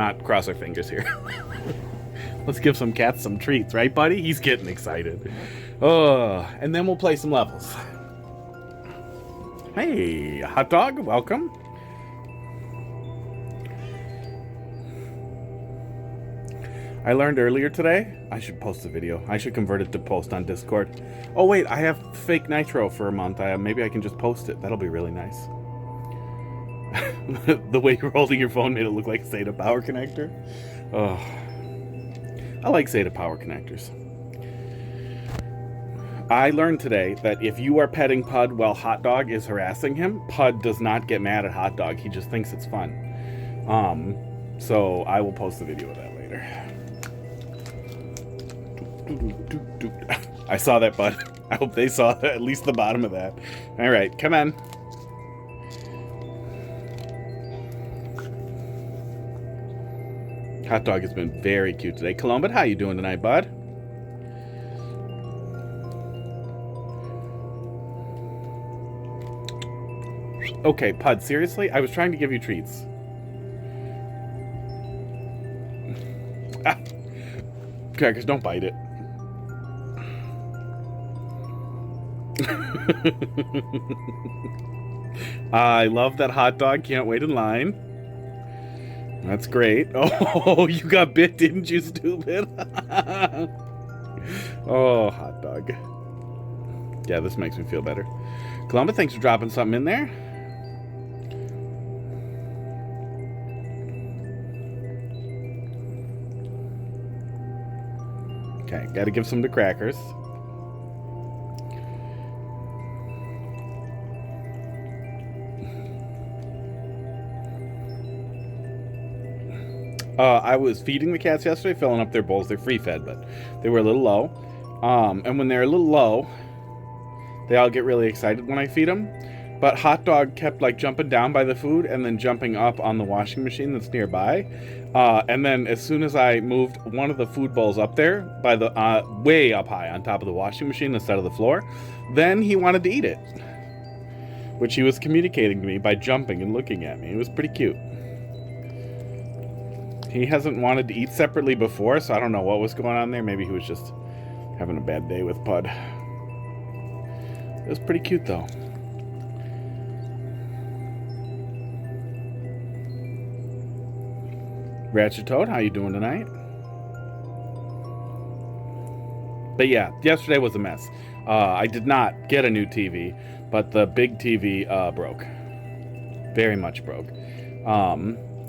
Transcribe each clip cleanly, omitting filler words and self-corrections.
not cross our fingers here. Let's give some cats some treats, right, buddy? He's getting excited. Oh, and then we'll play some levels. Hey, hot dog, welcome. I learned earlier today, I should post a video. I should convert it to post on Discord. Oh wait, I have fake nitro for a month. Maybe I can just post it. That'll be really nice. The way you're holding your phone made it look like SATA power connector. Oh, I like SATA power connectors. I learned today that if you are petting Pud while Hot Dog is harassing him, Pud does not get mad at Hot Dog. He just thinks it's fun. So I will post a video of that later. I saw that, Bud. I hope they saw at least the bottom of that. All right, come on. Hot Dog has been very cute today. Columbus, how you doing tonight, bud? Okay, Pud, seriously? I was trying to give you treats. Ah. Crackers, don't bite it. I love that Hot Dog can't wait in line. That's great. Oh, you got bit, didn't you, stupid? Oh, Hot Dog. Yeah, this makes me feel better. Columbus, thanks for dropping something in there. Okay, gotta give some to Crackers. I was feeding the cats yesterday, filling up their bowls. They're free fed, but they were a little low. And when they're a little low, they all get really excited when I feed them. But Hot Dog kept like jumping down by the food and then jumping up on the washing machine that's nearby. And then as soon as I moved one of the food bowls up there, by the way up high on top of the washing machine instead of the floor, then he wanted to eat it, which he was communicating to me by jumping and looking at me. It was pretty cute. He hasn't wanted to eat separately before, so I don't know what was going on there. Maybe he was just having a bad day with Pud. It was pretty cute, though. R.Toad, how you doing tonight? But yeah, yesterday was a mess. I did not get a new TV, but the big TV broke. Very much broke.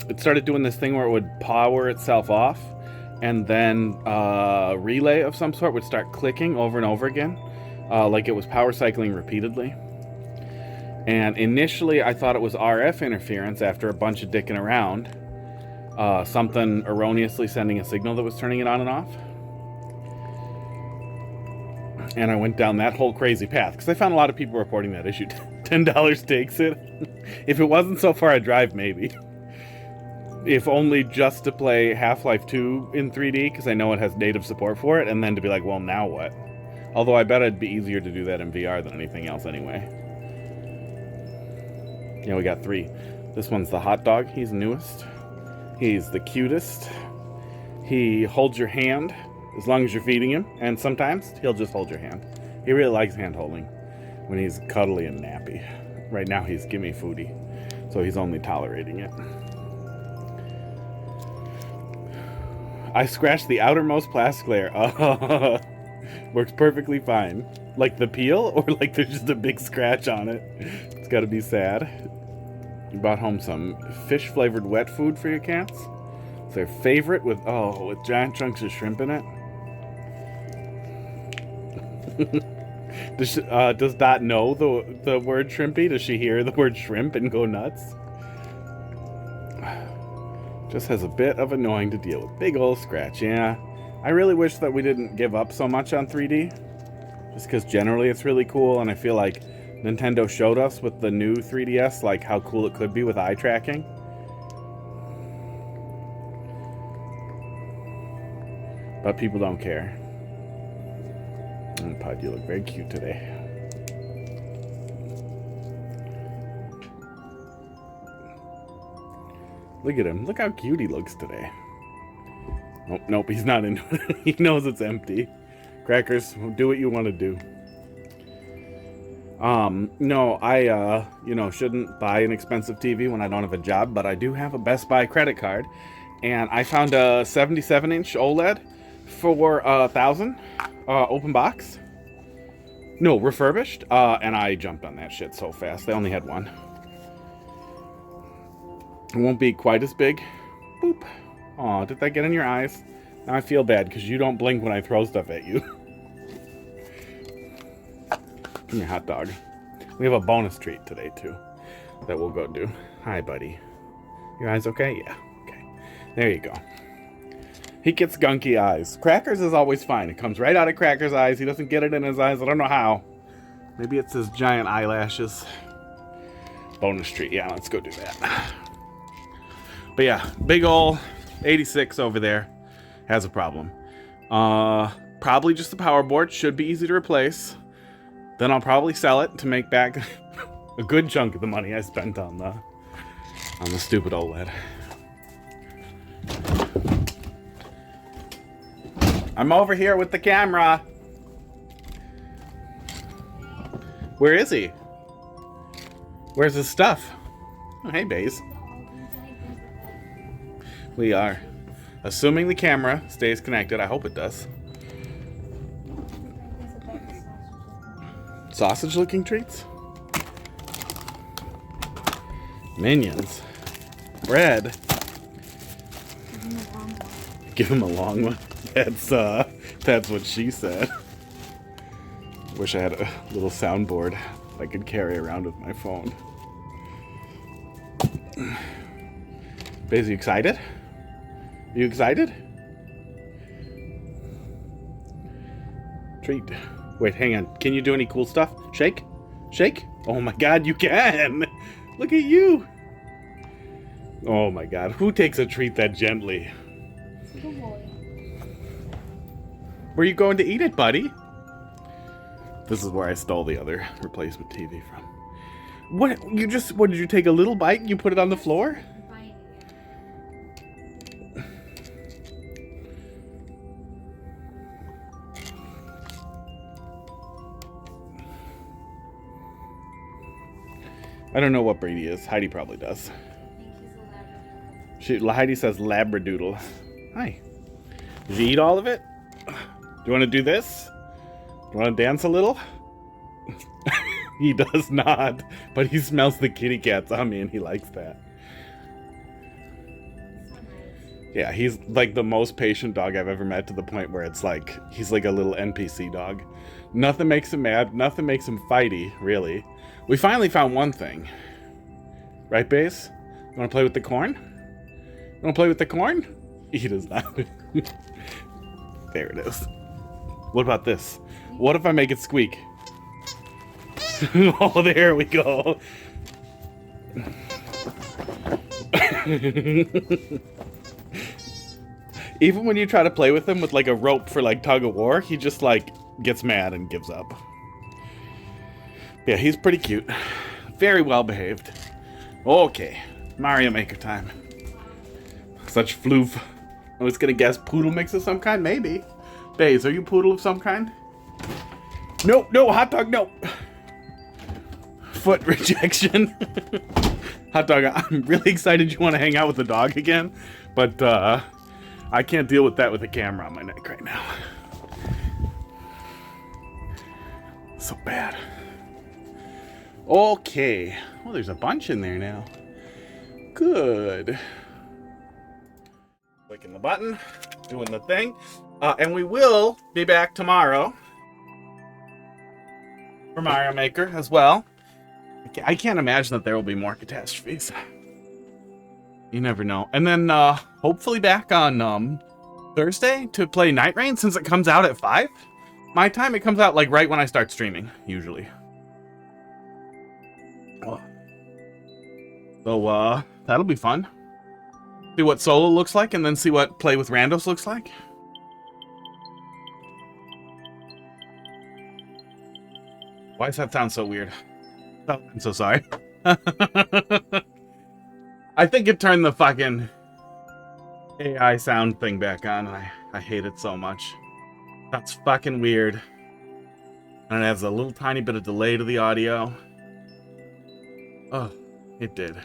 It started doing this thing where it would power itself off, and then a relay of some sort would start clicking over and over again, like it was power cycling repeatedly. And initially I thought it was RF interference after a bunch of dicking around. Something erroneously sending a signal that was turning it on and off. And I went down that whole crazy path, because I found a lot of people reporting that issue. $10 takes it. If it wasn't so far a drive, maybe. If only just to play Half-Life 2 in 3D, because I know it has native support for it, and then to be like, well, now what? Although I bet it'd be easier to do that in VR than anything else anyway. Yeah, we got 3. This one's the Hot Dog. He's the newest. He's the cutest. He holds your hand as long as you're feeding him, and sometimes he'll just hold your hand. He really likes hand holding when he's cuddly and nappy. Right now he's gimme foodie, so he's only tolerating it. I scratched the outermost plastic layer. Works perfectly fine. Like the peel, or like there's just a big scratch on it. It's gotta be sad. You brought home some fish-flavored wet food for your cats. It's their favorite with giant chunks of shrimp in it. Does Dot know the word shrimpy? Does she hear the word shrimp and go nuts? Just has a bit of annoying to deal with. Big old scratch, yeah. I really wish that we didn't give up so much on 3D. Just because generally it's really cool, and I feel like Nintendo showed us with the new 3DS, like, how cool it could be with eye tracking. But people don't care. And Pud, you look very cute today. Look at him. Look how cute he looks today. Nope, nope, he's not into it. He knows it's empty. Crackers, do what you want to do. No, I, you know, shouldn't buy an expensive TV when I don't have a job, but I do have a Best Buy credit card, and I found a 77-inch OLED for $1,000, open box. No, refurbished, and I jumped on that shit so fast. They only had one. It won't be quite as big. Boop. Aw, did that get in your eyes? Now I feel bad because you don't blink when I throw stuff at you. Come here, hot dog. We have a bonus treat today, too, that we'll go do. Hi, buddy. Your eyes okay? Yeah. Okay. There you go. He gets gunky eyes. Crackers is always fine. It comes right out of Crackers' eyes. He doesn't get it in his eyes. I don't know how. Maybe it's his giant eyelashes. Bonus treat. Yeah, let's go do that. But yeah, big ol' 86 over there has a problem. Probably just the power board. Should be easy to replace. Then I'll probably sell it to make back a good chunk of the money I spent on the stupid OLED. I'm over here with the camera. Where is he? Where's his stuff? Oh, hey, Baze. We are assuming the camera stays connected. I hope it does. Sausage looking treats? Minions. Bread. Give him a long one. That's what she said. Wish I had a little soundboard I could carry around with my phone. Baze, you excited? You excited? Treat. Wait, hang on. Can you do any cool stuff? Shake? Shake? Oh my god, you can! Look at you! Oh my god, who takes a treat that gently? Good boy. Where are you going to eat it, buddy? This is where I stole the other replacement TV from. What did you take a little bite and you put it on the floor? I don't know what breed he is. Heidi probably does. Heidi says Labradoodle. Hi. Did you eat all of it? Do you want to do this? Do you want to dance a little? He does not, but he smells the kitty cats on me and he likes that. Yeah, he's like the most patient dog I've ever met, to the point where it's like he's like a little NPC dog. Nothing makes him mad. Nothing makes him fighty, really. We finally found one thing. Right, Baze? You want to play with the corn? You want to play with the corn? He does not. There it is. What about this? What if I make it squeak? Oh, there we go. Even when you try to play with him with like a rope for like tug of war, he just like gets mad and gives up. Yeah, he's pretty cute. Very well behaved. Okay, Mario Maker time. Such floof. I was gonna guess poodle mix of some kind, maybe. Baze, are you poodle of some kind? Nope, no, hot dog, no. Foot rejection. Hot dog, I'm really excited you want to hang out with the dog again, but I can't deal with that with a camera on my neck right now. So bad. Okay. Well, there's a bunch in there now. Good. Clicking the button, doing the thing. And we will be back tomorrow for Mario Maker as well. I can't imagine that there will be more catastrophes. You never know. And then hopefully back on Thursday to play Night Rain, since it comes out at 5. My time, it comes out like right when I start streaming, usually. So that'll be fun. See what solo looks like, and then see what play with randos looks like. Why does that sound so weird? Oh, I'm so sorry. I think it turned the fucking AI sound thing back on, and I hate it so much. That's fucking weird. And it has a little tiny bit of delay to the audio. Oh, it did.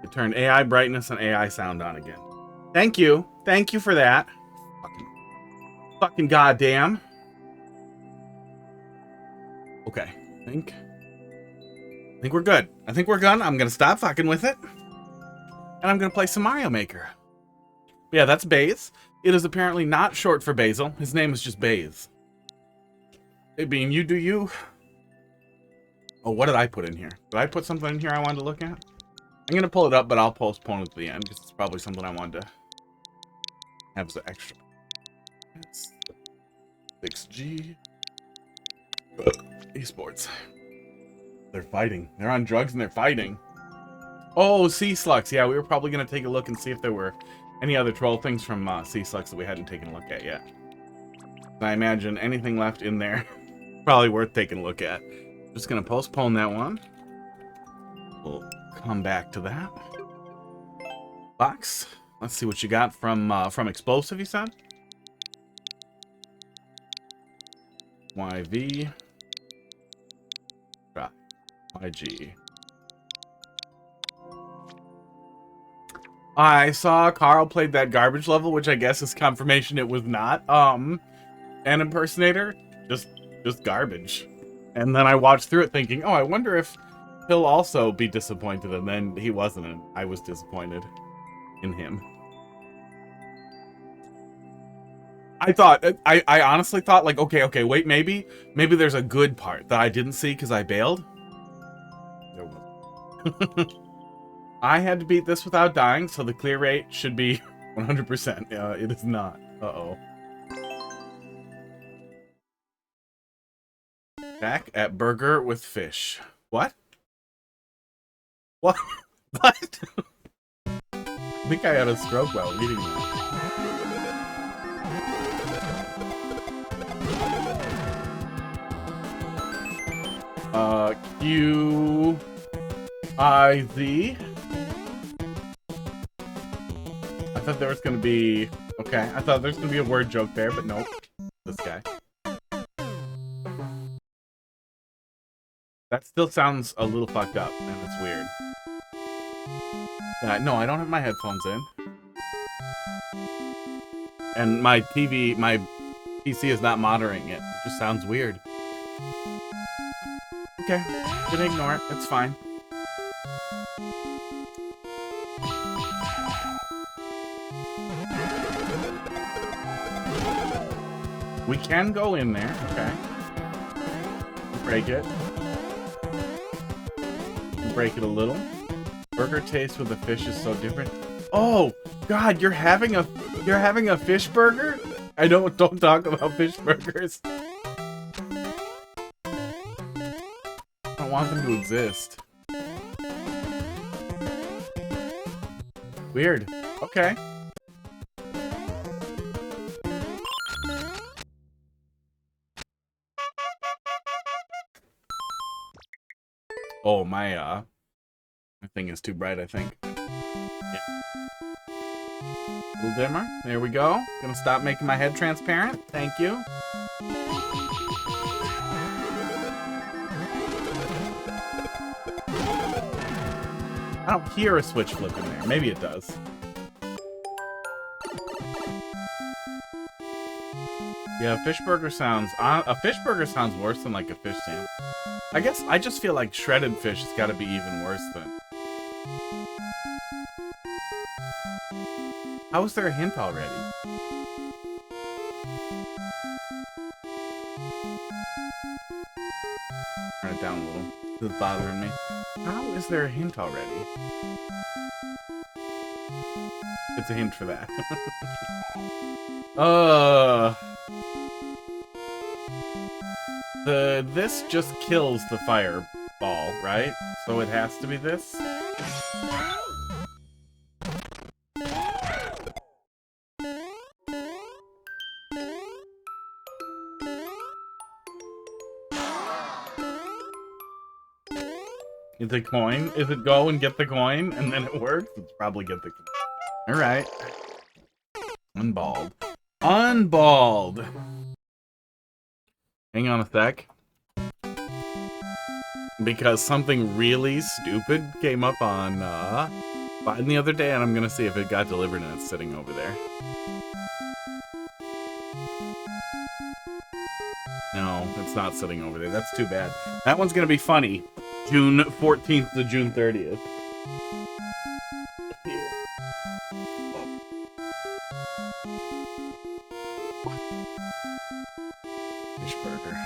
It turned AI brightness and AI sound on again. Thank you. Thank you for that. Fucking goddamn. Okay, I think we're good. I think we're good. I'm gonna stop fucking with it. And I'm gonna play some Mario Maker. But yeah, that's Baze. It is apparently not short for Basil. His name is just Baze. It being you do you. Oh, what did I put in here? Did I put something in here I wanted to look at? I'm gonna pull it up, but I'll postpone it to the end because it's probably something I wanted to have as an extra. 6G. Esports. They're fighting. They're on drugs and they're fighting. Oh, Sea Slux. Yeah, we were probably going to take a look and see if there were any other troll things from Sea Slux that we hadn't taken a look at yet. I imagine anything left in there probably worth taking a look at. Just going to postpone that one. We'll come back to that. Box. Let's see what you got from Explosive, you said? YV. YG. I saw Carl played that garbage level, which I guess is confirmation it was not an impersonator, just garbage. And then I watched through it thinking, oh, I wonder if he'll also be disappointed, and then he wasn't, and I was disappointed in him. I honestly thought, like, okay, wait, maybe there's a good part that I didn't see because I bailed. There was. I had to beat this without dying, so the clear rate should be 100%. It is not. Uh-oh. Back at burger with fish. What? What? What? I think I had a stroke while reading that. Q-I-Z. I thought there was gonna be... Okay, I thought there was gonna be a word joke there, but nope. This guy. That still sounds a little fucked up, and it's weird. No, I don't have my headphones in. And my TV, my PC is not monitoring it. It just sounds weird. Okay, gonna ignore it. It's fine. We can go in there. Okay. Break it. Break it a little. Burger taste with the fish is so different. Oh God, you're having a fish burger? I don't talk about fish burgers. I don't want them to exist. Weird. Okay. Oh, my thing is too bright, I think. Yeah. A little dimmer. There we go. Gonna stop making my head transparent. Thank you. I don't hear a switch flip in there. Maybe it does. Yeah, fish burger sounds... a fish burger sounds worse than, like, a fish sandwich. I guess I just feel like shredded fish has got to be even worse than... How is there a hint already? Turn it down a little. This is bothering me. How is there a hint already? It's a hint for that. This just kills the fireball, right? So it has to be this? Is it coin? Is it go and get the coin and then it works? It's probably get the coin. Alright. Unballed. Unballed! Hang on a sec. Because something really stupid came up on Biden the other day, and I'm gonna see if it got delivered and it's sitting over there. No, it's not sitting over there. That's too bad. That one's gonna be funny. June 14th to June 30th. Fish burger.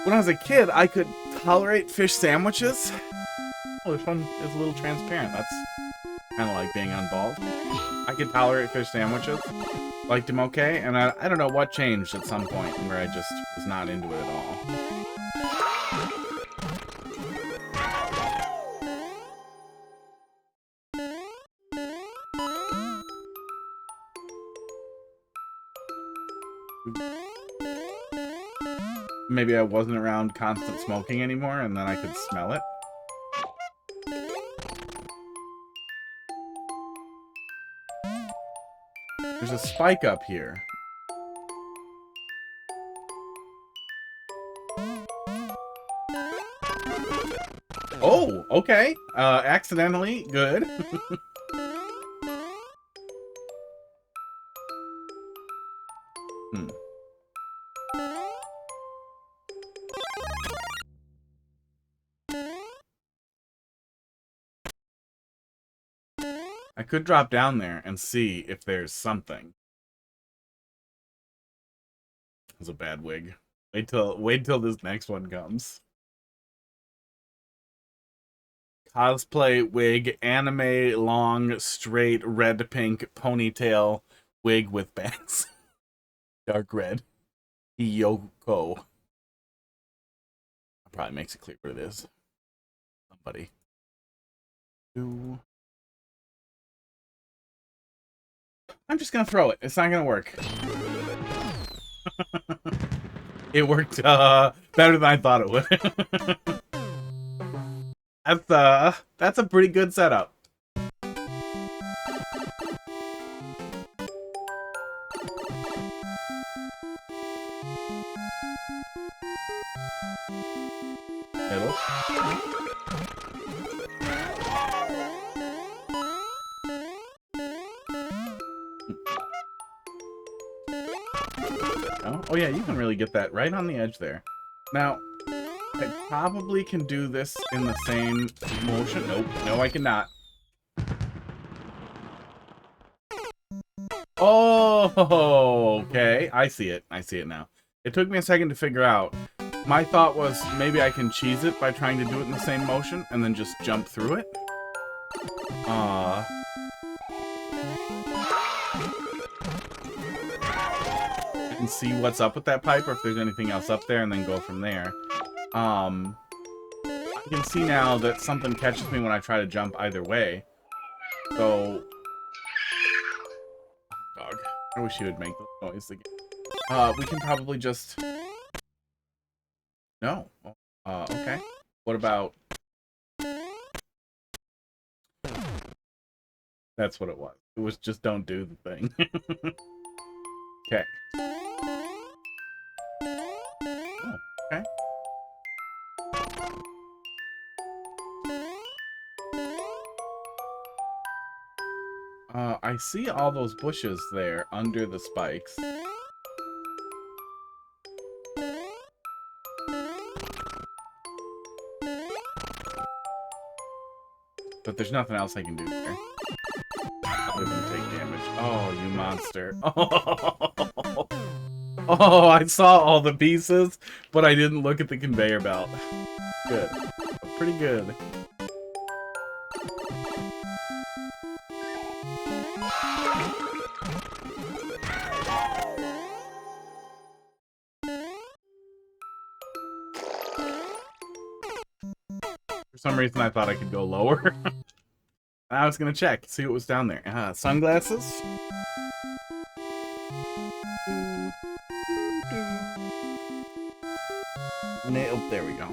When I was a kid, I could tolerate fish sandwiches. Oh, this one is a little transparent. That's kind of like being unballed. I could tolerate fish sandwiches. Liked them okay, and I don't know what changed at some point where I just was not into it at all. Maybe I wasn't around constant smoking anymore, and then I could smell it. There's a spike up here. Oh, okay. Accidentally, good. I could drop down there and see if there's something. That's a bad wig. Wait till this next one comes. Cosplay wig, anime long, straight, red pink ponytail wig with bangs. Dark red. Yoko. Probably makes it clear what it is. Somebody. I'm just gonna throw it. It's not gonna work. It worked better than I thought it would. That's a pretty good setup. Hello? Oh yeah, you can really get that right on the edge there. Now, I probably can do this in the same motion. Nope, no I cannot. Oh, okay. I see it. I see it now. It took me a second to figure out. My thought was maybe I can cheese it by trying to do it in the same motion and then just jump through it. And see what's up with that pipe or if there's anything else up there and then go from there. I can see now that something catches me when I try to jump either way. So... Dog. I wish he would make the noise again. We can probably just... No. Okay. What about... That's what it was. It was just don't do the thing. Okay. Oh, okay. I see all those bushes there under the spikes. But there's nothing else I can do there. Other than take damage. Oh, you monster. Oh. Oh, I saw all the pieces, but I didn't look at the conveyor belt. Good. Pretty good. For some reason, I thought I could go lower. I was gonna check, see what was down there. Sunglasses? Oh, there we go.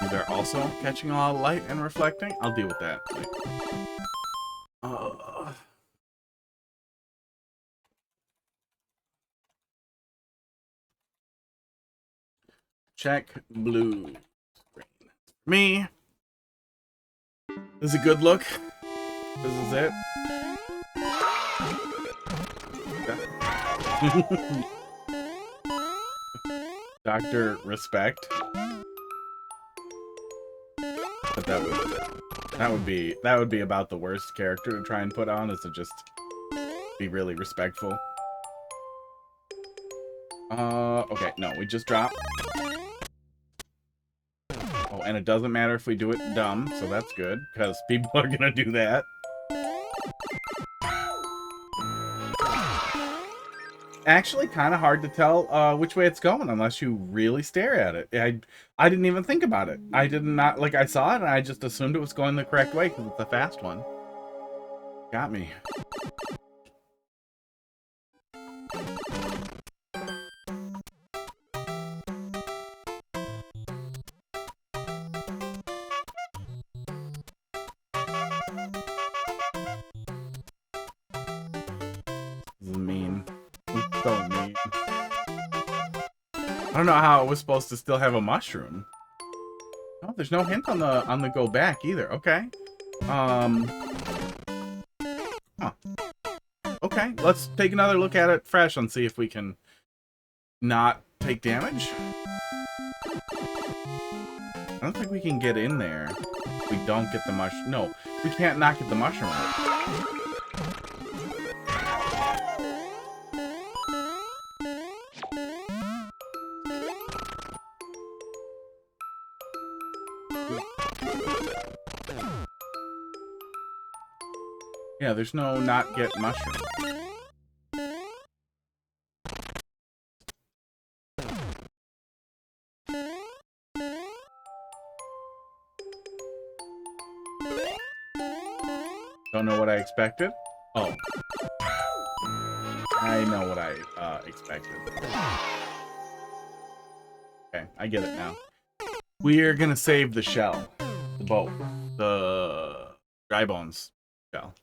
They're also catching a lot of light and reflecting. I'll deal with that. Check blue screen. Me. This is a good look. This is it. Dr. Respect. But that would be about the worst character to try and put on, is to just be really respectful. Okay, no, we just drop. Oh, and it doesn't matter if we do it dumb, so that's good, because people are gonna do that. Actually, kind of hard to tell which way it's going unless you really stare at it. I didn't even think about it. I did not, like, I saw it and I just assumed it was going the correct way because it's a fast one. Got me. This is mean. It's so mean. I don't know how it was supposed to still have a mushroom. Oh, there's no hint on the go back either. Okay. Huh. Okay, let's take another look at it fresh and see if we can not take damage. I don't think we can get in there if we don't get the mushroom. No, we can't not get the mushroom out. Yeah, there's no not get mushroom. Don't know what I expected? Oh. I know what I expected. Okay, I get it now. We're gonna save the shell. The boat. The dry bones shell.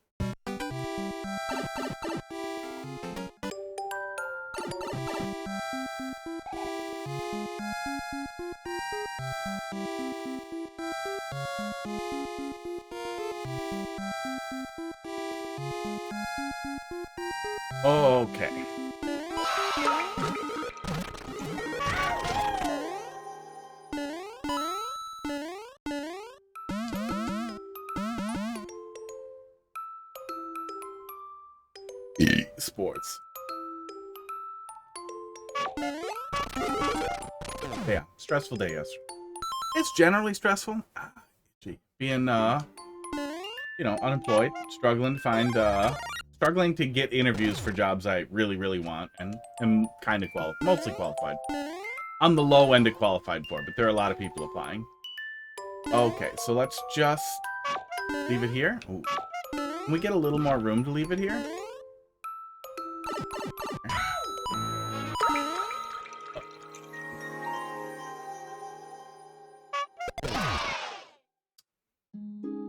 Okay. Sports. Yeah, stressful day yesterday. It's generally stressful. Gee, being you know, unemployed, struggling to find struggling to get interviews for jobs I really, really want, and am kind of mostly qualified. I'm the low end of qualified for, but there are a lot of people applying. Okay, so let's just leave it here. Ooh. Can we get a little more room to leave it here?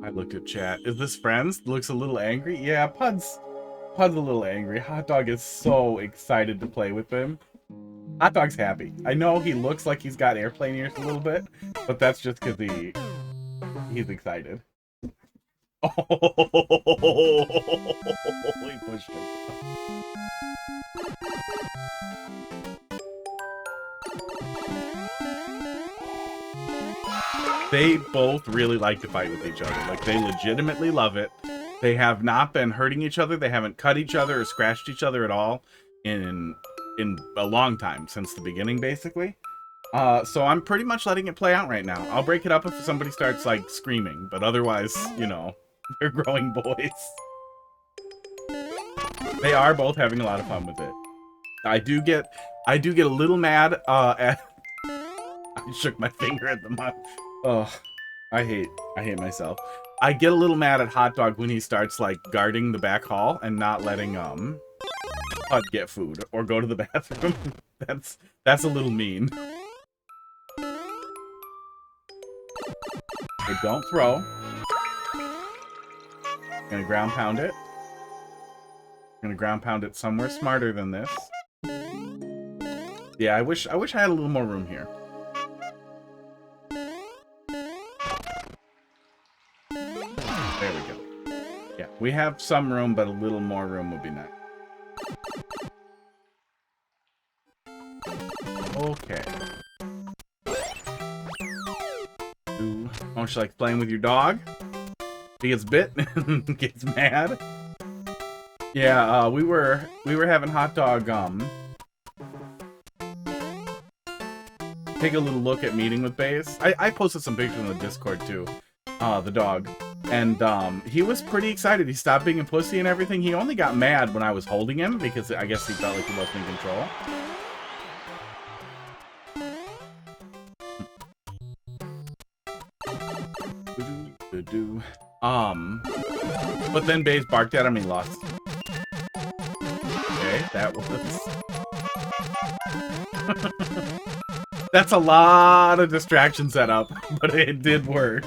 I looked at chat. Is this friends? Looks a little angry. Yeah, Pud's a little angry. Hot Dog is so excited to play with him. Hot Dog's happy. I know he looks like he's got airplane ears a little bit, but that's just because he's excited. Oh, he pushed him. They both really like to fight with each other. Like, they legitimately love it. They have not been hurting each other. They haven't cut each other or scratched each other at all in a long time, since the beginning, basically. So I'm pretty much letting it play out right now. I'll break it up if somebody starts, like, screaming, but otherwise, you know, they're growing boys. They are both having a lot of fun with it. I do get a little mad at I shook my finger at the mic. Oh, I hate myself. I get a little mad at Hot Dog when he starts, like, guarding the back hall and not letting Pud get food or go to the bathroom. That's a little mean. Okay, don't throw. Gonna ground pound it. Gonna ground pound it somewhere smarter than this. Yeah, I wish I had a little more room here. There we go. Yeah, we have some room, but a little more room would be nice. Okay. Ooh. Don't you like playing with your dog? He gets bit, gets mad. Yeah, we were having hot dog take a little look at meeting with Baze. I posted some pictures in the Discord too. The dog. And he was pretty excited. He stopped being a pussy and everything. He only got mad when I was holding him because I guess he felt like he wasn't in control. But then Baze barked at him and he lost. Okay, that was... That's a lot of distraction set up, but it did work.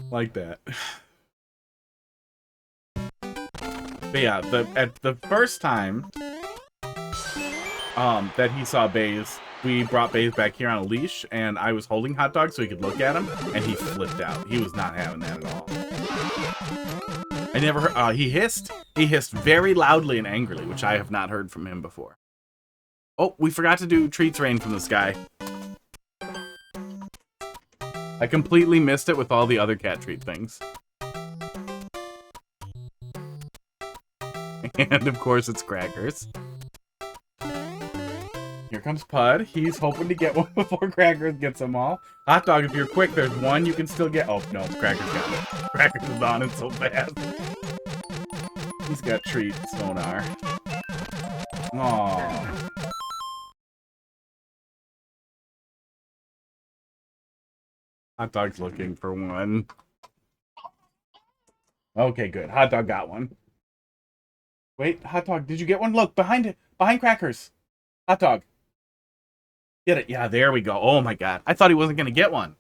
Like that. But yeah, at the first time that he saw Baze, we brought Baze back here on a leash, and I was holding Hot Dog so he could look at him, and he flipped out. He was not having that at all. I never heard, he hissed. He hissed very loudly and angrily, which I have not heard from him before. Oh, we forgot to do treats rain from the sky. I completely missed it with all the other cat treat things. And of course it's crackers. Here comes Pud. He's hoping to get one before Crackers gets them all. Hot Dog, if you're quick, there's one you can still get. Oh, no, Crackers got it. Crackers is on it so fast. He's got treat sonar. Aww. Hot Dog's looking for one. Okay, good. Hot Dog got one. Wait, Hot Dog, did you get one? Look, behind it. Behind Crackers. Hot Dog. Get it. Yeah, there we go. Oh my god. I thought he wasn't going to get one.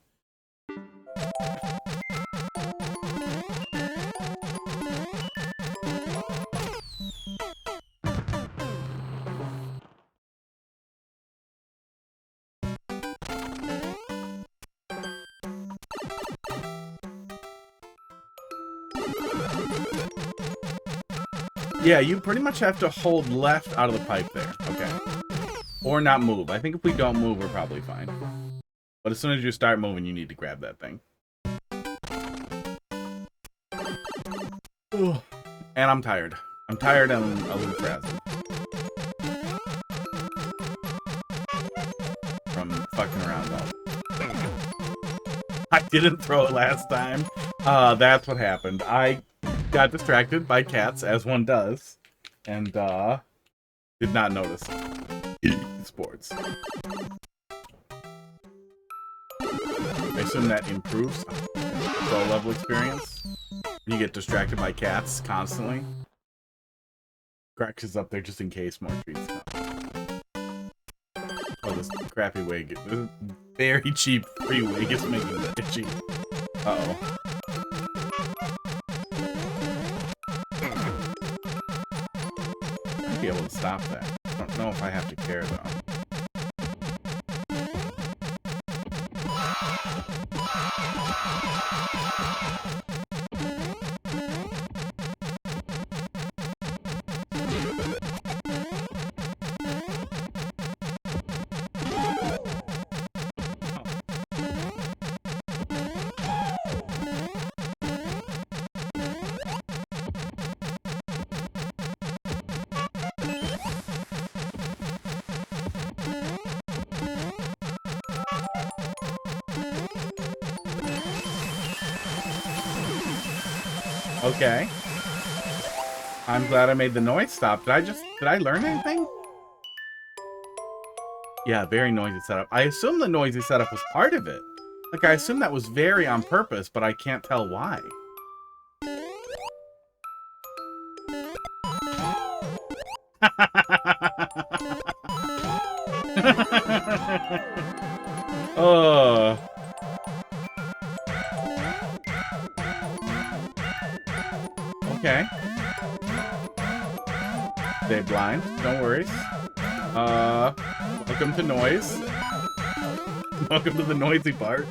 Yeah, you pretty much have to hold left out of the pipe there. Okay. Or not move. I think if we don't move, we're probably fine. But as soon as you start moving, you need to grab that thing. Ugh. And I'm tired. I'm tired and a little frazzled. From fucking around though. I didn't throw it last time. That's what happened. I got distracted by cats, as one does. And, did not notice. Sports. I assume that improves pro level experience. You get distracted by cats constantly. Crax is up there just in case more treats come. Oh, this crappy wig. This very cheap free wig is making it itchy. Uh-oh. I'd be able to stop that. I don't know if I have to care, though. Okay. I'm glad I made the noise stop. Did I learn anything? Yeah, very noisy setup. I assume the noisy setup was part of it. Like, I assume that was very on purpose, but I can't tell why. Okay. Stay blind. No worries. Welcome to noise. Welcome to the noisy part.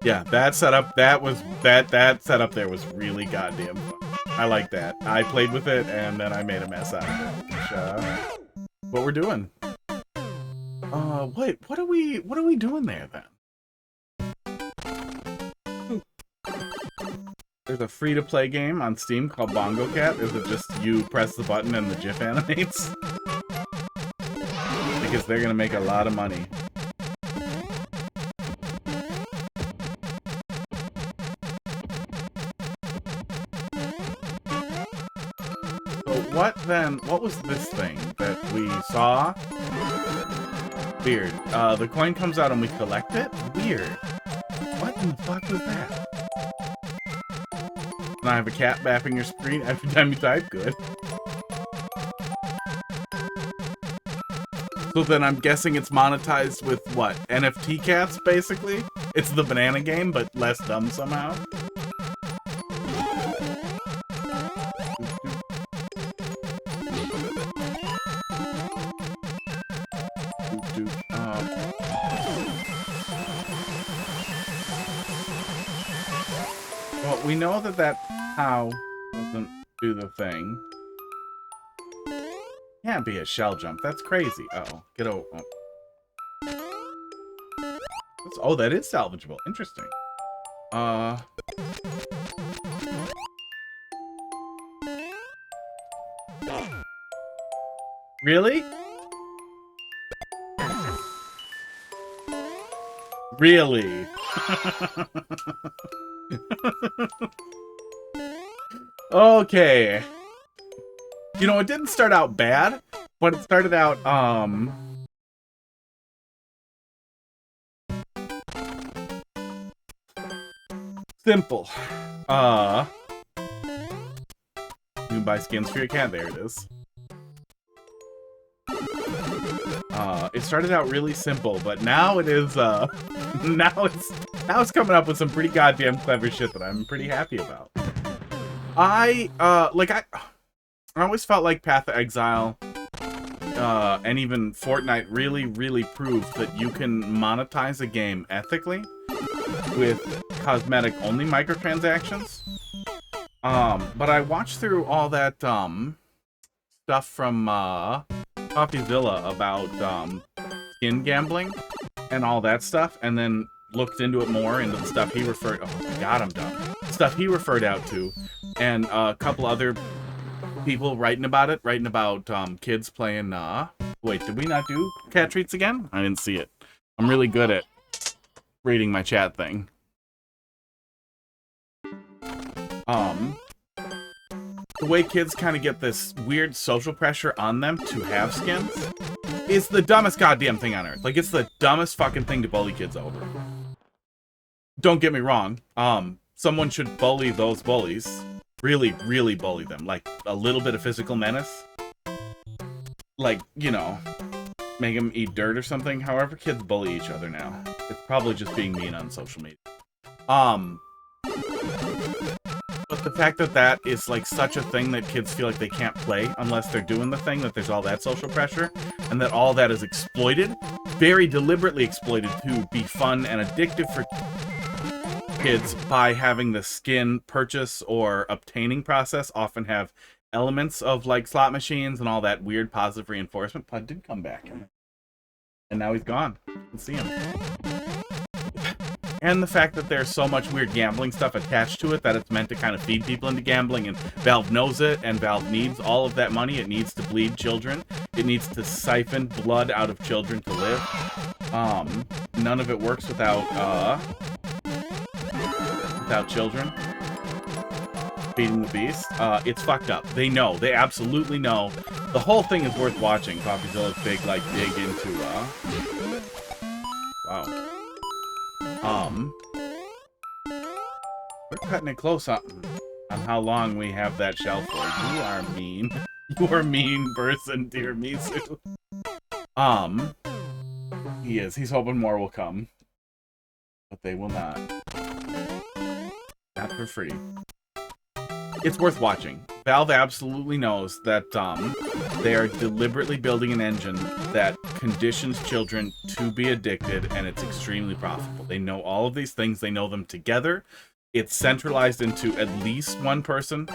Yeah, that setup, that setup there was really goddamn fun. I like that. I played with it and then I made a mess out of it. Which, what we're doing? Wait, what are we doing there then? There's a free-to-play game on Steam called Bongo Cat. Is it just you press the button and the GIF animates? Because they're gonna make a lot of money. What was this thing that we saw? Weird. The coin comes out and we collect it? Weird. What in the fuck was that? And I have a cat bapping your screen every time you type? Good. So then I'm guessing it's monetized with what? NFT cats, basically? It's the banana game, but less dumb somehow? Well, we know that how doesn't do the thing. Can't be a shell jump. That's crazy. Uh-oh. Get over. Oh, that is salvageable. Interesting. Really? Really? Okay. You know, it didn't start out bad, but it started out, simple. You can buy skins for your cat. There it is. It started out really simple, but now it is, now it's coming up with some pretty goddamn clever shit that I'm pretty happy about. I always felt like Path of Exile, and even Fortnite really proved that you can monetize a game ethically with cosmetic-only microtransactions. But I watched through all that, stuff from, CoffeeZilla about, skin gambling and all that stuff, and then looked into it more, into the stuff he referred... Oh my god, I'm done. Stuff he referred out to, and a couple other people writing about kids playing, Wait, did we not do cat treats again? I didn't see it. I'm really good at reading my chat thing. The way kids kind of get this weird social pressure on them to have skins is the dumbest goddamn thing on earth. Like, it's the dumbest fucking thing to bully kids over. Don't get me wrong. Someone should bully those bullies. Really bully them. Like, a little bit of physical menace. Like, you know, make them eat dirt or something. However kids bully each other now. It's probably just being mean on social media. But the fact that that is, like, such a thing that kids feel like they can't play unless they're doing the thing, that there's all that social pressure, and that all that is exploited, very deliberately exploited to be fun and addictive for kids by having the skin purchase or obtaining process often have elements of, like, slot machines and all that weird positive reinforcement. Pud did come back. And now he's gone. You can see him. And the fact that there's so much weird gambling stuff attached to it that it's meant to kind of feed people into gambling, and Valve knows it, and Valve needs all of that money. It needs to bleed children. It needs to siphon blood out of children to live. None of it works without children feeding the beast. It's fucked up. They know. They absolutely know. The whole thing is worth watching. CoffeeZilla's big, like, dig into, wow. We're cutting it close on how long we have that shell for. You are mean. You are mean person, Tiramisu. He is. He's hoping more will come. But they will not. Not for free. It's worth watching. Valve absolutely knows that they are deliberately building an engine that conditions children to be addicted, and it's extremely profitable. They know all of these things. They know them together. It's centralized into at least one person.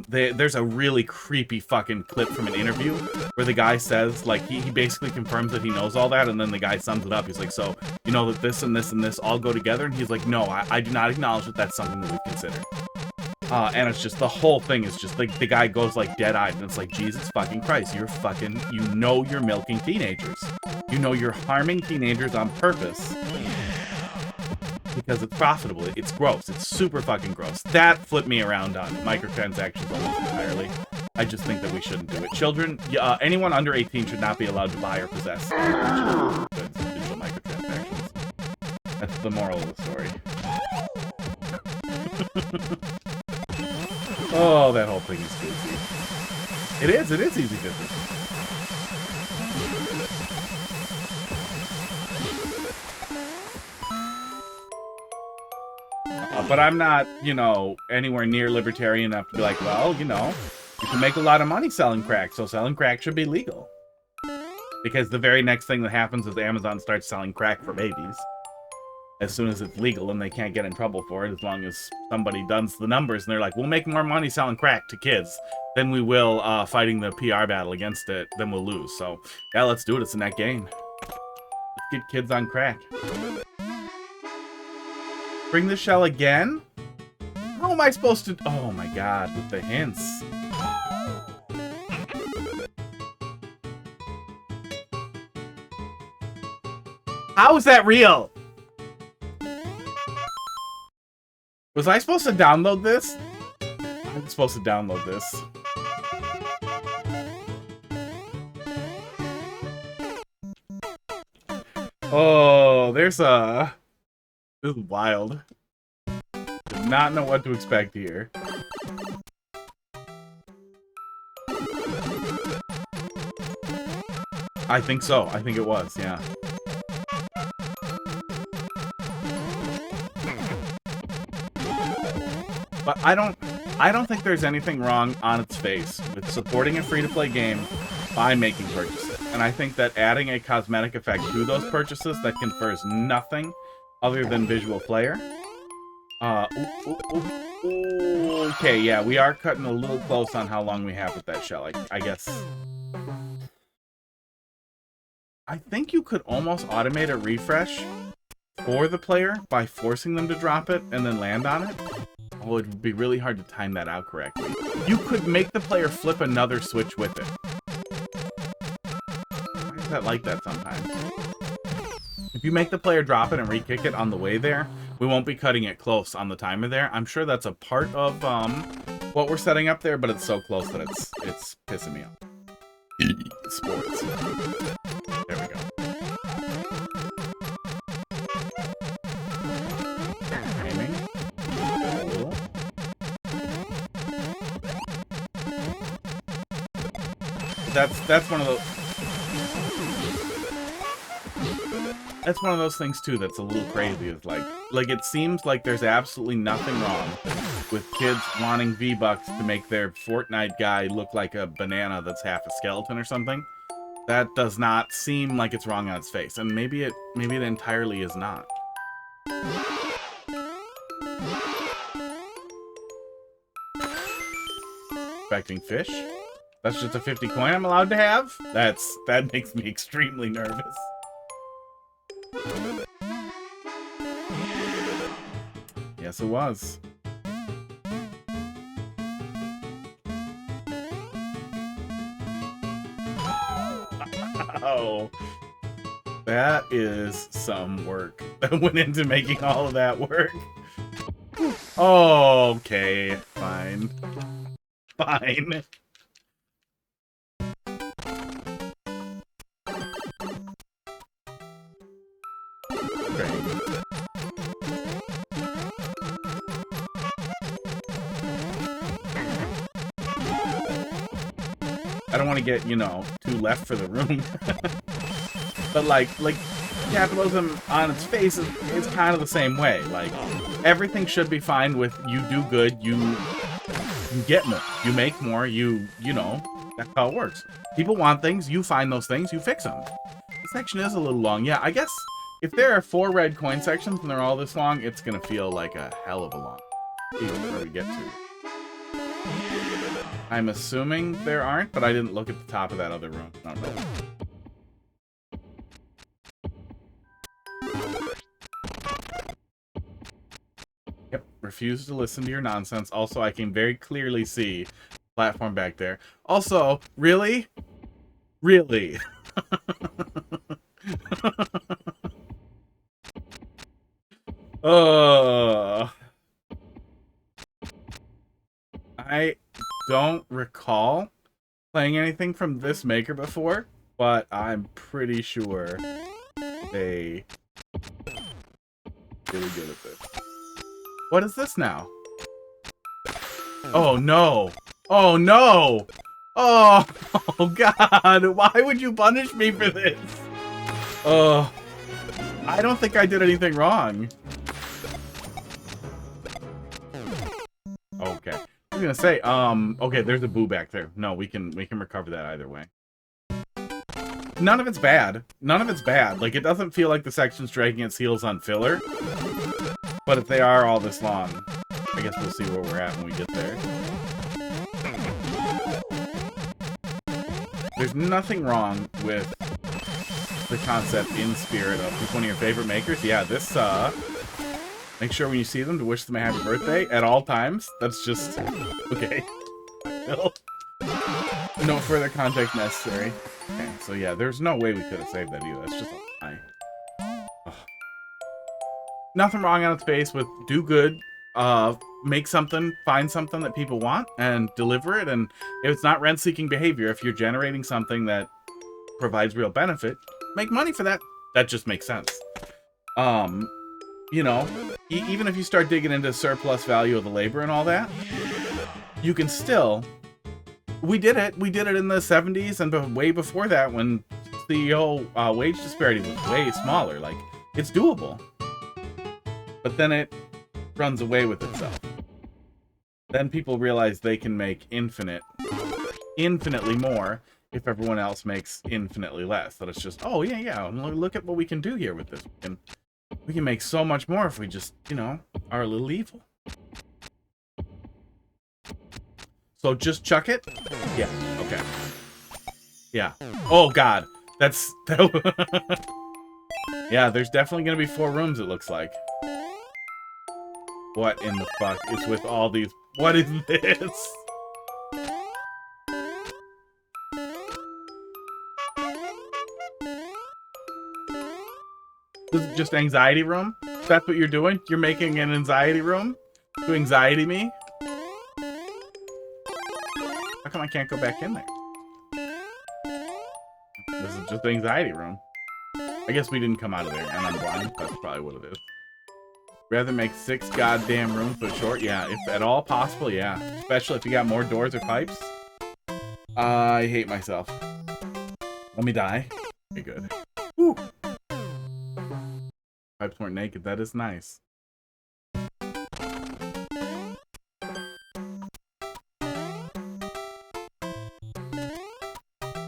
There's a really creepy fucking clip from an interview where the guy says, like, he basically confirms that he knows all that, and then the guy sums it up. He's like, so, you know that this and this and this all go together? And he's like, no, I do not acknowledge that that's something that we've considered. And it's just, the whole thing is just, like, the guy goes, like, dead-eyed, and it's like, Jesus fucking Christ, you're fucking, you know you're milking teenagers. You know you're harming teenagers on purpose. Because it's profitable. It's gross. It's super fucking gross. That flipped me around on microtransactions almost entirely. I just think that we shouldn't do it. Children, anyone under 18 should not be allowed to buy or possess digital microtransactions. That's the moral of the story. Oh, that whole thing is goofy. It is easy business. But I'm not, you know, anywhere near libertarian enough to be like, well, you know, you can make a lot of money selling crack, so selling crack should be legal. Because the very next thing that happens is Amazon starts selling crack for babies. As soon as it's legal, and they can't get in trouble for it, as long as somebody does the numbers, and they're like, we'll make more money selling crack to kids than we will fighting the PR battle against it, then we'll lose. So, yeah, let's do it. It's a net gain. Let's get kids on crack. Bring the shell again? How am I supposed to... Oh my god, with the hints. How is that real? Was I supposed to download this? I'm supposed to download this. Oh, there's a... This is wild. Did not know what to expect here. I think so. I think it was, yeah. But I don't think there's anything wrong on its face with supporting a free-to-play game by making purchases. And I think that adding a cosmetic effect to those purchases that confers nothing other than visual flair. Okay, yeah, we are cutting a little close on how long we have with that shell, I guess. I think you could almost automate a refresh for the player by forcing them to drop it and then land on it. Oh, it would be really hard to time that out correctly. You could make the player flip another switch with it. Why is that like that sometimes? If you make the player drop it and re-kick it on the way there, we won't be cutting it close on the timer there. I'm sure that's a part of what we're setting up there, but it's so close that it's pissing me off. Sports. There we go. Aiming. Cool. That's one of those... That's one of those things, too, that's a little crazy. It's like it seems like there's absolutely nothing wrong with kids wanting V-Bucks to make their Fortnite guy look like a banana that's half a skeleton or something. That does not seem like it's wrong on its face. And maybe it entirely is not. Expecting fish? That's just a 50 coin I'm allowed to have? That makes me extremely nervous. Yes, it was. Oh, that is some work that went into making all of that work. Okay, fine. Fine. I don't want to get, you know, too left for the room. But like capitalism on its face is kind of the same way. Like, everything should be fine with you do good, you get more, you make more, you know, that's how it works. People want things, you find those things, you fix them. This section is a little long. Yeah, I guess if there are 4 red coin sections and they're all this long, it's gonna feel like a hell of a long. See where we get to. I'm assuming there aren't, but I didn't look at the top of that other room. I don't know. Yep, refuse to listen to your nonsense. Also, I can very clearly see the platform back there. Also, really? Really? I don't recall playing anything from this maker before, but I'm pretty sure they really good at this. What is this now? Oh no! Oh no! Oh, oh God! Why would you punish me for this? Oh, I don't think I did anything wrong. Okay. I was gonna say, okay, there's a boo back there. No, we can recover that either way. None of it's bad. None of it's bad. Like, it doesn't feel like the section's dragging its heels on filler. But if they are all this long, I guess we'll see where we're at when we get there. There's nothing wrong with the concept in spirit of pick one of your favorite makers. Yeah, this, make sure when you see them to wish them a happy birthday at all times. That's just... okay. No further context necessary. Okay, so yeah, there's no way we could have saved that either. That's just a lie. Ugh. Nothing wrong on its face with do good, make something, find something that people want, and deliver it. And if it's not rent-seeking behavior, if you're generating something that provides real benefit, make money for that. That just makes sense. You know, even if you start digging into surplus value of the labor and all that, you can still... We did it in the 70s and way before that when CEO wage disparity was way smaller. Like, it's doable. But then it runs away with itself. Then people realize they can make infinitely more if everyone else makes infinitely less. That it's just, oh yeah, look at what we can do here with this. We can make so much more if we just, you know, are a little evil. So just chuck it? Yeah, okay. Yeah. Oh God, that's... yeah, there's definitely gonna be 4 rooms, it looks like. What in the fuck is with all these... What is this? This is just anxiety room? That's what you're doing? You're making an anxiety room? To anxiety me? How come I can't go back in there? This is just the anxiety room. I guess we didn't come out of there, and I'm blind. That's probably what it is. Rather make 6 goddamn rooms but short? Yeah, if at all possible, yeah. Especially if you got more doors or pipes. I hate myself. Let me die. Okay, good. Woo! Pipes weren't naked. That is nice.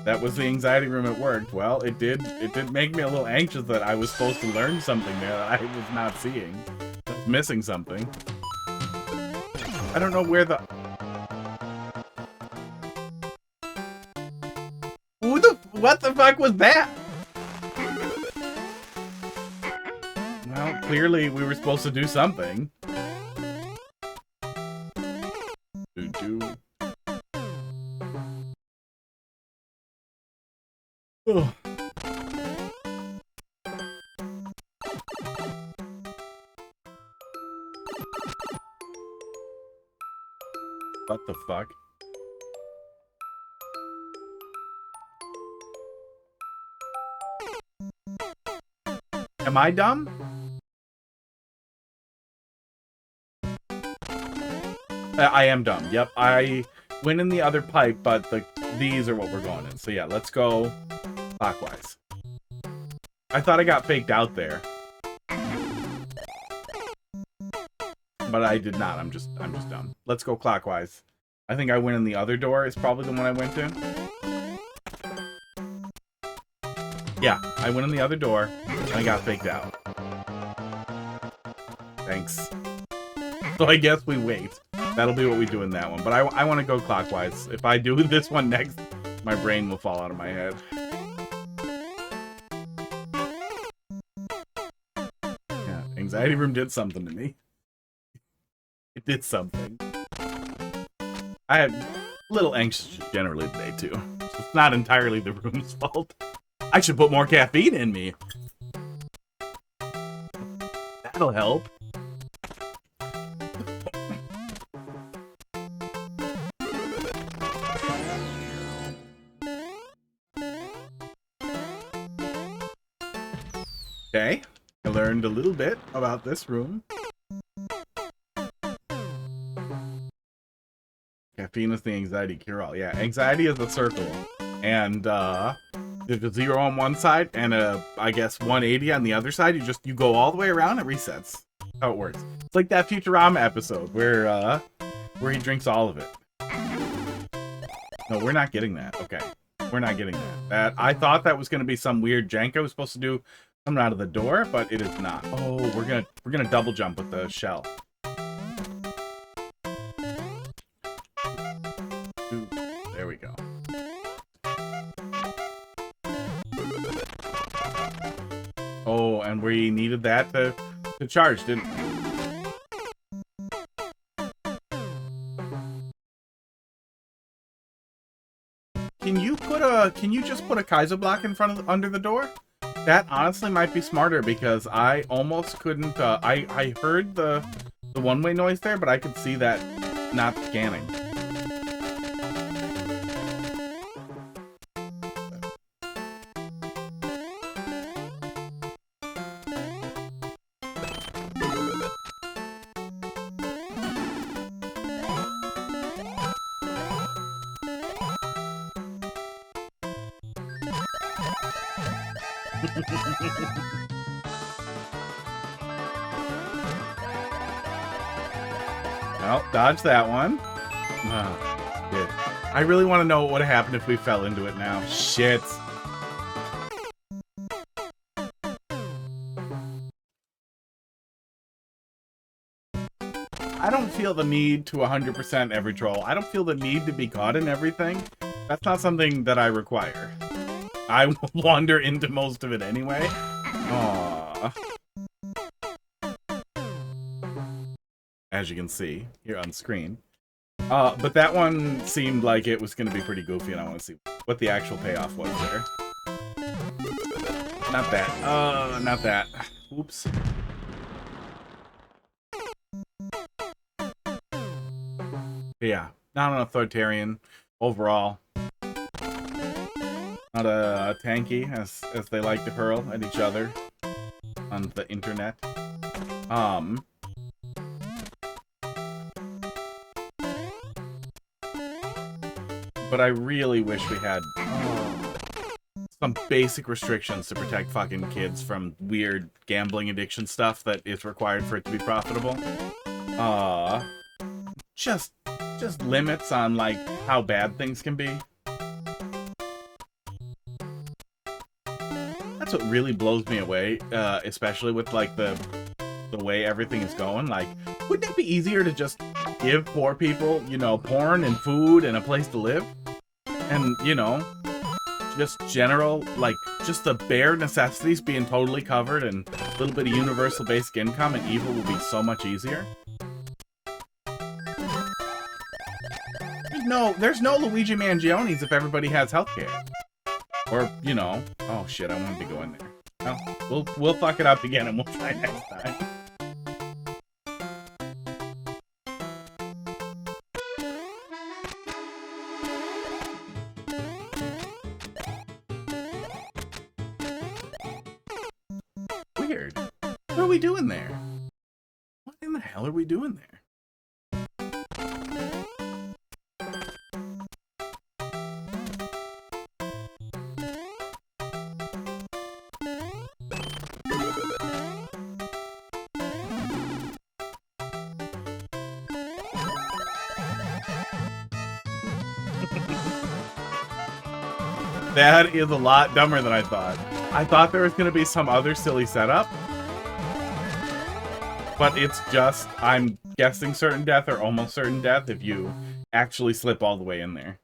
That was the anxiety room at work. Well, it did make me a little anxious that I was supposed to learn something there that I was not seeing. I was missing something. I don't know where the... What the fuck was that? Well, clearly we were supposed to do something. Ugh. What the fuck? Am I dumb? I am dumb. Yep, I went in the other pipe, but these are what we're going in. So yeah, let's go clockwise. I thought I got faked out there. But I did not. I'm just dumb. Let's go clockwise. I think I went in the other door is probably the one I went to. Yeah, I went in the other door and I got faked out. Thanks. So I guess we wait. That'll be what we do in that one. But I want to go clockwise. If I do this one next, my brain will fall out of my head. Yeah, anxiety room did something to me. It did something. I had a little anxious generally today, too. So it's not entirely the room's fault. I should put more caffeine in me. That'll help. Okay, I learned a little bit about this room. Caffeine is the anxiety cure-all. Yeah, anxiety is a circle. And there's a 0 on one side and I guess 180 on the other side. You go all the way around and resets. That's how it works. It's like that Futurama episode where he drinks all of it. No, we're not getting that. Okay. We're not getting that. I thought that was gonna be some weird jank I was supposed to do coming out of the door, but it is not. Oh, we're gonna double jump with the shell. Ooh, there we go. Oh, and we needed that to charge, didn't we? Can you just put a Kaiser block in front of under the door? That honestly might be smarter because I almost couldn't I heard the one-way noise there, but I could see that not scanning. Well, dodge that one. Oh, shit. I really want to know what would have happened if we fell into it now. Shit. I don't feel the need to 100% every troll. I don't feel the need to be caught in everything. That's not something that I require. I will wander into most of it anyway. Aww. As you can see here on screen. But that one seemed like it was going to be pretty goofy, and I want to see what the actual payoff was there. Not that. Not that. Oops. Yeah, not an authoritarian overall. Not a tanky, as they like to hurl at each other on the internet. But I really wish we had some basic restrictions to protect fucking kids from weird gambling addiction stuff that is required for it to be profitable. Just limits on, like, how bad things can be. That's what really blows me away, especially with, like, the way everything is going. Like, wouldn't it be easier to just give poor people, you know, porn and food and a place to live? And, you know, just general, like, just the bare necessities being totally covered and a little bit of universal basic income and evil will be so much easier. There's no Luigi Mangionis if everybody has healthcare. Or, you know, oh shit, I wanted to go in there. Well, we'll fuck it up again and we'll try next time. Weird. What are we doing there? What in the hell are we doing there? That is a lot dumber than I thought. I thought there was going to be some other silly setup. But it's just, I'm guessing certain death or almost certain death if you actually slip all the way in there.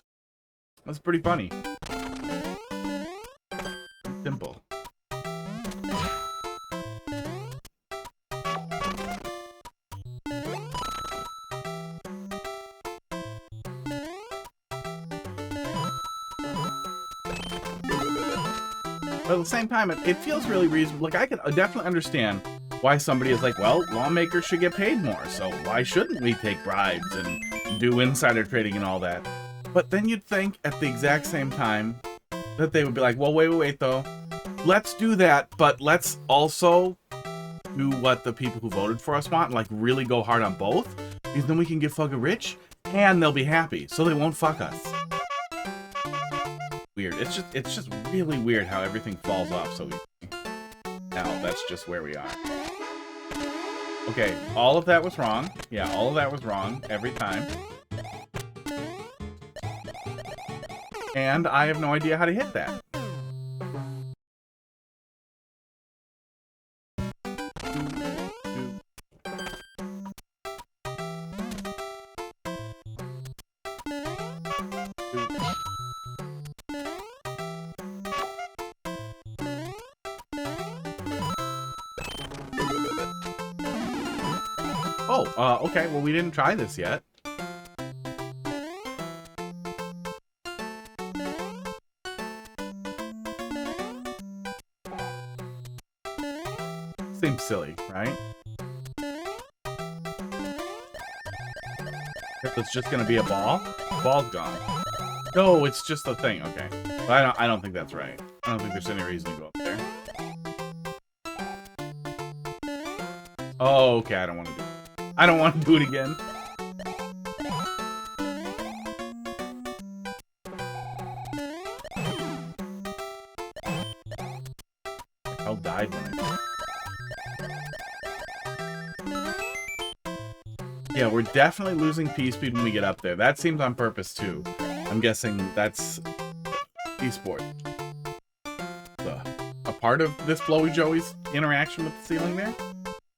That's pretty funny. Simple. But at the same time, it feels really reasonable. Like, I can definitely understand why somebody is like, well, lawmakers should get paid more, so why shouldn't we take bribes and do insider trading and all that? But then you'd think at the exact same time that they would be like, well, wait, though. Let's do that, but let's also do what the people who voted for us want and, like, really go hard on both, because then we can get fucking rich, and they'll be happy, so they won't fuck us. Weird. It's just really weird how everything falls off so easy. Now, that's just where we are. Okay, all of that was wrong. Yeah, all of that was wrong every time. And I have no idea how to hit that. Okay, well, we didn't try this yet. Seems silly, right? If it's just gonna be a ball, ball's gone. No, it's just a thing. Okay, but I don't think that's right. I don't think there's any reason to go up there. Oh, okay, I don't want to do it. I don't want to do it again. I'll die when Yeah, we're definitely losing P-speed when we get up there. That seems on purpose, too. I'm guessing that's esport. A part of this Flowy Joey's interaction with the ceiling there?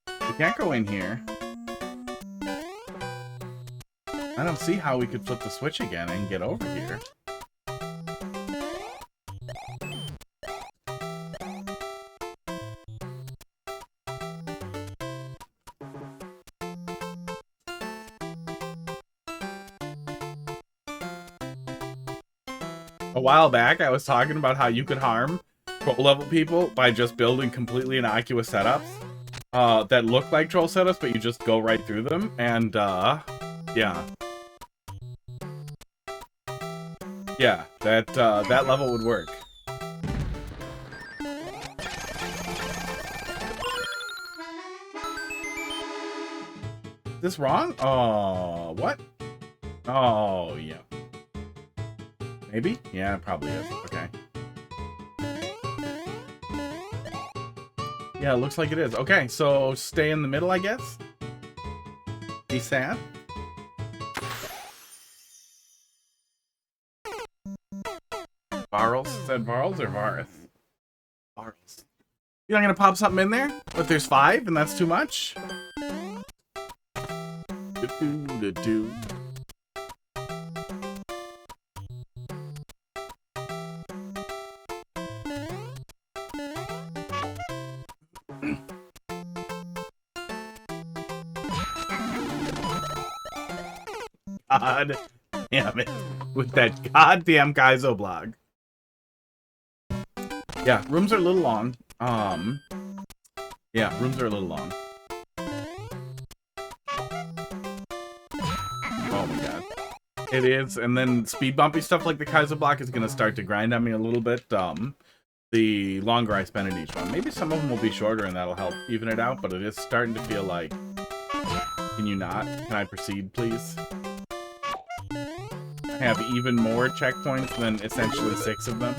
We can't go in here. I don't see how we could flip the switch again and get over here. A while back, I was talking about how you could harm troll level people by just building completely innocuous setups that look like troll setups, but you just go right through them, and yeah. Yeah, that level would work. Is this wrong? Oh, what? Oh, yeah. Maybe? Yeah, it probably is. Okay. Yeah, it looks like it is. Okay, so stay in the middle, I guess? Be sad? Varls? Said Varls or Varith? Varls. You're not gonna pop something in there? But there's 5 and that's too much? God damn it. With that goddamn Kaizo blog. Yeah, rooms are a little long. Yeah, rooms are a little long. Oh my god. It is, and then speed bumpy stuff like the Kaizo block is gonna start to grind on me a little bit, the longer I spend in each one. Maybe some of them will be shorter and that'll help even it out, but it is starting to feel like... Can you not? Can I proceed, please? I have even more checkpoints than essentially 6 of them.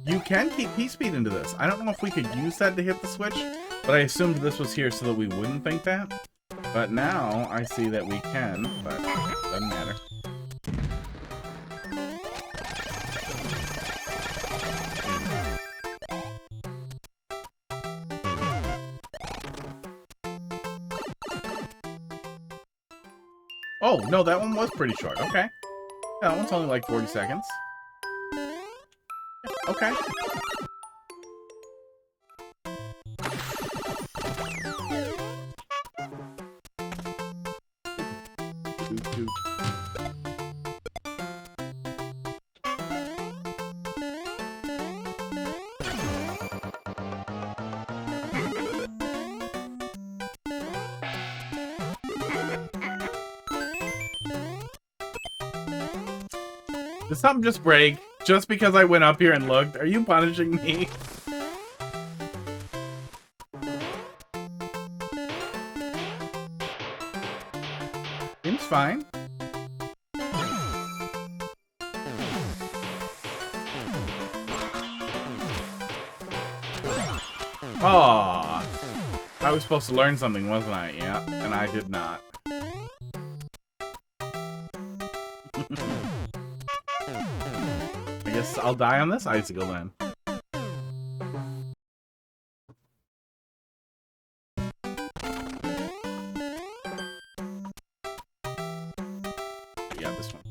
You can keep P-speed into this. I don't know if we could use that to hit the switch, but I assumed this was here so that we wouldn't think that. But now I see that we can, but doesn't matter. Oh, no, that one was pretty short. Okay. Yeah, that one's only like 40 seconds. Okay. Did something just break? Just because I went up here and looked? Are you punishing me? Seems fine. Aw. I was supposed to learn something, wasn't I? Yeah, and I did not. I guess I'll die on this icicle then. Yeah, this one.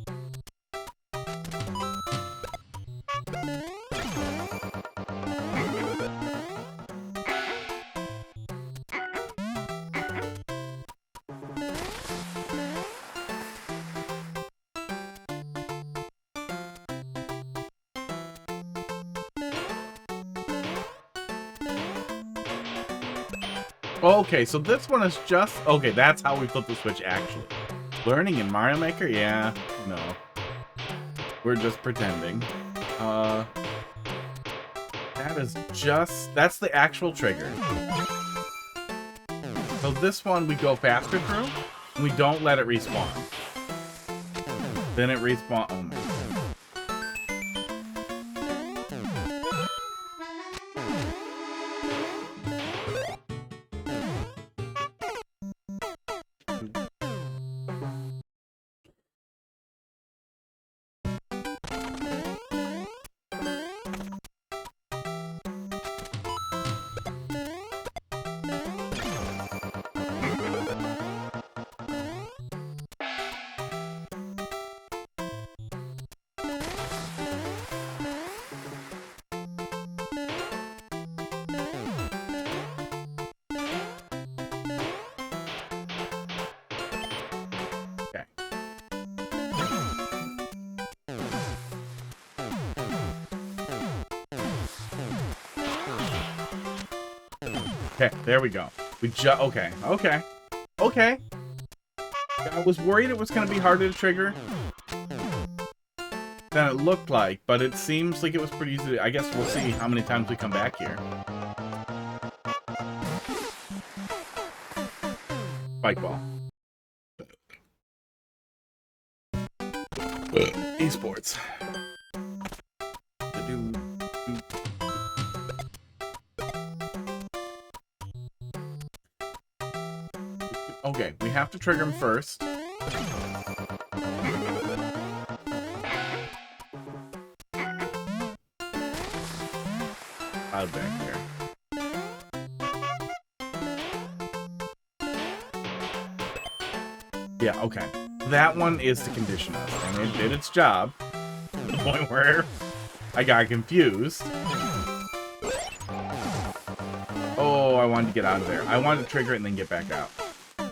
Okay, so this one is just... Okay, that's how we flip the switch, actually. Learning in Mario Maker? Yeah, no. We're just pretending. That is just... That's the actual trigger. So this one we go faster through, and we don't let it respawn. Then it respawn... Oh my God. Okay, there we go. Okay. I was worried it was going to be harder to trigger than it looked like, but it seems like it was pretty easy. I guess we'll see how many times we come back here. Spike ball. Esports. Okay, we have to trigger him first. Out back there. Yeah, okay. That one is to condition us, and it did its job. To the point where I got confused. Oh, I wanted to get out of there. I wanted to trigger it and then get back out.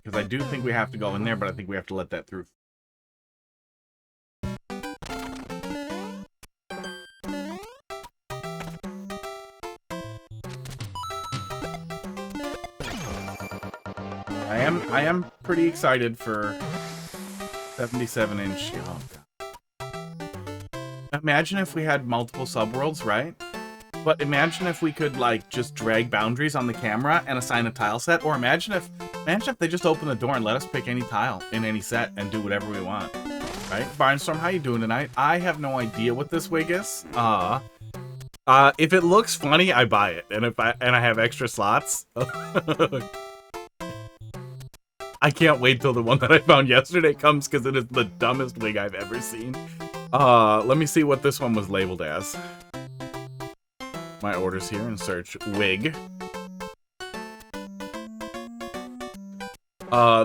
Because I do think we have to go in there, but I think we have to let that through. I am pretty excited for 77-inch. Oh, God. Imagine if we had multiple subworlds, right? But imagine if we could, like, just drag boundaries on the camera and assign a tile set. Or imagine if they just open the door and let us pick any tile in any set and do whatever we want. Right? Barnstorma, how you doing tonight? I have no idea what this wig is. If it looks funny, I buy it. And I have extra slots. I can't wait till the one that I found yesterday comes because it is the dumbest wig I've ever seen. Let me see what this one was labeled as. My orders here and search wig.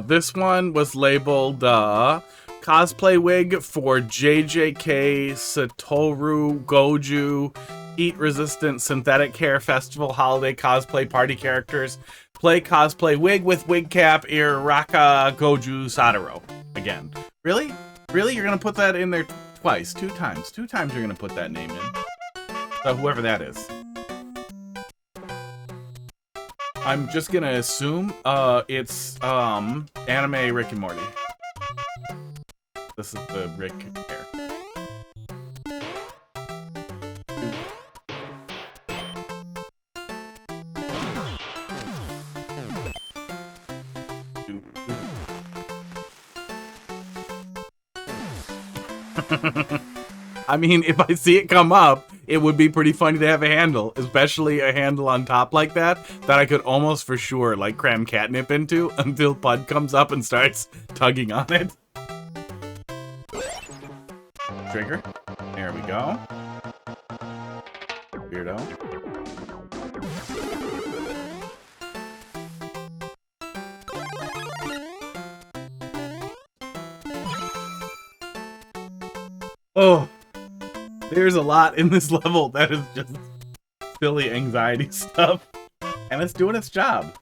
This one was labeled cosplay wig for JJK Satoru Goju Heat Resistant Synthetic Hair Festival Holiday Cosplay Party Characters. Play cosplay wig with wig cap Iraka Goju Satoru. Again. Really? Really? You're gonna put that in there twice? 2 times. 2 times you're gonna put that name in. So whoever that is. I'm just gonna assume it's anime Rick and Morty. This is the Rick hair. I mean, if I see it come up, it would be pretty funny to have a handle, especially a handle on top like that I could almost for sure like cram catnip into until Pud comes up and starts tugging on it. Trigger. There we go. Weirdo. Oh, there's a lot in this level that is just silly anxiety stuff, and it's doing its job.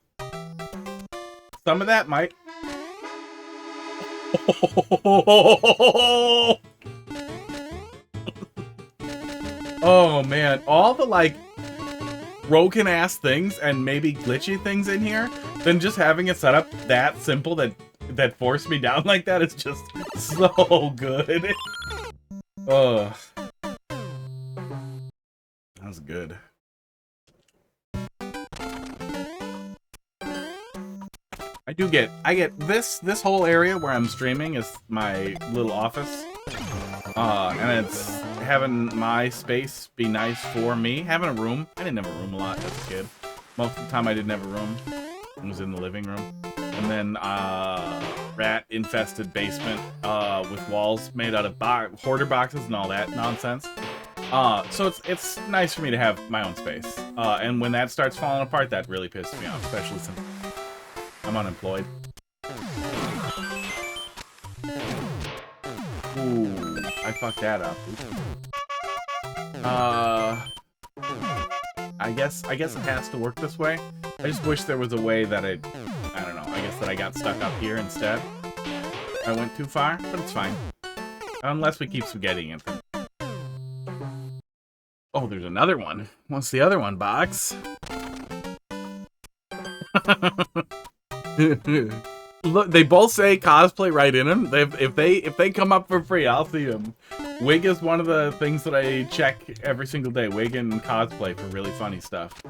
Some of that might... Oh man, all the like broken ass things and maybe glitchy things in here, then just having it set up that simple that forced me down like that is just so good. Ugh. That was good. I get this whole area where I'm streaming is my little office. And it's having my space be nice for me. Having a room. I didn't have a room a lot as a kid. Most of the time I didn't have a room. I was in the living room. And then rat-infested basement with walls made out of hoarder boxes and all that nonsense. So it's nice for me to have my own space. And when that starts falling apart, that really pisses me off, especially since I'm unemployed. Ooh, I fucked that up. I guess it has to work this way. I just wish there was a way that I don't know, I guess that I got stuck up here instead. I went too far, but it's fine. Unless we keep spaghettiing it. Oh, there's another one. What's the other one, box? Look, they both say cosplay right in them. If they come up for free, I'll see them. Wig is one of the things that I check every single day. Wig and cosplay for really funny stuff.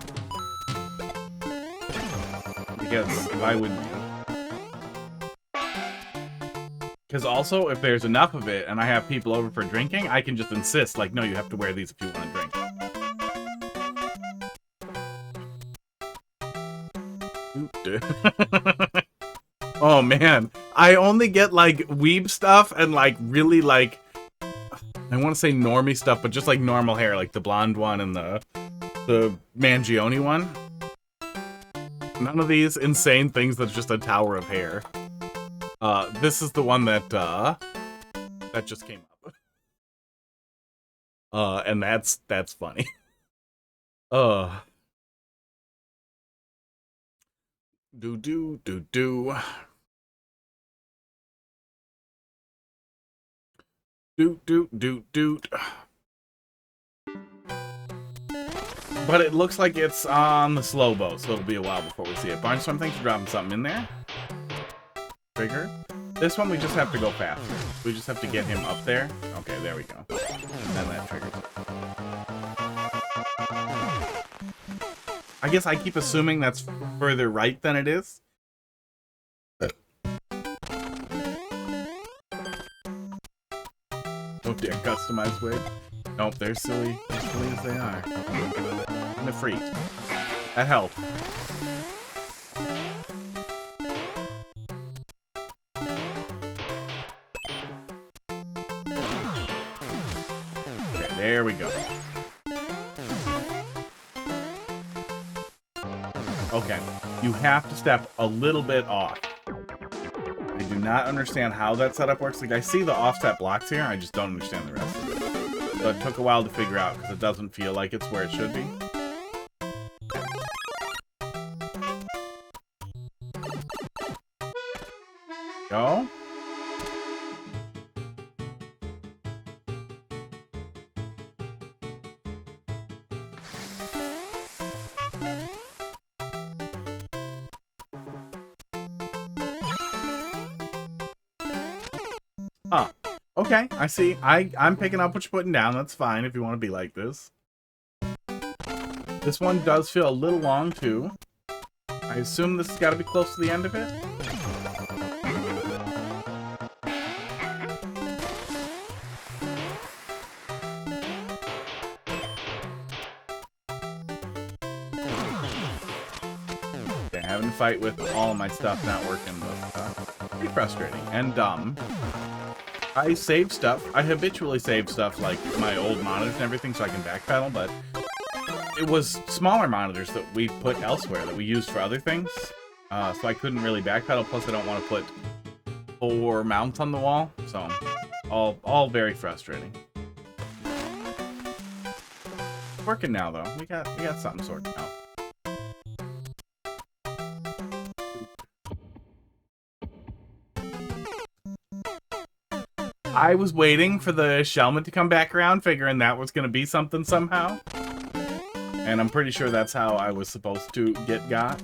Because why wouldn't you? Because also, if there's enough of it and I have people over for drinking, I can just insist, like, no, you have to wear these if you want to drink. Oh man, I only get like weeb stuff and like really like, I want to say normie stuff, but just like normal hair, like the blonde one and the Mangione one. None of these insane things that's just a tower of hair. This is the one that just came up. And that's funny. Do. But it looks like it's on the slow boat, so it'll be a while before we see it. Barnstorma, thanks for dropping something in there. Trigger. This one we just have to go faster. We just have to get him up there. Okay, there we go. And then that triggers. I guess I keep assuming that's further right than it is. Oh dear, customized wig. Nope, they're silly. As silly as they are. And they're free. That helped. There we go. Okay, you have to step a little bit off. I do not understand how that setup works. Like, I see the offset blocks here, I just don't understand the rest of it. So it took a while to figure out, because it doesn't feel like it's where it should be. Go. Huh. Okay, I see. I'm picking up what you're putting down. That's fine if you want to be like this. This one does feel a little long, too. I assume this has got to be close to the end of it. Okay, having to fight with all of my stuff not working was pretty frustrating and dumb. I save stuff. I habitually save stuff like my old monitors and everything so I can backpedal, but it was smaller monitors that we put elsewhere that we used for other things. So I couldn't really backpedal, plus I don't want to put 4 mounts on the wall. So all very frustrating. Working now though. We got something sorted out. I was waiting for the Shellman to come back around, figuring that was going to be something somehow. And I'm pretty sure that's how I was supposed to get got.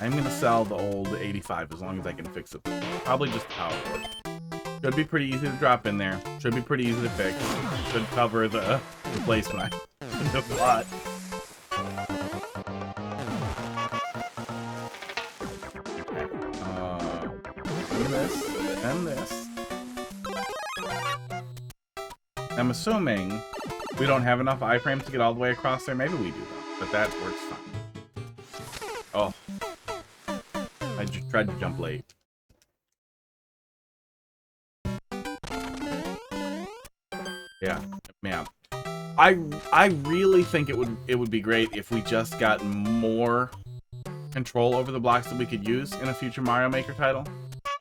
I'm gonna sell the old 85 as long as I can fix it. Probably just the power cord. Should be pretty easy to drop in there. Should be pretty easy to fix. Should cover the replacement a lot. Okay. And this, and this. I'm assuming we don't have enough iframes to get all the way across there. Maybe we do though, but that works fine. Oh. I just tried to jump late. Yeah, man. I really think it would be great if we just got more control over the blocks that we could use in a future Mario Maker title.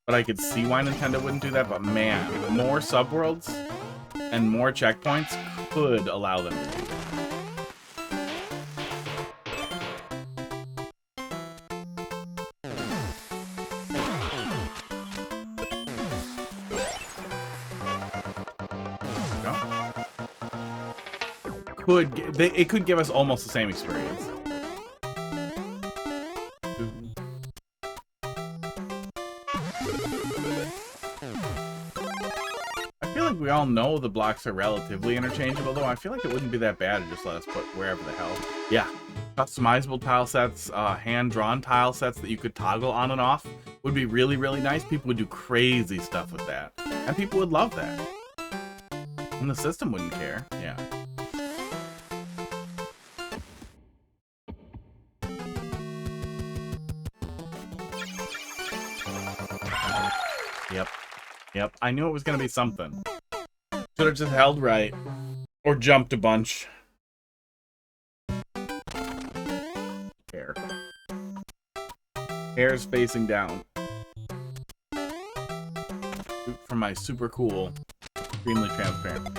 But I could see why Nintendo wouldn't do that. But man, more subworlds and more checkpoints could allow them to do that. It could give us almost the same experience. I feel like we all know the blocks are relatively interchangeable, though I feel like it wouldn't be that bad to just let us put wherever the hell. Yeah, customizable tile sets, hand-drawn tile sets that you could toggle on and off would be really, really nice. People would do crazy stuff with that, and people would love that. And the system wouldn't care. Yeah. Yep, I knew it was going to be something. Should have just held right. Or jumped a bunch. Hair. Hair's facing down. From my super cool, extremely transparent.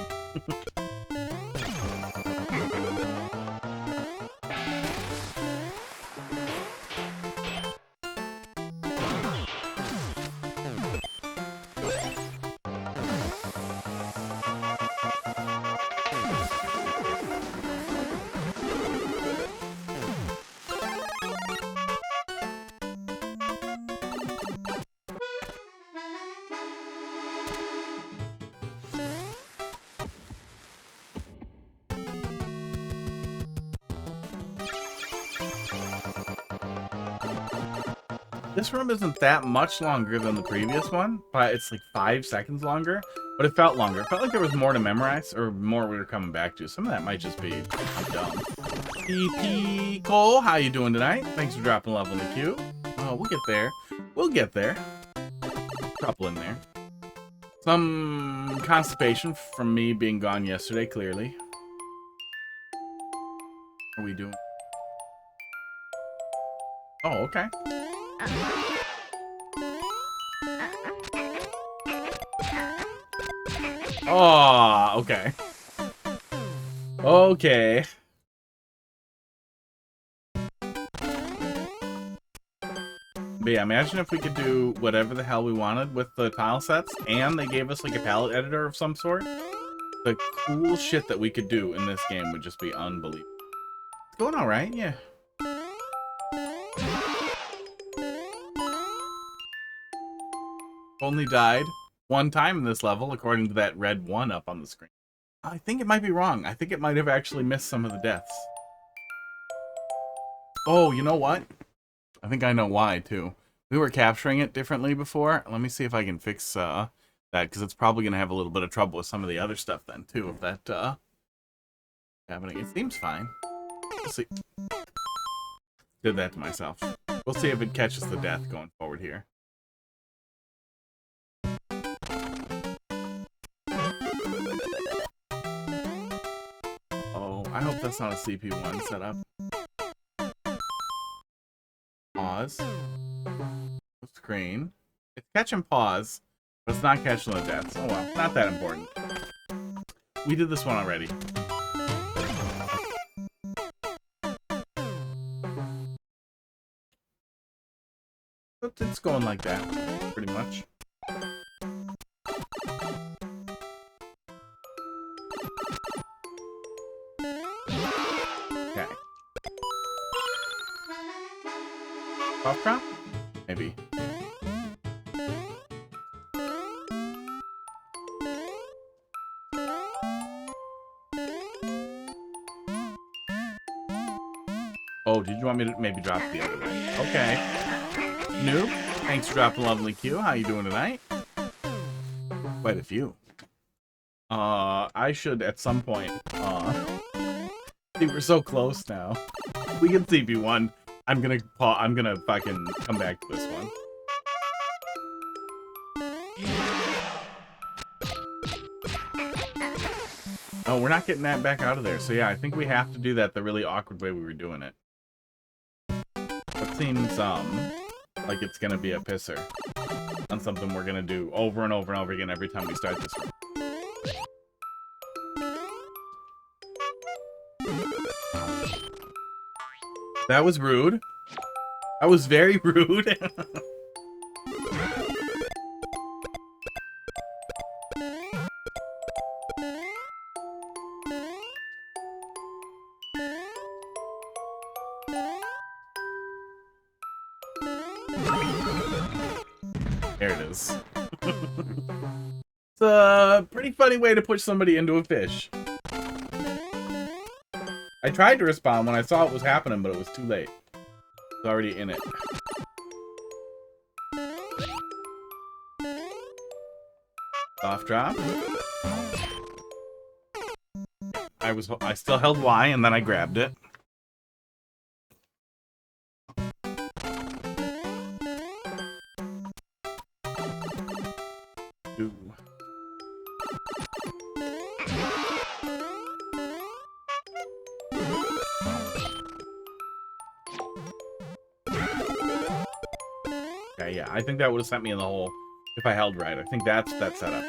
This room isn't that much longer than the previous one, but it's like 5 seconds longer. But it felt longer. It felt like there was more to memorize, or more we were coming back to. Some of that might just be I'm dumb. PPko, how you doing tonight? Thanks for dropping love in the queue. Oh, we'll get there. We'll get there. Couple in there. Some constipation from me being gone yesterday, clearly. How are we doing? Oh, okay. Oh, okay. Okay. But yeah, imagine if we could do whatever the hell we wanted with the tile sets, and they gave us like a palette editor of some sort. The cool shit that we could do in this game would just be unbelievable. It's going all right, yeah. Only died one time in this level, according to that red 1 up on the screen. I think it might be wrong. I think it might have actually missed some of the deaths. Oh, you know what? I think I know why, too. We were capturing it differently before. Let me see if I can fix that, because it's probably going to have a little bit of trouble with some of the other stuff then, too, if that happening. It seems fine. We'll see. Did that to myself. We'll see if it catches the death going forward here. Oh, I hope that's not a CP1 setup. Pause. Screen. It's catching pause, but it's not catching the deaths. Oh well, not that important. We did this one already. But it's going like that, pretty much. Okay. Buff drop? Maybe. Oh, did you want me to maybe drop the other way? Okay. Noob, thanks for dropping lovely Q. How you doing tonight? Quite a few. I should at some point, see, we're so close now. We can CP1. I'm gonna fucking come back to this one. Oh, we're not getting that back out of there. So yeah, I think we have to do that the really awkward way we were doing it. That seems, like it's gonna be a pisser on something we're gonna do over and over and over again every time we start this one. That was rude. That was very rude. There it is. It's a pretty funny way to push somebody into a fish. I tried to respond when I saw it was happening, but it was too late. It's already in it. Soft drop. I still held Y and then I grabbed it. Ooh. Okay, yeah, I think that would have sent me in the hole if I held right. I think that's that setup.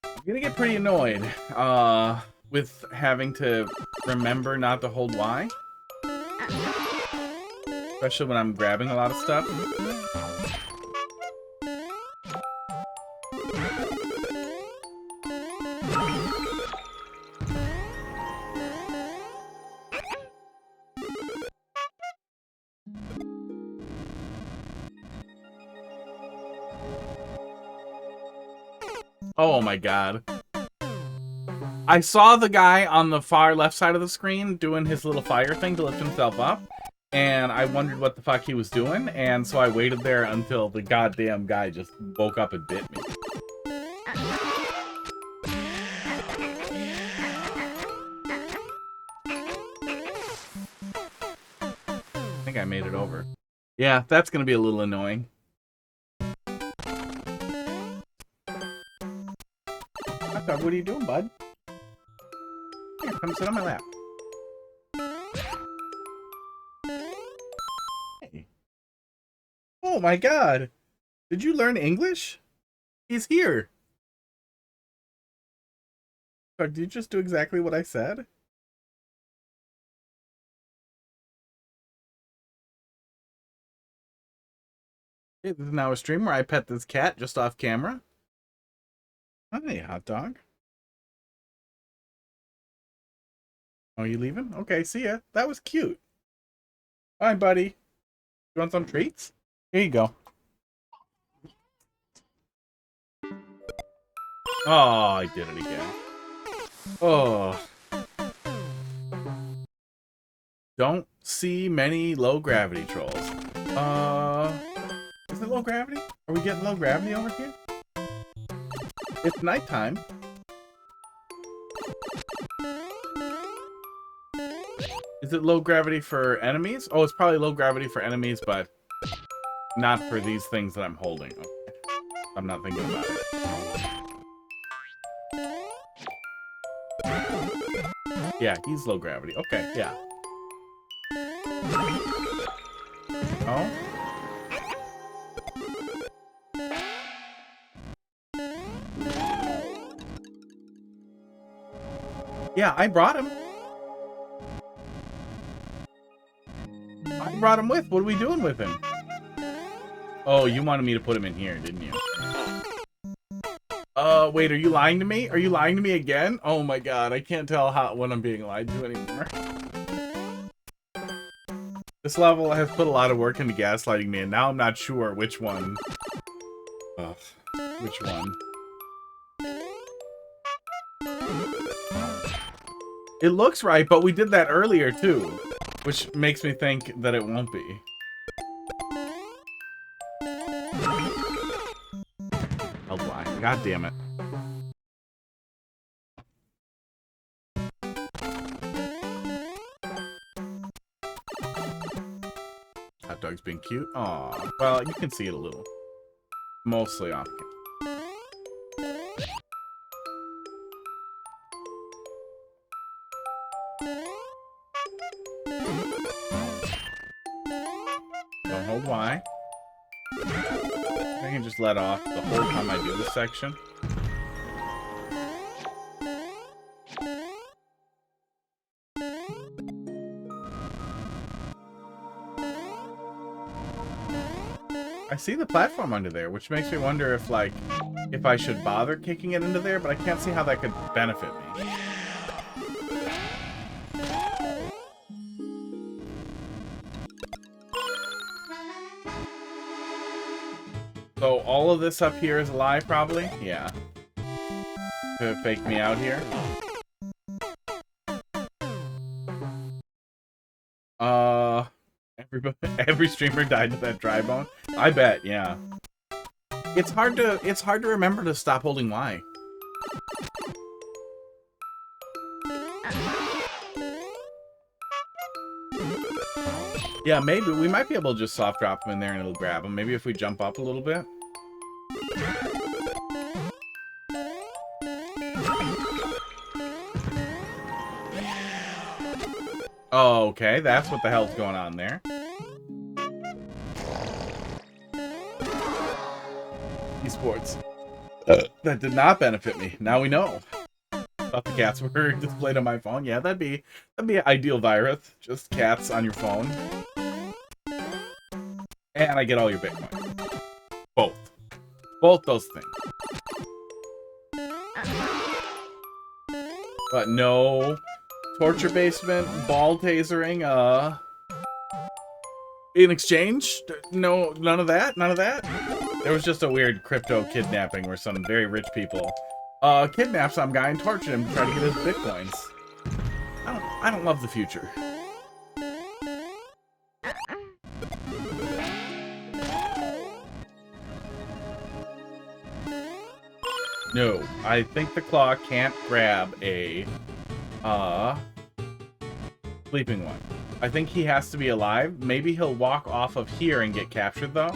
I'm gonna get pretty annoyed with having to remember not to hold Y. Especially when I'm grabbing a lot of stuff. Oh my god. I saw the guy on the far left side of the screen doing his little fire thing to lift himself up, and I wondered what the fuck he was doing, and so I waited there until the goddamn guy just woke up and bit me. I think I made it over. Yeah, that's gonna be a little annoying. R.Toad, what are you doing, bud? Here, come sit on my lap. Hey. Oh my god! Did you learn English? He's here! Did you just do exactly what I said? Hey, this is now a stream where I pet this cat just off camera. Hi, hot dog. Oh, you leaving? Okay, see ya. That was cute. Bye, buddy. You want some treats? Here you go. Oh, I did it again. Oh. Don't see many low gravity trolls. Is it low gravity? Are we getting low gravity over here? It's nighttime. Is it low gravity for enemies? Oh, it's probably low gravity for enemies, but not for these things that I'm holding. Okay. I'm not thinking about it. Yeah, he's low gravity. Okay, yeah. Oh? Yeah, I brought him. I brought him with. What are we doing with him? Oh, you wanted me to put him in here, didn't you? Wait, are you lying to me? Are you lying to me again? Oh my god, I can't tell what I'm being lied to anymore. This level has put a lot of work into gaslighting me, and now I'm not sure which one. Ugh, which one? It looks right, but we did that earlier too, which makes me think that it won't be. Oh boy, god damn it. Hot dog's being cute. Aw, well, you can see it a little. Mostly off camera. Don't hold Y. I can just let off the whole time I do this section. I see the platform under there, which makes me wonder if, like, if I should bother kicking it into there, but I can't see how that could benefit me. So all of this up here is a lie, probably? Yeah. To fake me out here. Every streamer died to that dry bone. I bet, yeah. It's hard to remember to stop holding Y. Yeah, maybe we might be able to just soft drop him in there and it'll grab him. Maybe if we jump up a little bit. Oh, okay, that's what the hell's going on there. Esports. That did not benefit me. Now we know. Thought the cats were displayed on my phone. Yeah, that'd be an ideal virus. Just cats on your phone. And I get all your Bitcoin. Both. Both those things. But no torture basement, ball tasering, in exchange? No, none of that? None of that? There was just a weird crypto kidnapping where some very rich people kidnapped some guy and tortured him to try to get his bitcoins. I don't love the future. No, I think the claw can't grab a sleeping one. I think he has to be alive. Maybe he'll walk off of here and get captured though.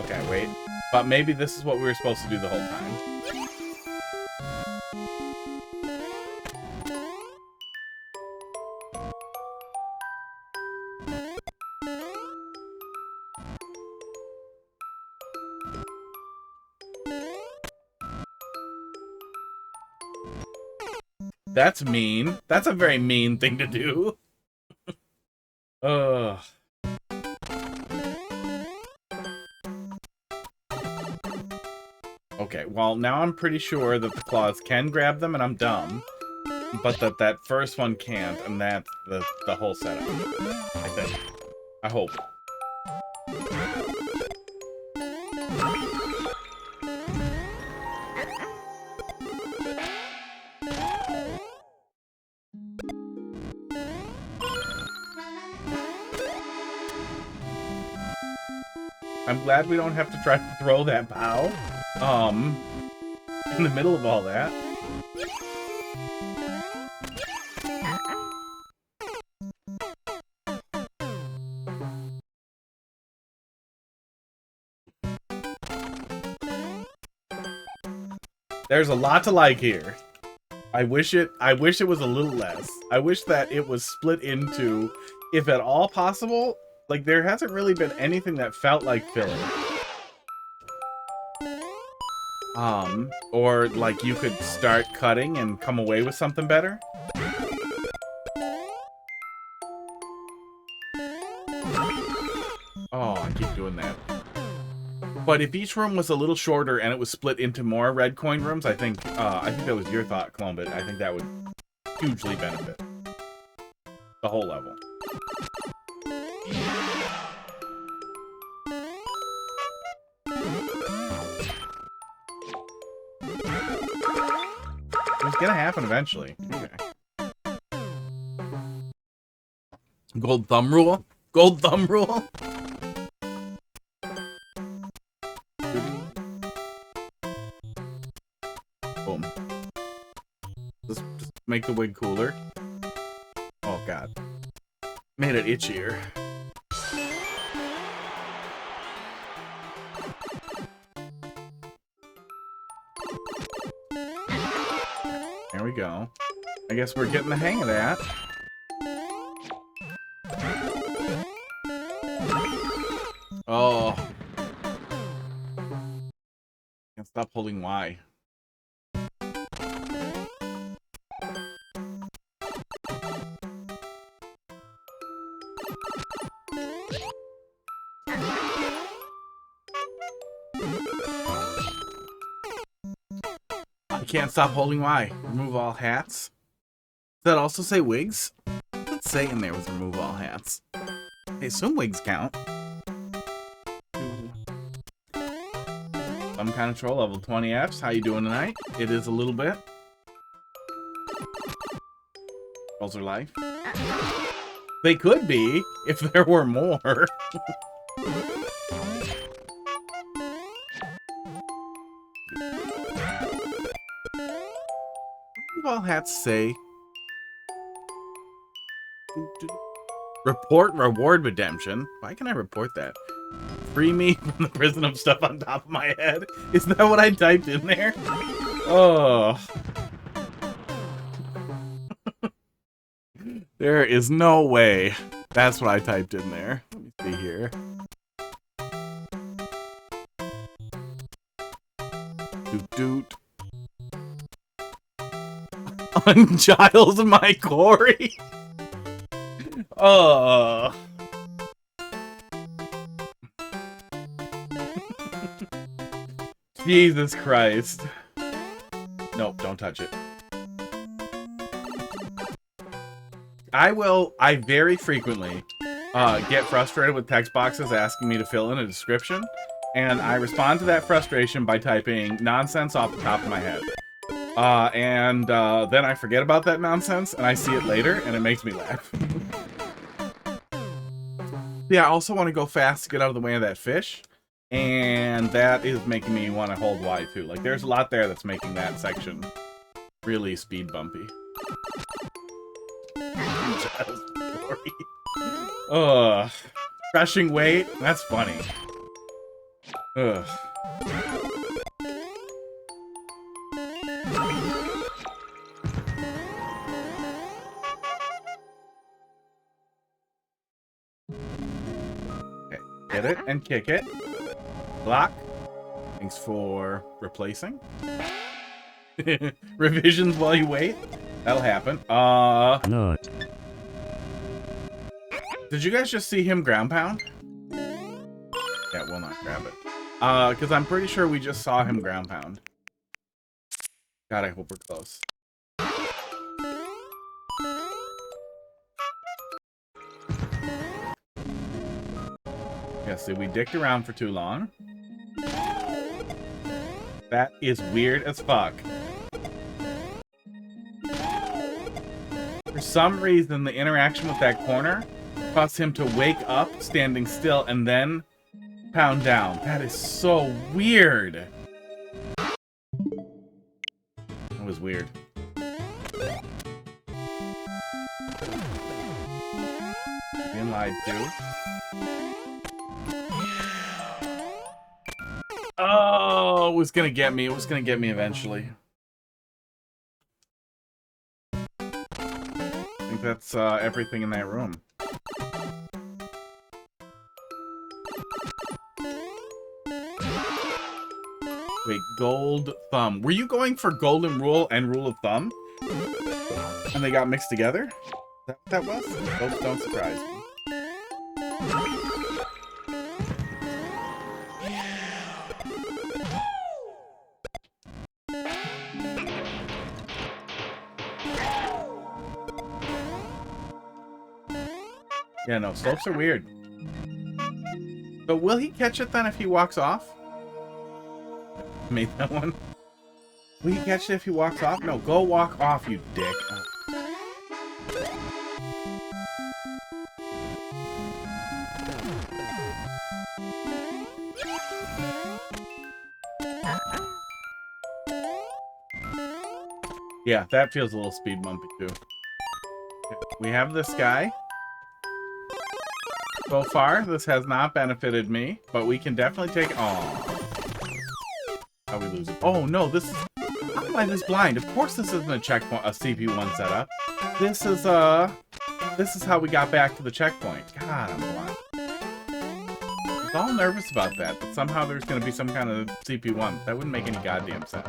Okay, wait. But maybe this is what we were supposed to do the whole time. That's mean. That's a very mean thing to do. Ugh. Okay, well, now I'm pretty sure that the claws can grab them, and I'm dumb. But that first one can't, and that's the whole setup. I think. I hope. I'm glad we don't have to try to throw that bow, in the middle of all that. There's a lot to like here. I wish it was a little less. I wish that it was split into, if at all possible. Like, there hasn't really been anything that felt like filler. Or, like, you could start cutting and come away with something better. Oh, I keep doing that. But if each room was a little shorter and it was split into more red coin rooms, I think that was your thought, Colombit. I think that would hugely benefit the whole level. It was gonna happen eventually. Okay. Gold thumb rule? Gold thumb rule? Boom. Just make the wig cooler. Oh god. Made it itchier. There we go. I guess we're getting the hang of that. Oh. Can't stop holding Y. I can't stop holding Y. Remove all hats. Does that also say wigs? What's it say in there with remove all hats? I assume wigs count. Some kind of troll level 20 Fs. How you doing tonight? It is a little bit. Trolls are life. They could be if there were more. All hats say report reward redemption. Why can I report that? Free me from the prison of stuff on top of my head. Is that what I typed in there? Oh. There is no way. That's what I typed in there. Let me see here. Doot doot. Ungiles my Corey. Oh. Jesus Christ. Nope, don't touch it. I very frequently get frustrated with text boxes asking me to fill in a description, and I respond to that frustration by typing nonsense off the top of my head. Then I forget about that nonsense, and I see it later, and it makes me laugh. Yeah, I also want to go fast to get out of the way of that fish, and that is making me want to hold Y too. Like, there's a lot there that's making that section really speed bumpy. Ugh. Crushing weight? That's funny. Ugh. Okay, hit it and kick it. Block. Thanks for replacing. Revisions while you wait. That'll happen. No. Did you guys just see him ground pound? Yeah, we'll not grab it. Because I'm pretty sure we just saw him ground pound. God, I hope we're close. Yeah, see, we dicked around for too long. That is weird as fuck. For some reason, the interaction with that corner caused him to wake up standing still and then pound down. That is so weird. That was weird. Being lied to. Oh, it was gonna get me. It was gonna get me eventually. I think that's everything in that room. Wait, gold thumb. Were you going for golden rule and rule of thumb? And they got mixed together? Is that what that was? Don't surprise me. Yeah, no, slopes are weird. But will he catch it then if he walks off? Made that one. Will he catch it if he walks off? No, go walk off, you dick. Oh. Yeah, that feels a little speed bumpy too. We have this guy. So far, this has not benefited me, but we can definitely take. Oh, how we lose it? Oh no, this. How am I this blind? Of course, this isn't a checkpoint, a CP1 setup. This is how we got back to the checkpoint. God, I'm blind. I was all nervous about that, but somehow there's going to be some kind of CP1. That wouldn't make any goddamn sense.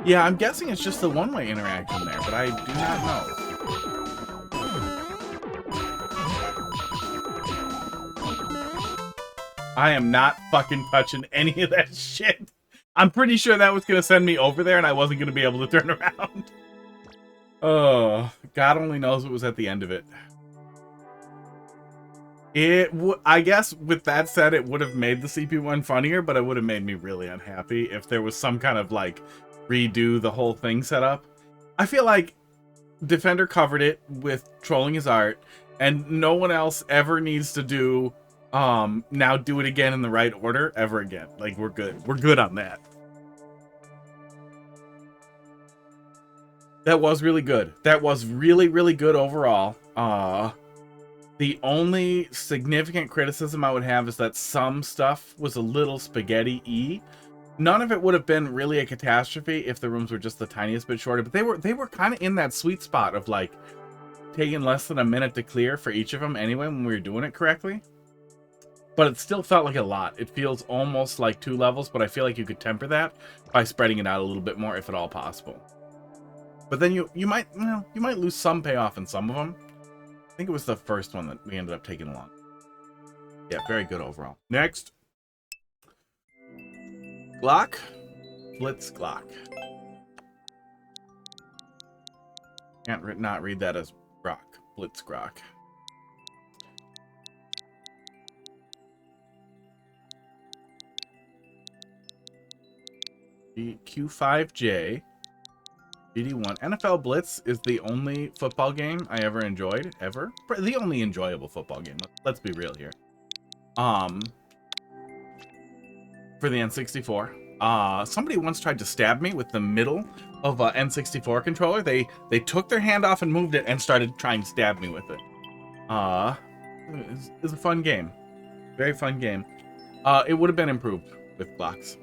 Yeah, I'm guessing it's just a one-way interaction there, but I do not know. I am not fucking touching any of that shit. I'm pretty sure that was going to send me over there and I wasn't going to be able to turn around. Oh, God only knows what was at the end of it. I guess with that said, it would have made the CP1 funnier, but it would have made me really unhappy if there was some kind of like redo the whole thing set up. I feel like Defender covered it with trolling his art, and no one else ever needs to do now do it again in the right order ever again. Like, we're good. We're good on that. That was really good. That was really, really good overall. The only significant criticism I would have is that some stuff was a little spaghetti-y. None of it would have been really a catastrophe if the rooms were just the tiniest bit shorter, but they were kind of in that sweet spot of like taking less than a minute to clear for each of them anyway when we were doing it correctly. But it still felt like a lot. It feels almost like 2 levels, but I feel like you could temper that by spreading it out a little bit more if at all possible. But then you might lose some payoff in some of them. I think it was the first one that we ended up taking along. Yeah, very good overall. Next. Glok. Blitz Glok. Can't not read that as Grok. Blitz Grok. Q5J. BD1. NFL Blitz is the only football game I ever enjoyed, ever. The only enjoyable football game. Let's be real here. For the N64. Somebody once tried to stab me with the middle of a N64 controller. They took their hand off and moved it and started trying to stab me with it. It's a fun game. Very fun game. It would have been improved with blocks.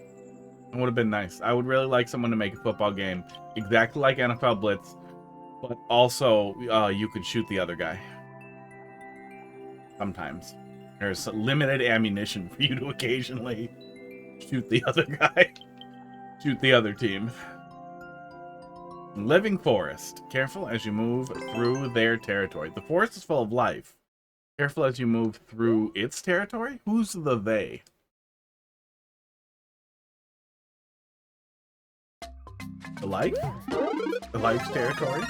It would have been nice. I would really like someone to make a football game exactly like NFL Blitz, but also you could shoot the other guy. Sometimes. There's limited ammunition for you to occasionally shoot the other guy. Shoot the other team. Living forest. Careful as you move through their territory. The forest is full of life. Careful as you move through its territory? Who's the they? The life? The life's territory?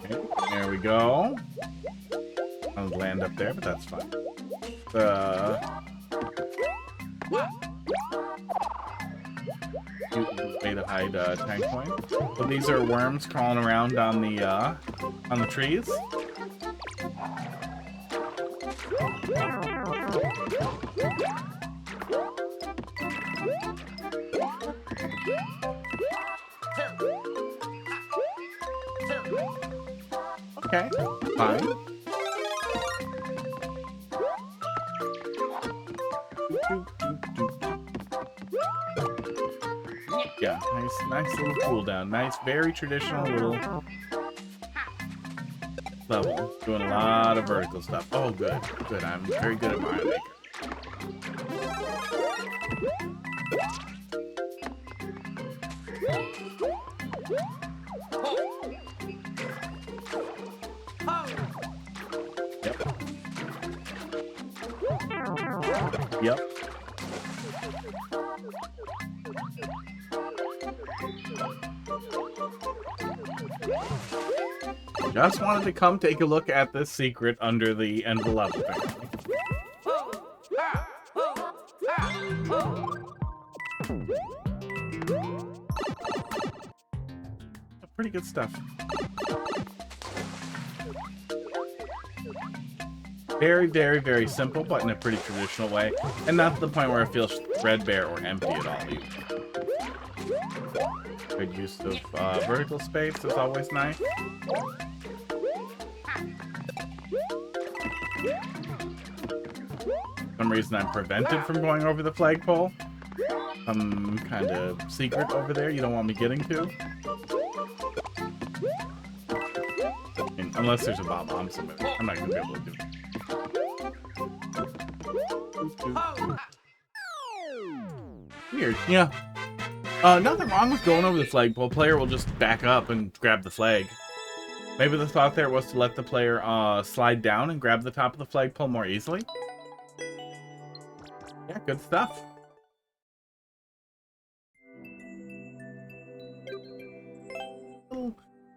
Okay, there we go. I'll land up there, but that's fine. Cute way to hide tank point. So these are worms crawling around on the trees. Okay, fine. Yeah, nice little cooldown. Nice, very traditional little level. Doing a lot of vertical stuff. Oh, good. Good. I'm very good at Mario Maker. Yep. Yep. Just wanted to come take a look at this secret under the end of the level. Pretty good stuff. Very, very, very simple, but in a pretty traditional way. And not to the point where it feels threadbare or empty at all. Good use of vertical space is always nice. For some reason I'm prevented from going over the flagpole. Some kind of secret over there you don't want me getting to. I mean, unless there's a bomb somewhere. I'm not going to be able to do it. Weird, yeah. Nothing wrong with going over the flagpole. Player will just back up and grab the flag. Maybe the thought there was to let the player slide down and grab the top of the flagpole more easily. Yeah, good stuff.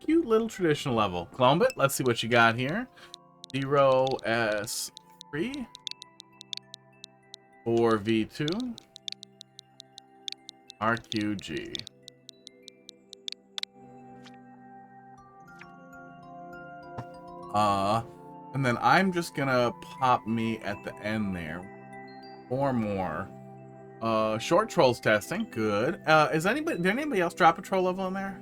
Cute little traditional level. Clone it. Let's see what you got here. 0S3 or V2 RQG. And then I'm just gonna pop me at the end there. 4 more. Short trolls testing. Good. Did anybody else drop a troll level in there?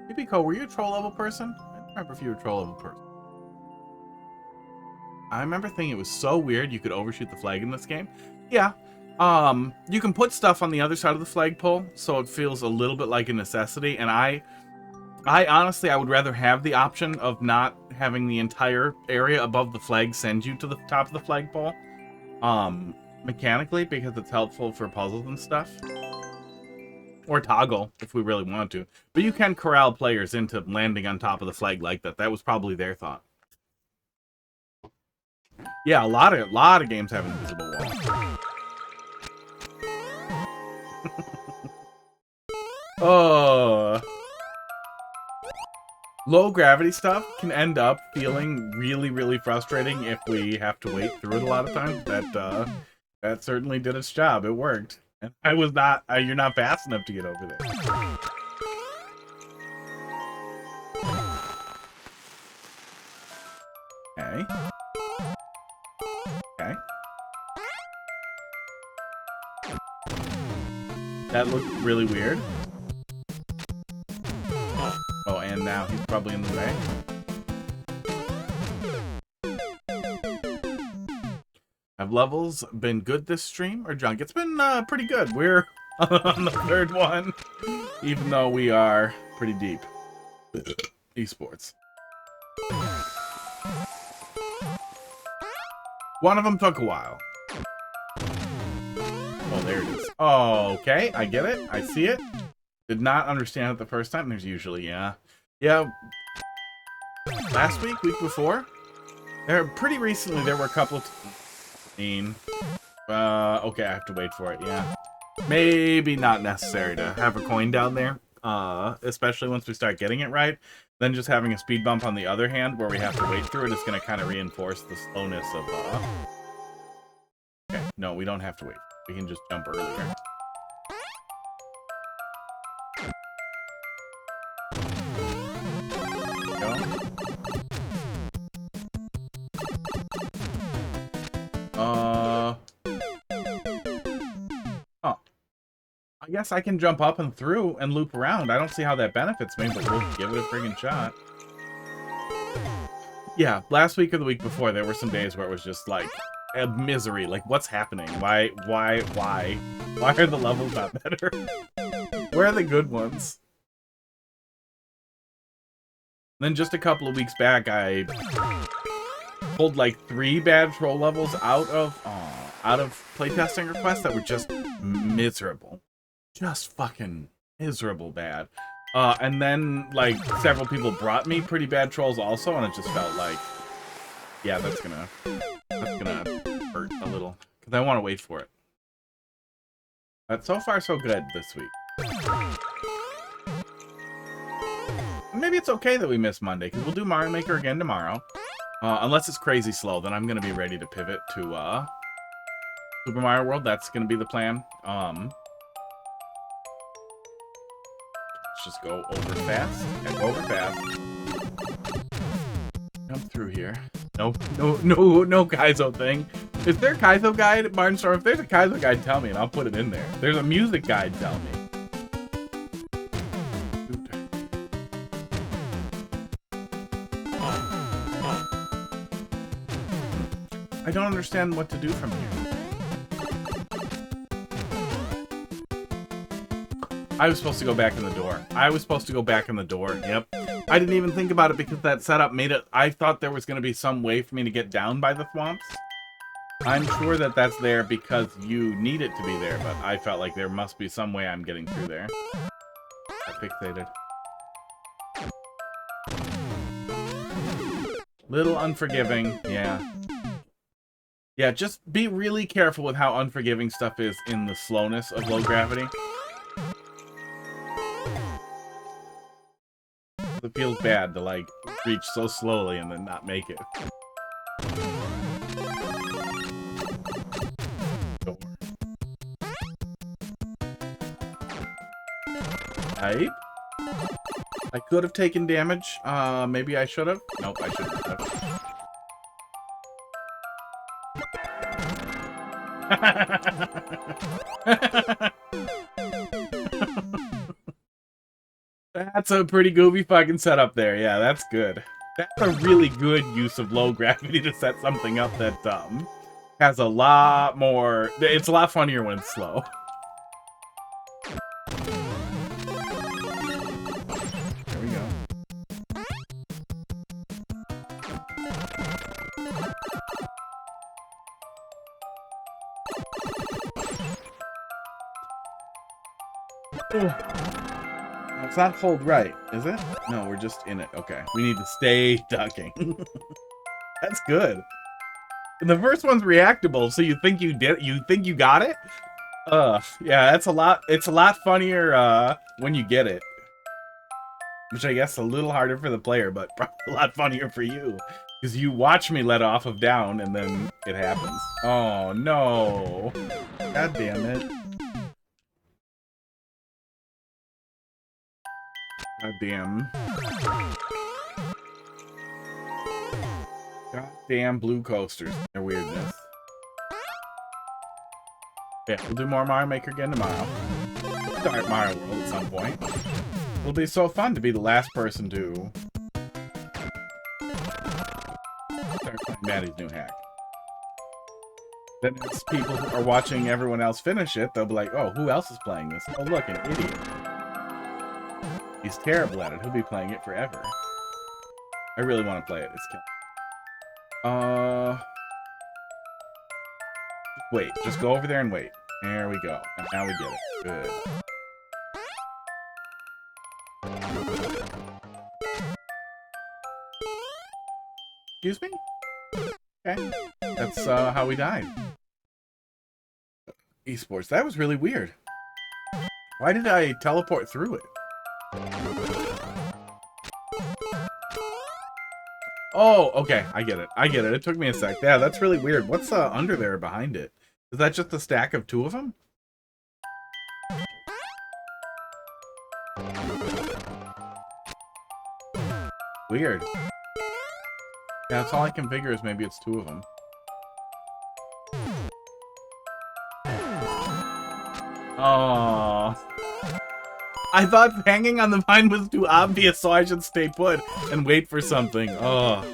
PPko, were you a troll level person? I don't remember if you were a troll level person. I remember thinking it was so weird you could overshoot the flag in this game. Yeah. You can put stuff on the other side of the flagpole, so it feels a little bit like a necessity, and I honestly, I would rather have the option of not having the entire area above the flag send you to the top of the flagpole, mechanically, because it's helpful for puzzles and stuff. Or toggle, if we really want to. But you can corral players into landing on top of the flag like that. That was probably their thought. Yeah, a lot of games have invisible wall. Oh. Low gravity stuff can end up feeling really, really frustrating if we have to wait through it a lot of times. That certainly did its job. It worked. And I was not, you're not fast enough to get over there. Okay. Okay. That looked really weird. Oh, and now he's probably in the way. Have levels been good this stream or junk? It's been pretty good. We're on the third one, even though we are pretty deep. Esports. One of them took a while. Oh, there it is. Oh, okay. I get it. I see it. Did not understand it the first time. There's usually, yeah. Last week, week before, pretty recently, there were a couple of... okay, I have to wait for it, yeah. Maybe not necessary to have a coin down there, especially once we start getting it right. Then just having a speed bump on the other hand, where we have to wait through it, is going to kind of reinforce the slowness of, Okay, no, we don't have to wait. We can just jump earlier. I guess I can jump up and through and loop around. I don't see how that benefits me, but we'll give it a friggin' shot. Yeah, last week or the week before, there were some days where it was just like a misery. Like, what's happening? Why are the levels not better? Where are the good ones? And then just a couple of weeks back, I pulled like 3 bad troll levels out of playtesting requests that were just miserable. Just fucking miserable bad. And then, like, several people brought me pretty bad trolls also, and it just felt like, yeah, that's gonna hurt a little. Because I want to wait for it. But so far, so good this week. Maybe it's okay that we missed Monday, because we'll do Mario Maker again tomorrow. Unless it's crazy slow, then I'm gonna be ready to pivot to, Super Mario World. That's gonna be the plan. Just go over fast and go over fast. Jump through here. No Kaizo thing. Is there a Kaizo guide at Barnstorma? If there's a Kaizo guide, tell me and I'll put it in there. If there's a music guide, tell me. I don't understand what to do from here. I was supposed to go back in the door. Yep. I didn't even think about it because that setup made it... I thought there was going to be some way for me to get down by the thwomps. I'm sure that that's there because you need it to be there, but I felt like there must be some way I'm getting through there. I fixated. Little unforgiving, yeah. Yeah, just be really careful with how unforgiving stuff is in the slowness of low gravity. It feels bad to, like, reach so slowly and then not make it. Type. I could have taken damage. Maybe I should have. Nope, I shouldn't have. That's a pretty goofy fucking setup there. Yeah, that's good. That's a really good use of low gravity to set something up that has a lot more... It's a lot funnier when it's slow. There we go. It's not hold right, is it? No, we're just in it. Okay. We need to stay ducking. That's good. The first one's reactable, so you think you did? You think you got it? Yeah, that's a lot. It's a lot funnier when you get it, which I guess is a little harder for the player, but probably a lot funnier for you because you watch me let off of down and then it happens. Oh no! God damn it! God damn! Goddamn blue coasters. Their weirdness. Yeah, we'll do more Mario Maker again tomorrow. Start Mario World at some point. It'll be so fun to be the last person to start playing Maddie's new hack. Then as people are watching everyone else finish it, they'll be like, oh, who else is playing this? Oh, look, an idiot. He's terrible at it. He'll be playing it forever. I really want to play it. It's killing. Wait. Just go over there and wait. There we go. And now we get it. Good. Excuse me? Okay. That's how we died. Esports. That was really weird. Why did I teleport through it? Oh, okay. I get it. I get it. It took me a sec. Yeah, that's really weird. What's under there behind it? Is that just a stack of two of them? Weird. Yeah, that's all I can figure is maybe it's two of them. Oh, I thought hanging on the vine was too obvious, so I should stay put and wait for something. Oh.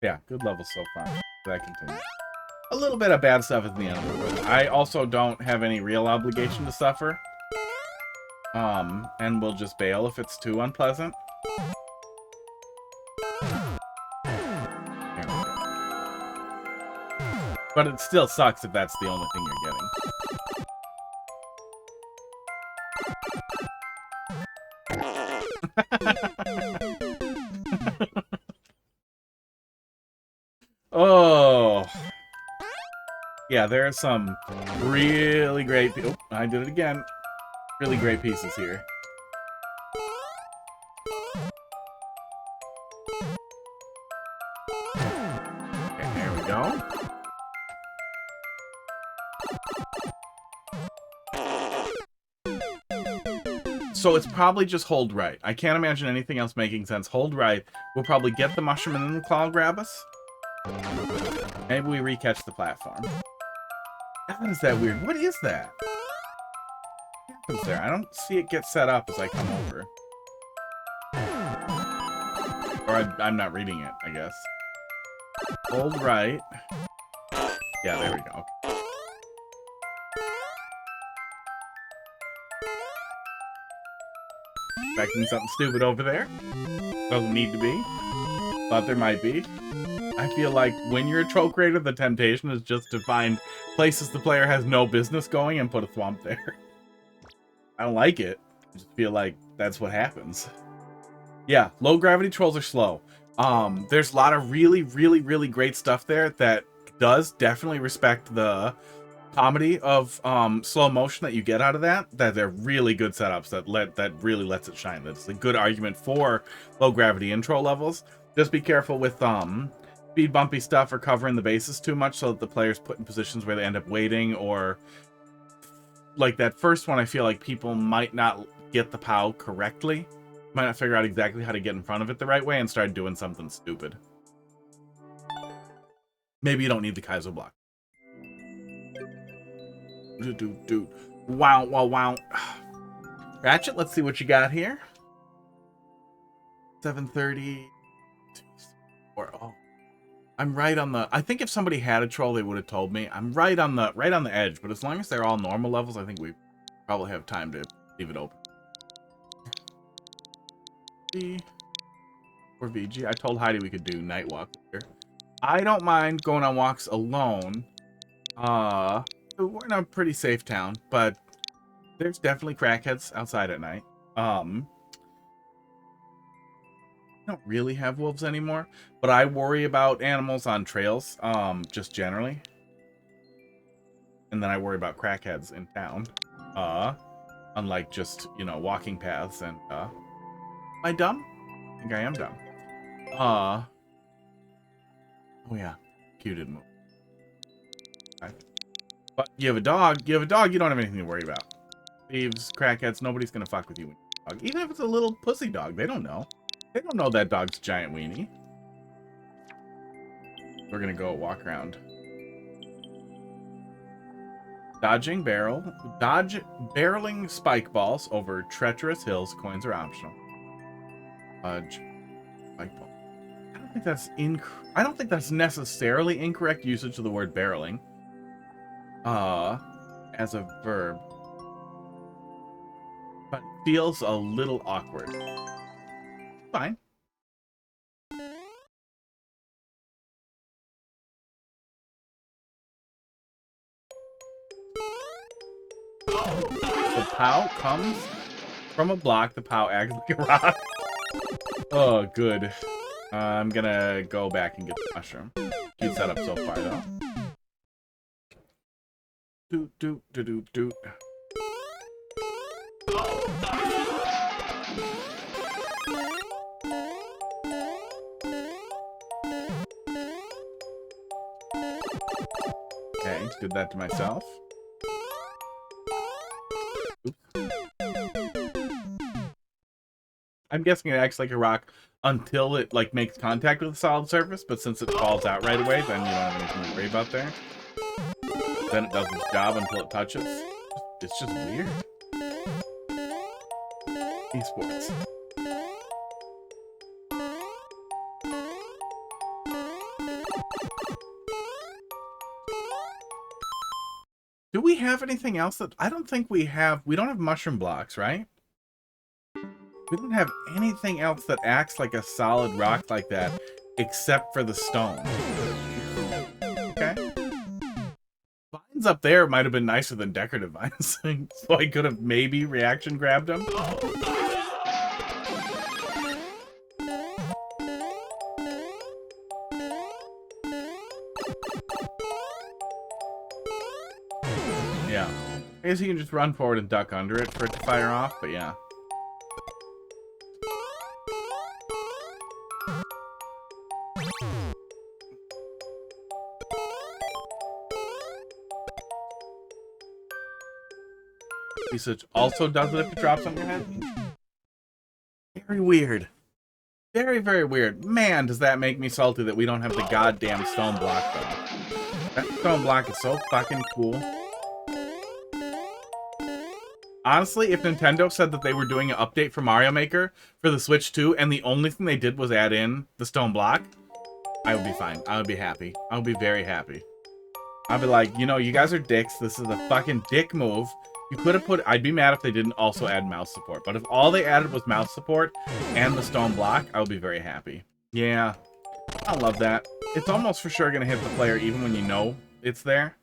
Yeah, good level so far. That continues. A little bit of bad stuff is the end of the world. I also don't have any real obligation to suffer. And we'll just bail if it's too unpleasant. But it still sucks if that's the only thing you're getting. Oh. Yeah, there are some really great... Oh, I did it again. Really great pieces here. Okay, there we go. So it's probably just hold right. I can't imagine anything else making sense. Hold right. We'll probably get the mushroom and then the claw will grab us. Maybe we recatch the platform. How is that weird? What is that? What happens there? I don't see it get set up as I come over. Or I'm not reading it, I guess. Hold right. Yeah, there we go. Expecting something stupid over there. Doesn't need to be. Thought there might be. I feel like when you're a troll creator, the temptation is just to find places the player has no business going and put a thwomp there. I don't like it. I just feel like that's what happens. Yeah, low gravity trolls are slow. There's a lot of really, really, really great stuff there that does definitely respect the comedy of slow motion that you get out of that. That they're really good setups that really lets it shine. That's a good argument for low gravity intro levels. Just be careful with speed bumpy stuff or covering the bases too much so that the player's put in positions where they end up waiting, or like that first one, I feel like people might not get the POW correctly, might not figure out exactly how to get in front of it the right way and start doing something stupid. Maybe you don't need the Kaizo block. Wow, wow, wow. Ratchet, let's see what you got here. 7:30. Oh, I'm right on the... I think if somebody had a troll, they would have told me. I'm right on the edge, but as long as they're all normal levels, I think we probably have time to leave it open. Or VG. I told Heidi we could do night walk here. I don't mind going on walks alone. We're in a pretty safe town, but there's definitely crackheads outside at night. don't really have wolves anymore, but I worry about animals on trails, just generally. And then I worry about crackheads in town. Unlike just, you know, walking paths and, am I dumb? I think I am dumb. Oh yeah, Q didn't move. Okay. But you have a dog, you don't have anything to worry about. Thieves, crackheads, nobody's gonna fuck with you. Even if it's a little pussy dog, they don't know. They don't know that dog's a giant weenie. We're gonna go walk around. Dodging barreling spike balls over treacherous hills. Coins are optional. Dodge spike ball. I don't think that's necessarily incorrect usage of the word barreling. As a verb. But feels a little awkward. Fine. The POW comes from a block. The POW acts like a rock. Oh, good. I'm gonna go back and get the mushroom. Cute setup so far, though. Doot, doot, doot, doot, doot. Okay, did that to myself. Oops. I'm guessing it acts like a rock until it like makes contact with a solid surface, but since it falls out right away, then you don't have anything to worry about there. Then it does its job until it touches. It's just weird. Esports. Do we have anything else that I don't think we have? We don't have mushroom blocks, right? We don't have anything else that acts like a solid rock like that, except for the stone. Okay. Vines up there might have been nicer than decorative vines, so I could have maybe reaction grabbed them. Yeah. I guess you can just run forward and duck under it for it to fire off, but yeah. Usage also does it if it drops on your head. Very weird. Very, very weird. Man, does that make me salty that we don't have the goddamn stone block, though. That stone block is so fucking cool. Honestly, if Nintendo said that they were doing an update for Mario Maker for the Switch 2, and the only thing they did was add in the stone block, I would be fine. I would be happy. I would be very happy. I'd be like, you know, you guys are dicks. This is a fucking dick move. You could have put... I'd be mad if they didn't also add mouse support. But if all they added was mouse support and the stone block, I would be very happy. Yeah. I love that. It's almost for sure going to hit the player even when you know it's there.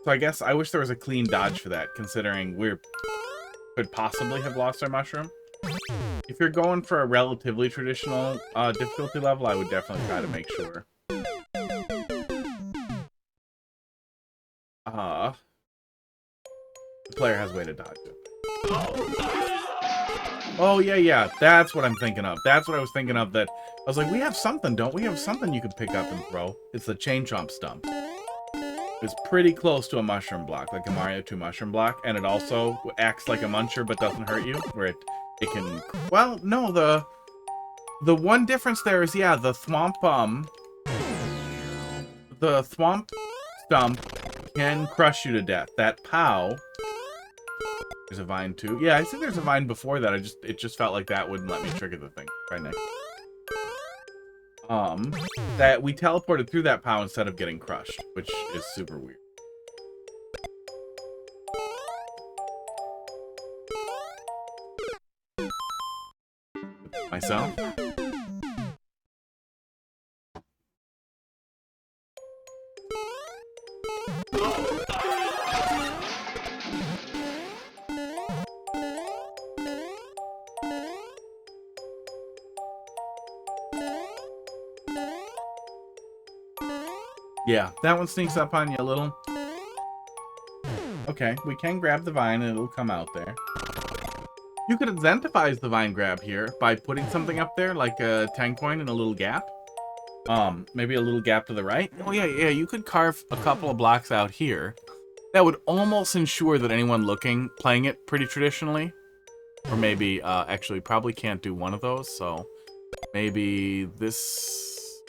So I guess I wish there was a clean dodge for that, considering we could possibly have lost our mushroom. If you're going for a relatively traditional difficulty level, I would definitely try to make sure. The player has a way to dodge it. Oh, yeah. That's what I'm thinking of. That's what I was thinking of. That I was like, we have something, don't we? Have something you can pick up and throw. It's the chain chomp stump. It's pretty close to a mushroom block, like a Mario 2 mushroom block, and it also acts like a muncher but doesn't hurt you, where it can... Well, no, the one difference there is, yeah, the thwomp stump can crush you to death. That POW... There's a vine too. Yeah, I think there's a vine before that. It just felt like that wouldn't let me trigger the thing. Right next. That we teleported through that POW instead of getting crushed, which is super weird. Myself? Yeah, that one sneaks up on you a little. Okay, we can grab the vine and it'll come out there. You could incentivize the vine grab here by putting something up there, like a tank point and a little gap. Maybe a little gap to the right. Oh yeah, you could carve a couple of blocks out here. That would almost ensure that anyone playing it pretty traditionally, or maybe, actually probably can't do one of those, so maybe this,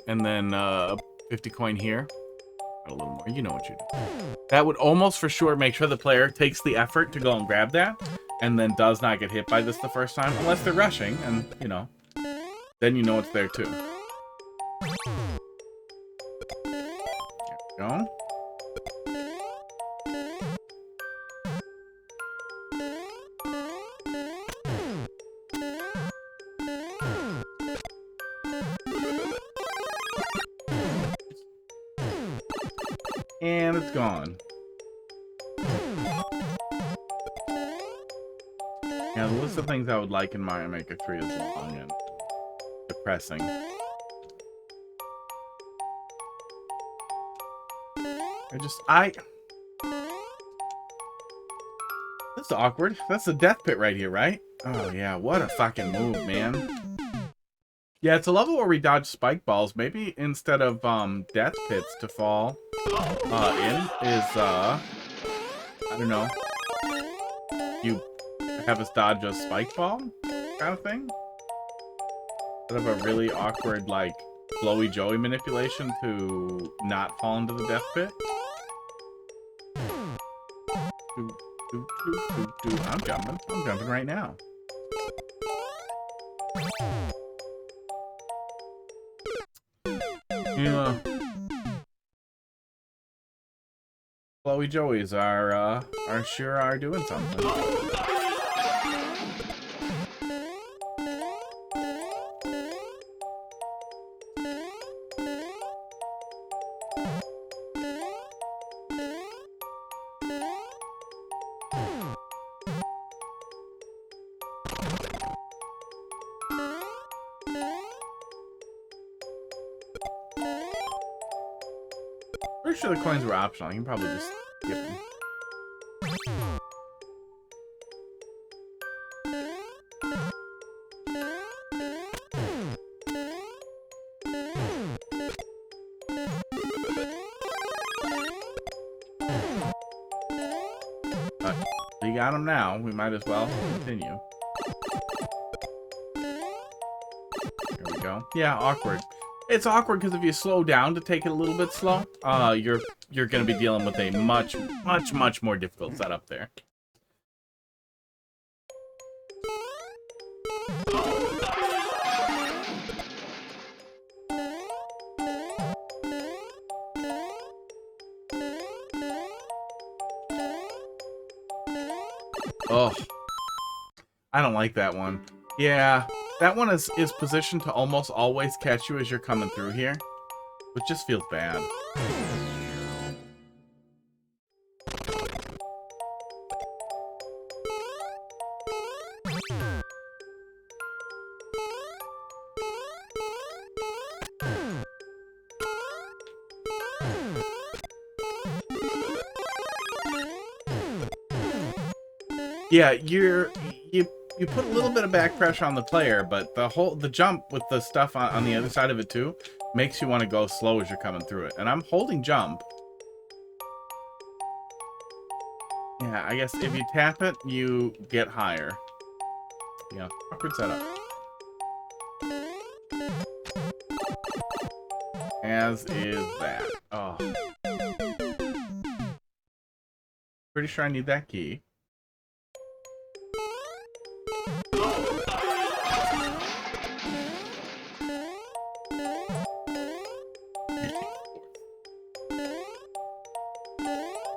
and then, 50 coin here. A little more, you know what you do. That would almost for sure make sure the player takes the effort to go and grab that, and then does not get hit by this the first time, unless they're rushing, and, you know, then you know it's there too. There we go. And it's gone. Yeah, the list of things I would like in Mario Maker 3 is long and depressing. That's awkward. That's the death pit right here, right? Oh yeah, what a fucking move, man. Yeah, it's a level where we dodge spike balls. Maybe instead of death pits to fall in is I don't know. You have us dodge a spike ball kind of thing. Instead of a really awkward like flowy Joey manipulation to not fall into the death pit. I'm jumping right now. Yeah. Flowy Joeys are sure doing something. Pretty sure the coins were optional. You can probably just skip them. But we got them now. We might as well continue. Here we go. Yeah, awkward. It's awkward because if you slow down to take it a little bit slow, you're going to be dealing with a much more difficult setup there. Oh, I don't like that one. Yeah. That one is positioned to almost always catch you as you're coming through here, which just feels bad. Yeah, you put a little bit of back pressure on the player, but the jump with the stuff on the other side of it too makes you want to go slow as you're coming through it. And I'm holding jump. Yeah, I guess if you tap it, you get higher. Yeah, awkward setup. As is that. Oh. Pretty sure I need that key.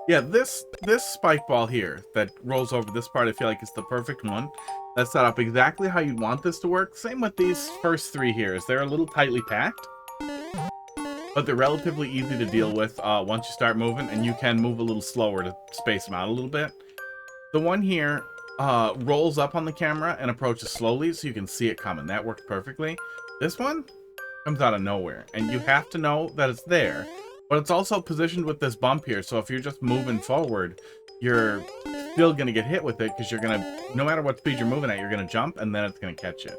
Yeah, this spike ball here that rolls over this part, I feel like it's the perfect one. That's set up exactly how you'd want this to work. Same with these first three here, is they're a little tightly packed, but they're relatively easy to deal with once you start moving, and you can move a little slower to space them out a little bit. The one here rolls up on the camera and approaches slowly, so you can see it coming. That works perfectly. This one, Comes out of nowhere, and you have to know that it's there. But it's also positioned with this bump here, so if you're just moving forward, you're still gonna get hit with it because you're gonna, no matter what speed you're moving at, you're gonna jump and then it's gonna catch you.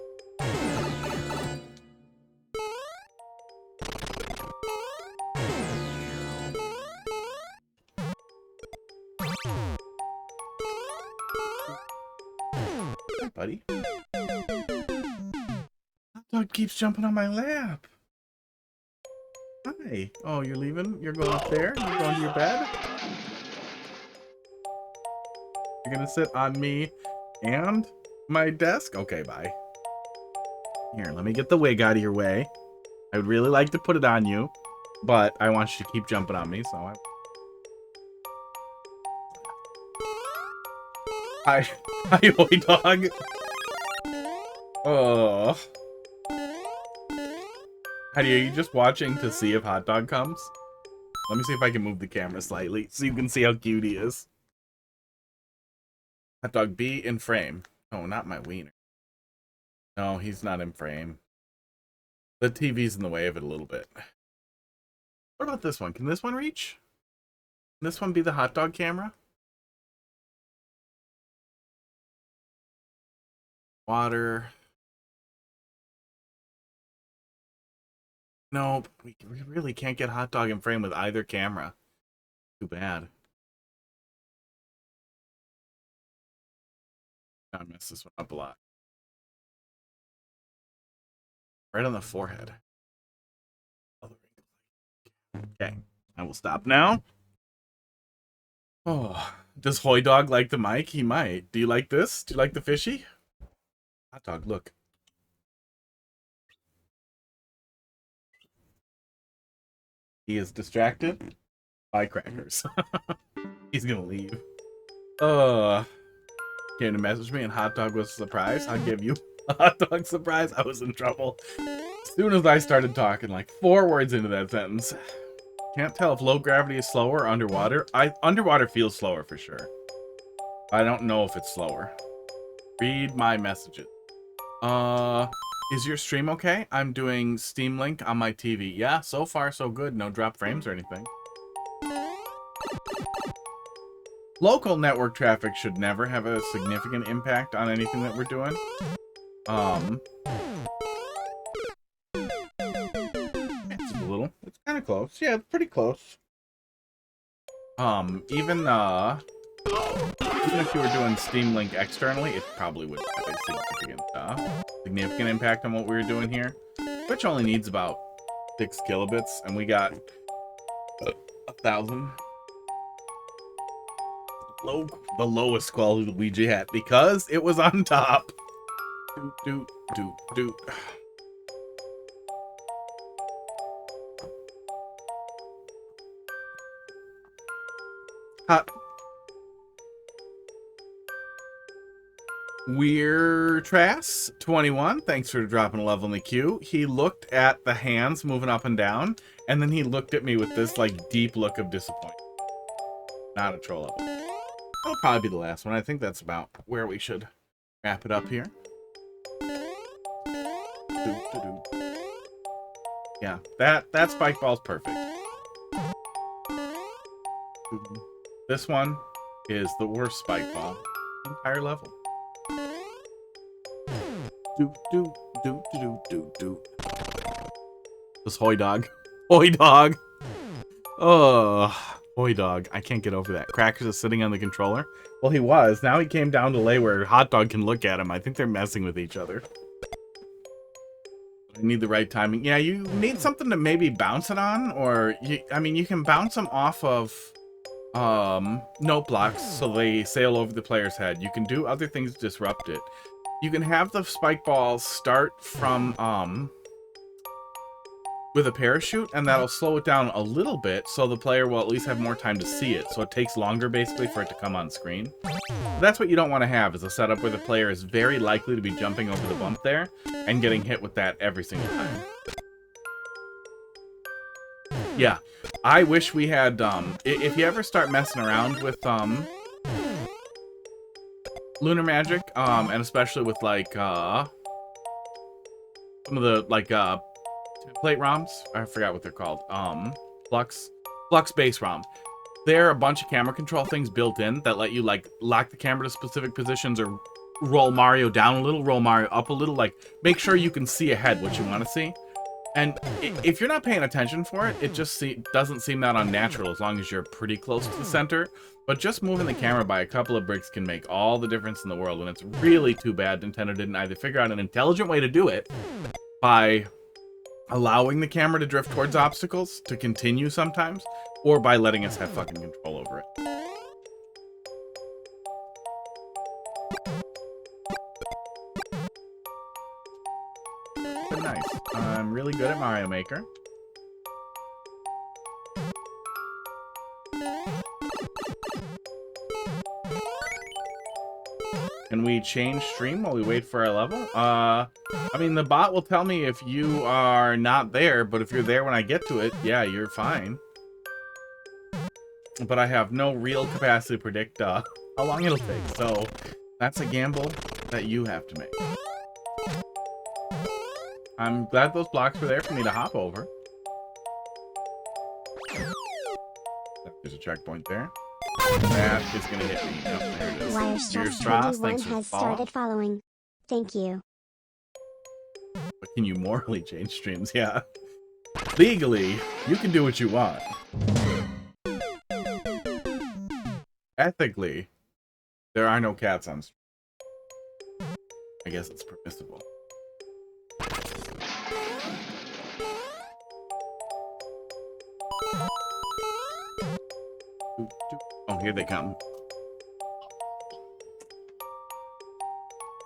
Hi, buddy. Hot dog keeps jumping on my lap. Hi. Oh, you're leaving? You're going up there? You're going to your bed? You're gonna sit on me and my desk? Okay, bye. Here, let me get the wig out of your way. I would really like to put it on you, but I want you to keep jumping on me, so I... Hi, boy dog. Oh. Heidi, are you just watching to see if hot dog comes? Let me see if I can move the camera slightly so you can see how cute he is. Hot dog be in frame. Oh, not my wiener. No, he's not in frame. The TV's in the way of it a little bit. What about this one? Can this one reach? Can this one be the hot dog camera? Water. Nope. We really can't get hot dog in frame with either camera. Too bad. I messed this one up a lot. Right on the forehead. Okay, I will stop now. Oh, does Hoy Dog like the mic? He might. Do you like this? Do you like the fishy? Hot dog, look. He is distracted by crackers. He's gonna leave. Came to message me and hot dog was a surprise. I'll give you a hot dog surprise. I was in trouble. As soon as I started talking, like 4 words into that sentence. Can't tell if low gravity is slower or underwater. Underwater feels slower for sure. I don't know if it's slower. Read my messages. Is your stream okay? I'm doing Steam Link on my TV. Yeah, so far so good. No drop frames or anything. Local network traffic should never have a significant impact on anything that we're doing. It's a little. It's kind of close. Yeah, it's pretty close. Even if you were doing Steam Link externally, it probably wouldn't have a significant impact on what we were doing here. Which only needs about 6 kilobits, and we got 1,000. The lowest quality Luigi hat because it was on top. Doot, doot, doot. Hot. We're Trass 21. Thanks for dropping a level in the queue. He looked at the hands moving up and down, and then he looked at me with this like deep look of disappointment. Not a troll level. That'll probably be the last one. I think that's about where we should wrap it up here. Yeah, that spike ball's perfect. This one is the worst spike ball in the entire level. This Hoy Dog. Hoy Dog! Oh, Hoy Dog. I can't get over that. Crackers is sitting on the controller. Well, he was. Now he came down to lay where Hot Dog can look at him. I think they're messing with each other. I need the right timing. Yeah, you need something to maybe bounce it on, or I mean, you can bounce them off of note blocks so they sail over the player's head. You can do other things to disrupt it. You can have the spike balls start from with a parachute, and that'll slow it down a little bit so the player will at least have more time to see it. So it takes longer basically for it to come on screen. That's what you don't want to have, is a setup where the player is very likely to be jumping over the bump there and getting hit with that every single time. Yeah, I wish we had, if you ever start messing around with, Lunar Magic, and especially with, like, some of the, like, template ROMs. I forgot what they're called. Flux base ROM. There are a bunch of camera control things built in that let you like lock the camera to specific positions or roll Mario down a little, roll Mario up a little, like make sure you can see ahead what you want to see. And if you're not paying attention for it, it just doesn't seem that unnatural as long as you're pretty close to the center. But just moving the camera by a couple of bricks can make all the difference in the world. And it's really too bad Nintendo didn't either figure out an intelligent way to do it by allowing the camera to drift towards obstacles to continue sometimes, or by letting us have fucking control over it. But nice. I'm really good at Mario Maker. Can we change stream while we wait for our level? I mean, the bot will tell me if you are not there, but if you're there when I get to it, yeah, you're fine. But I have no real capacity to predict how long it'll take, so that's a gamble that you have to make. I'm glad those blocks were there for me to hop over. There's a checkpoint there. That is going to hit me. Yep, there it is. Wirestraws has started following. Thank you. But can you morally change streams? Yeah. Legally, you can do what you want. Ethically, there are no cats on stream. I guess it's permissible. Oh, here they come.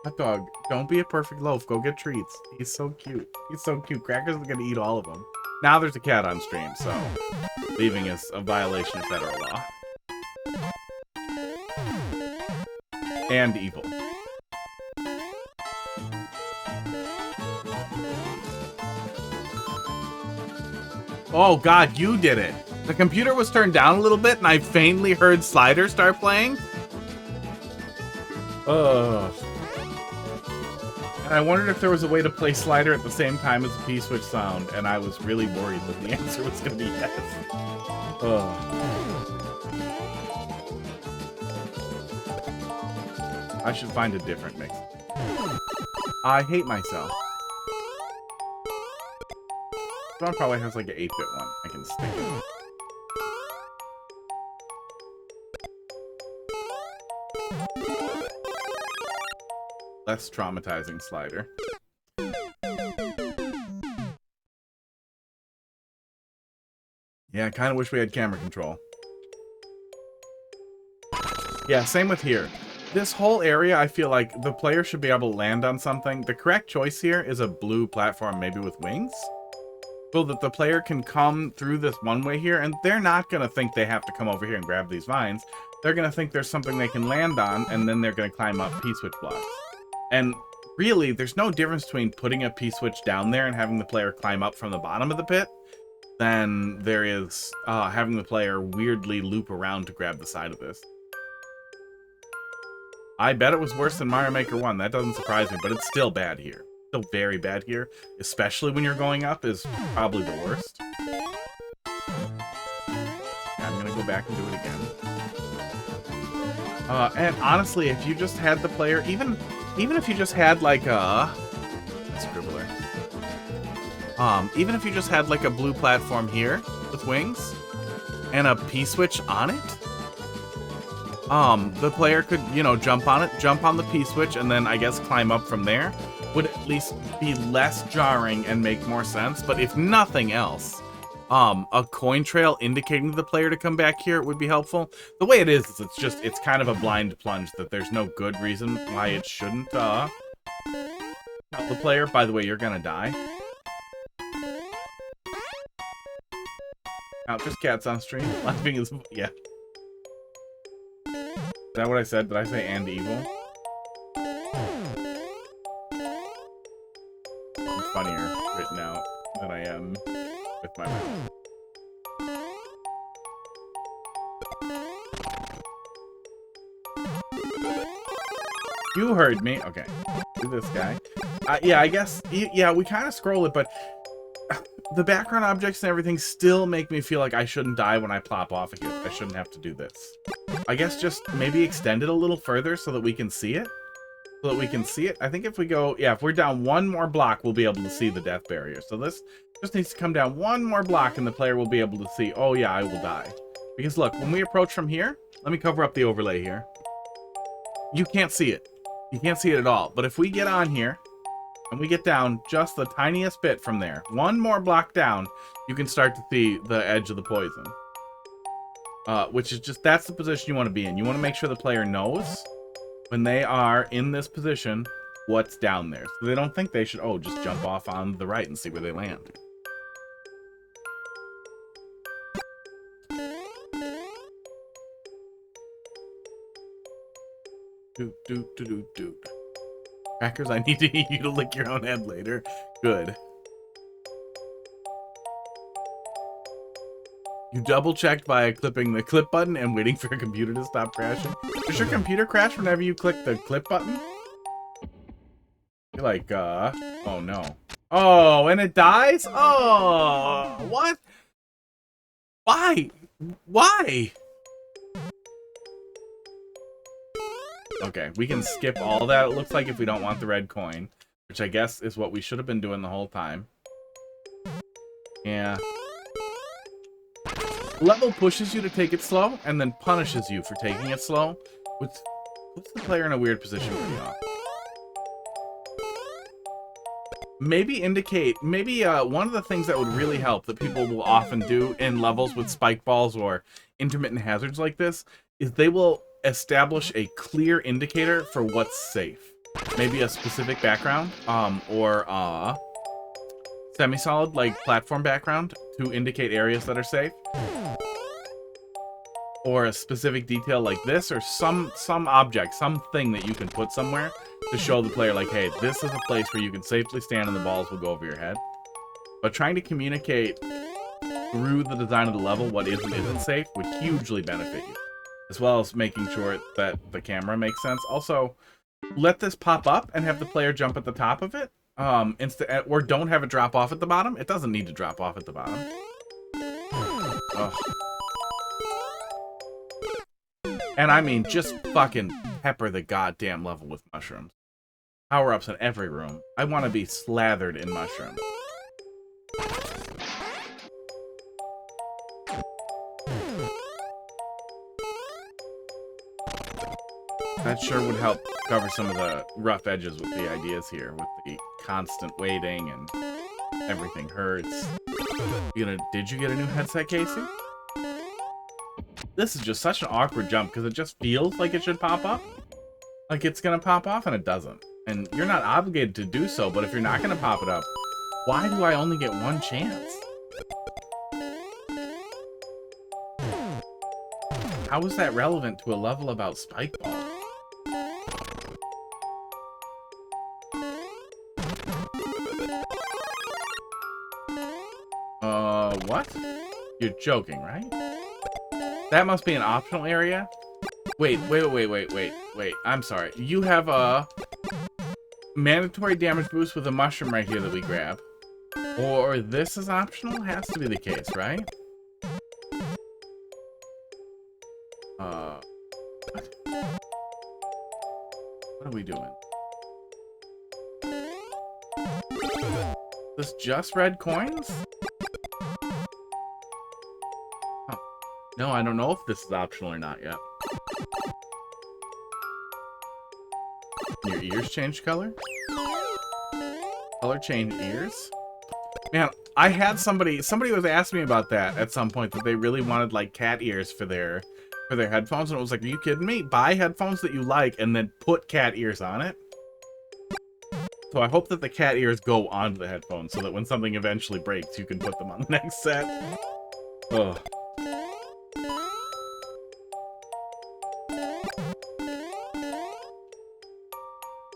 Hot dog, don't be a perfect loaf. Go get treats. He's so cute. He's so cute. Cracker's gonna eat all of them. Now there's a cat on stream, so leaving is a violation of federal law. And evil. Oh god, you did it. The computer was turned down a little bit and I faintly heard Slider start playing. Ugh. And I wondered if there was a way to play Slider at the same time as the P-switch sound, and I was really worried that the answer was going to be yes. Ugh. I should find a different mix. I hate myself. This one probably has like an 8-bit one. I can stick it. Less traumatizing Slider. Yeah, I kind of wish we had camera control. Yeah, same with here. This whole area, I feel like the player should be able to land on something. The correct choice here is a blue platform, maybe with wings, so that the player can come through this one way here, and they're not going to think they have to come over here and grab these vines. They're going to think there's something they can land on, and then they're going to climb up P-switch blocks. And really, there's no difference between putting a P-switch down there and having the player climb up from the bottom of the pit than there is having the player weirdly loop around to grab the side of this. I bet it was worse than Mario Maker 1. That doesn't surprise me, but it's still bad here. Still very bad here, especially when you're going up is probably the worst. I'm gonna go back and do it again. And honestly, if you just had the player, even if you just had like a scribbler, even if you just had like a blue platform here with wings and a P-switch on it, the player could, you know, jump on it, jump on the P-switch, and then I guess climb up from there. Would at least be less jarring and make more sense. But if nothing else, a coin trail indicating to the player to come back here would be helpful. The way it is it's kind of a blind plunge that there's no good reason why it shouldn't help the player. By the way, you're gonna die. Now, just cats on stream. Laughing is, yeah. Is that what I said? Did I say and evil? I'm funnier written out than I am with my mouth. You heard me. Okay. Do this guy. Yeah, I guess. Yeah, we kind of scroll it, but the background objects and everything still make me feel like I shouldn't die when I plop off of here. I shouldn't have to do this. I guess just maybe extend it a little further so that we can see it. I think if we go, yeah, if we're down one more block, we'll be able to see the death barrier. So this just needs to come down one more block and the player will be able to see, oh yeah, I will die. Because look, when we approach from here, let me cover up the overlay here. You can't see it. You can't see it at all. But if we get on here and we get down just the tiniest bit from there, one more block down, you can start to see the edge of the poison. Which is just, that's the position you want to be in. You want to make sure the player knows when they are in this position what's down there. So they don't think they should, oh, just jump off on the right and see where they land. Doot. Crackers, I need you to lick your own head later. Good. You double-checked by clipping the clip button and waiting for your computer to stop crashing. Does your computer crash whenever you click the clip button? You're like, oh no. Oh, and it dies? Oh, what? Why? Why? Okay, we can skip all that, it looks like, if we don't want the red coin, which I guess is what we should have been doing the whole time. Yeah. Level pushes you to take it slow, and then punishes you for taking it slow, which puts the player in a weird position pretty often. Maybe one of the things that would really help that people will often do in levels with spike balls or intermittent hazards like this is they will establish a clear indicator for what's safe. Maybe a specific background, or semi-solid, like platform background, to indicate areas that are safe. Or a specific detail like this, or some object, something that you can put somewhere to show the player, like, hey, this is a place where you can safely stand and the balls will go over your head. But trying to communicate through the design of the level what is and isn't safe would hugely benefit you, as well as making sure that the camera makes sense. Also, let this pop up and have the player jump at the top of it, or don't have it drop off at the bottom. It doesn't need to drop off at the bottom. Ugh. And I mean, just fucking pepper the goddamn level with mushrooms. Power-ups in every room. I want to be slathered in mushrooms. That sure would help cover some of the rough edges with the ideas here, with the constant waiting and everything hurts. Did you get a new headset, Casey? This is just such an awkward jump because it just feels like it should pop up. Like it's gonna pop off and it doesn't. And you're not obligated to do so, but if you're not gonna pop it up, why do I only get one chance? How is that relevant to a level about spike ball? What? You're joking, right? That must be an optional area? Wait. I'm sorry. You have a mandatory damage boost with a mushroom right here that we grab. Or this is optional? Has to be the case, right? What? What are we doing? This just red coins? No, I don't know if this is optional or not yet. Your ears change color? Color change ears? Man, I had somebody was asking me about that at some point, that they really wanted like cat ears for their headphones, and it was like, are you kidding me? Buy headphones that you like and then put cat ears on it. So I hope that the cat ears go onto the headphones so that when something eventually breaks, you can put them on the next set. Ugh.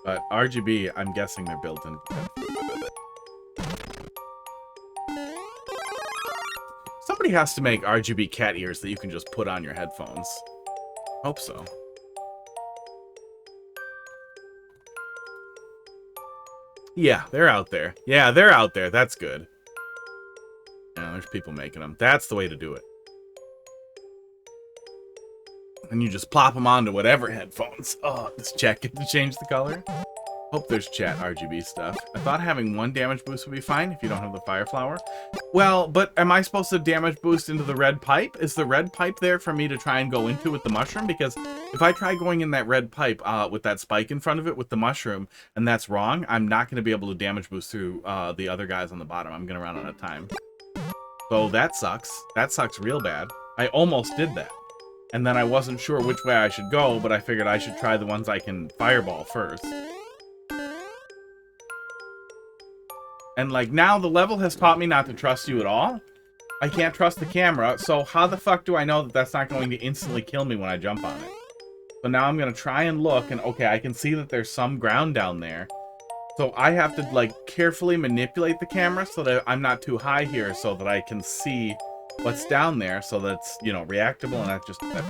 But RGB, I'm guessing they're built in. Somebody has to make RGB cat ears that you can just put on your headphones. Hope so. Yeah, they're out there. Yeah, they're out there. That's good. Yeah, there's people making them. That's the way to do it. And you just plop them onto whatever headphones. Oh, just check it to change the color. Hope there's chat RGB stuff. I thought having 1 damage boost would be fine if you don't have the fire flower. Well, but am I supposed to damage boost into the red pipe? Is the red pipe there for me to try and go into with the mushroom? Because if I try going in that red pipe with that spike in front of it with the mushroom, and that's wrong, I'm not going to be able to damage boost through the other guys on the bottom. I'm going to run out of time. So that sucks. That sucks real bad. I almost did that. And then I wasn't sure which way I should go, but I figured I should try the ones I can fireball first. And, like, now the level has taught me not to trust you at all. I can't trust the camera, so how the fuck do I know that that's not going to instantly kill me when I jump on it? So now I'm going to try and look, and okay, I can see that there's some ground down there. So I have to, like, carefully manipulate the camera so that I'm not too high here so that I can see what's down there so that's, you know, reactable, and that feels bad.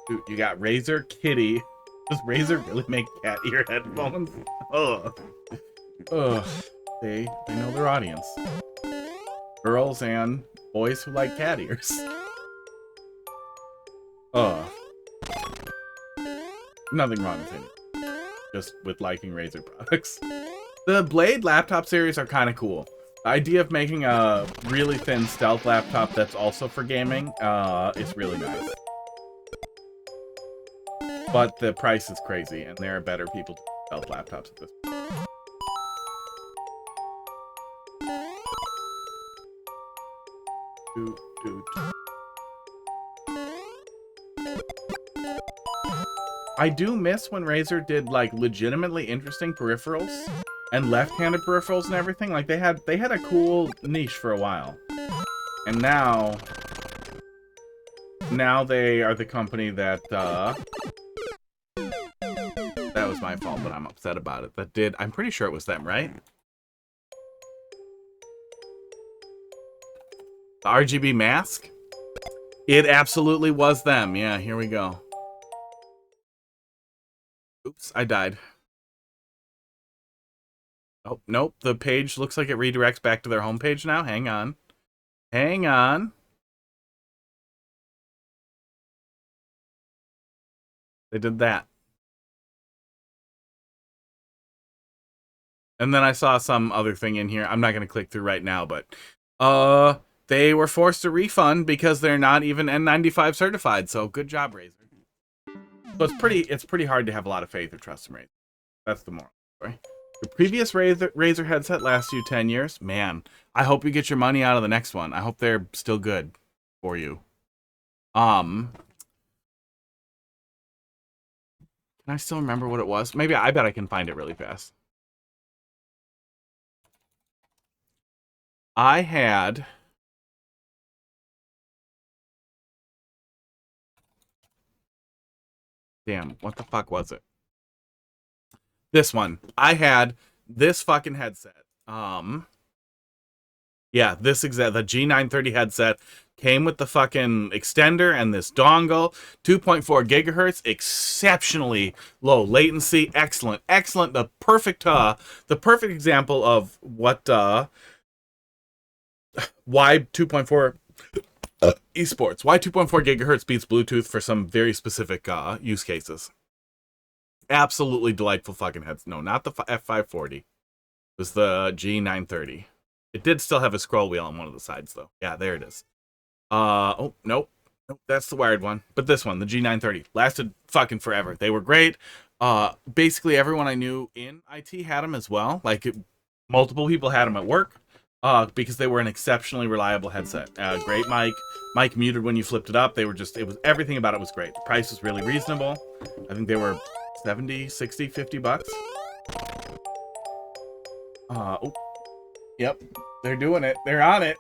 Dude, you got Razor, Kitty. Does Razor really make cat ear headphones? Ugh. Ugh. They know their audience. Girls and boys who like cat ears. Ugh. Nothing wrong with it. Just with liking Razer products. The Blade laptop series are kind of cool. The idea of making a really thin stealth laptop that's also for gaming is really nice. But the price is crazy, and there are better people to stealth laptops at this point. I do miss when Razer did, like, legitimately interesting peripherals and left-handed peripherals and everything. Like, they had a cool niche for a while. And now they are the company that that was my fault, but I'm upset about it. I'm pretty sure it was them, right? The RGB mask? It absolutely was them. Yeah, here we go. Oops, I died. Oh, nope. The page looks like it redirects back to their homepage now. Hang on. Hang on. They did that. And then I saw some other thing in here. I'm not going to click through right now, but they were forced to refund because they're not even N95 certified. So good job, Razer. So it's pretty hard to have a lot of faith or trust in Razer. That's the moral story. The previous Razer headset lasts you 10 years. Man, I hope you get your money out of the next one. I hope they're still good for you. Can I still remember what it was? Maybe I bet I can find it really fast. I had damn, what the fuck was it? This one. I had this fucking headset. Yeah, the G930 headset came with the fucking extender and this dongle, 2.4 gigahertz, exceptionally low latency, excellent, the perfect example of what why 2.4 esports, why 2.4 gigahertz beats Bluetooth for some very specific use cases. Absolutely delightful fucking heads. No, not the F540. It was the G930. It did still have a scroll wheel on one of the sides, though. Yeah, there it is. Oh, nope. Nope, that's the wired one. But this one, the G930, lasted fucking forever. They were great. Basically, everyone I knew in IT had them as well. Like, multiple people had them at work because they were an exceptionally reliable headset. Great mic. Mic muted when you flipped it up. They were just, everything about it was great. The price was really reasonable. I think they were 70, 60, 50 bucks. Oh. Yep, they're doing it. They're on it.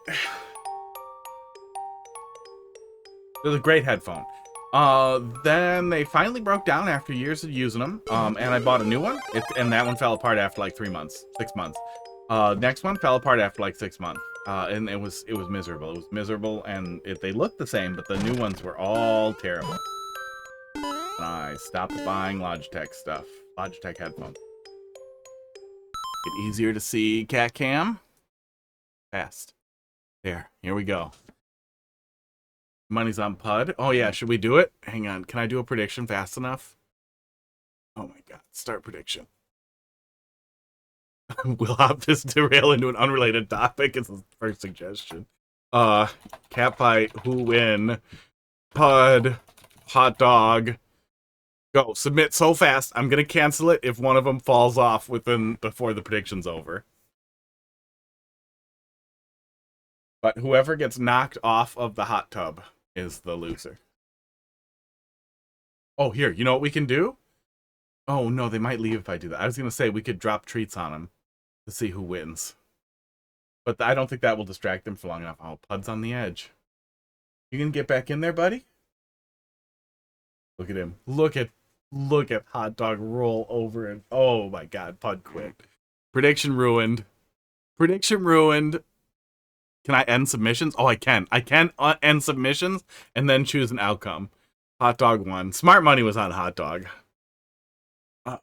They're a great headphone. Then they finally broke down after years of using them. And I bought a new one. And that one fell apart after like 6 months. Next one fell apart after like 6 months. And it was miserable. It was miserable, and they looked the same, but the new ones were all terrible. And I stopped buying Logitech stuff. Logitech headphones. Get easier to see cat cam. Fast. There. Here we go. Money's on Pud. Oh, yeah. Should we do it? Hang on. Can I do a prediction fast enough? Oh, my God. Start prediction. We'll have this derail into an unrelated topic. It's the first suggestion. Cat fight. Who win? Pud. Hot dog. Go. Submit so fast. I'm going to cancel it if one of them falls off before the prediction's over. But whoever gets knocked off of the hot tub is the loser. Oh, here. You know what we can do? Oh, no. They might leave if I do that. I was going to say we could drop treats on them to see who wins. But I don't think that will distract them for long enough. Oh, Pud's on the edge. You can get back in there, buddy? Look at him. Look at Hot Dog roll over and oh my God, Pud quit. Prediction ruined. Prediction ruined. Can I end submissions? Oh, I can. I can end submissions and then choose an outcome. Hot Dog won. Smart money was on Hot Dog. I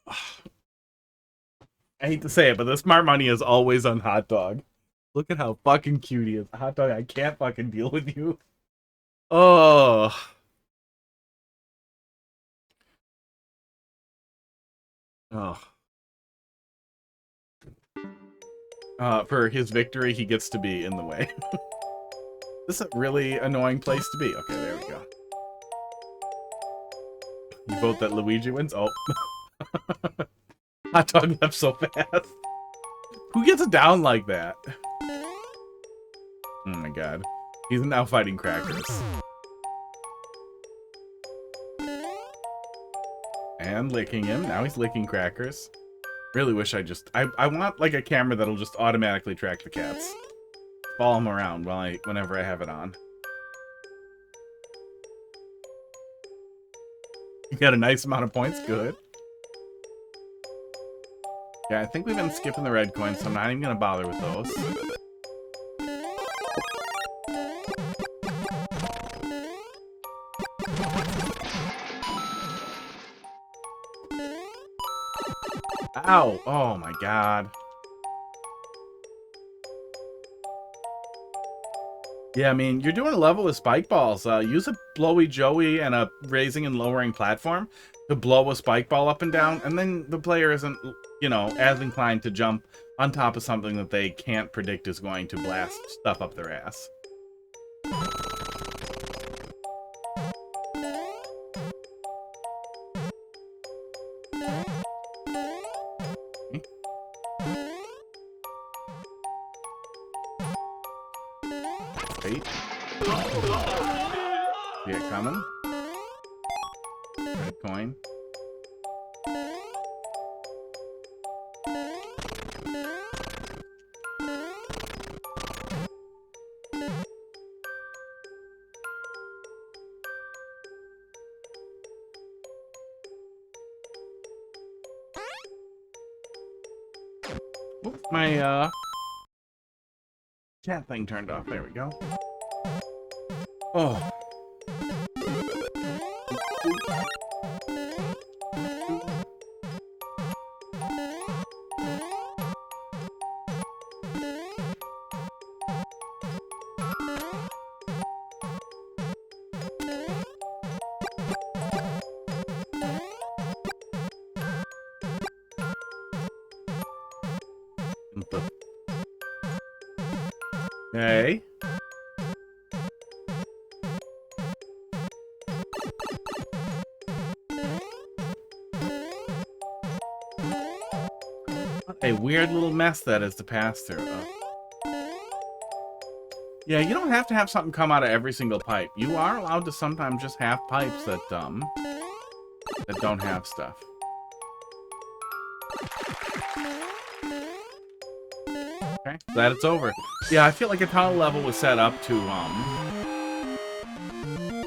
hate to say it, but the smart money is always on Hot Dog. Look at how fucking cute he is. Hot Dog, I can't fucking deal with you. Oh. Oh. For his victory, he gets to be in the way. This is a really annoying place to be. Okay, there we go. You vote that Luigi wins? Oh. Hot Dog left so fast. Who gets it down like that? Oh my God. He's now fighting Crackers. And licking him. Now he's licking Crackers. Really wish I want like a camera that'll just automatically track the cats. Follow them around whenever I have it on. You got a nice amount of points. Good. Yeah, I think we've been skipping the red coins, so I'm not even going to bother with those. Ow! Oh my God. Yeah, I mean, you're doing a level with spike balls. Use a blowy joey and a raising and lowering platform to blow a spike ball up and down, and then the player isn't, you know, as inclined to jump on top of something that they can't predict is going to blast stuff up their ass. Wait. See it coming? Red coin. Oops, my chat thing turned off. There we go. Oh. Okay. A weird little mess that is to pass through. Yeah, you don't have to have something come out of every single pipe. You are allowed to sometimes just have pipes that don't have stuff. Okay, glad it's over. Yeah, I feel like a tunnel level was set up to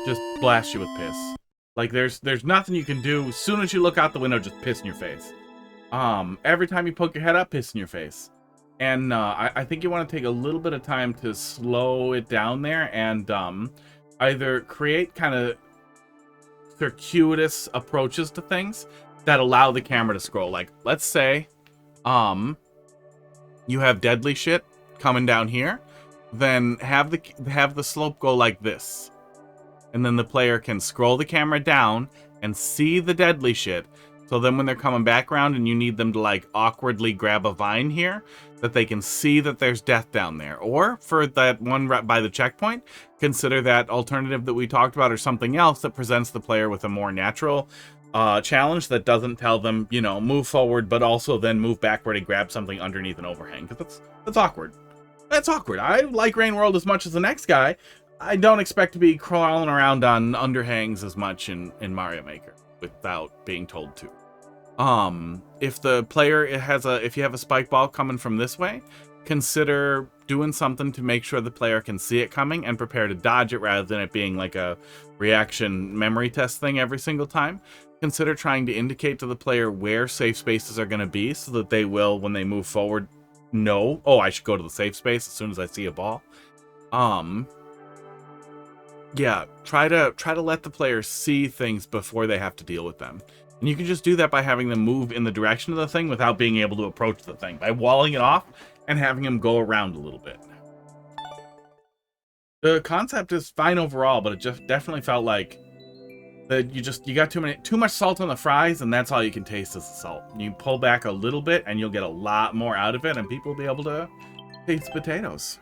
just blast you with piss. Like there's nothing you can do. As soon as you look out the window, just piss in your face. Every time you poke your head up, piss in your face. And I think you want to take a little bit of time to slow it down there and either create kind of circuitous approaches to things that allow the camera to scroll. Like, let's say you have deadly shit coming down here. then have the slope go like this. And then the player can scroll the camera down and see the deadly shit. So then when they're coming back around and you need them to like awkwardly grab a vine here, that they can see that there's death down there. Or for that one right by the checkpoint, consider that alternative that we talked about or something else that presents the player with a more natural challenge that doesn't tell them, you know, move forward, but also then move backward and grab something underneath an overhang. Because that's awkward. That's awkward. I like Rain World as much as the next guy. I don't expect to be crawling around on underhangs as much in Mario Maker without being told to. If the player if you have a spike ball coming from this way, consider doing something to make sure the player can see it coming and prepare to dodge it rather than it being like a reaction memory test thing every single time. Consider trying to indicate to the player where safe spaces are going to be so that they will, when they move forward, know, oh, I should go to the safe space as soon as I see a ball. Yeah, try to let the player see things before they have to deal with them. And you can just do that by having them move in the direction of the thing without being able to approach the thing, by walling it off and having them go around a little bit. The concept is fine overall, but it just definitely felt like that you got too much salt on the fries, and that's all you can taste is the salt. You pull back a little bit and you'll get a lot more out of it, and people will be able to taste the potatoes.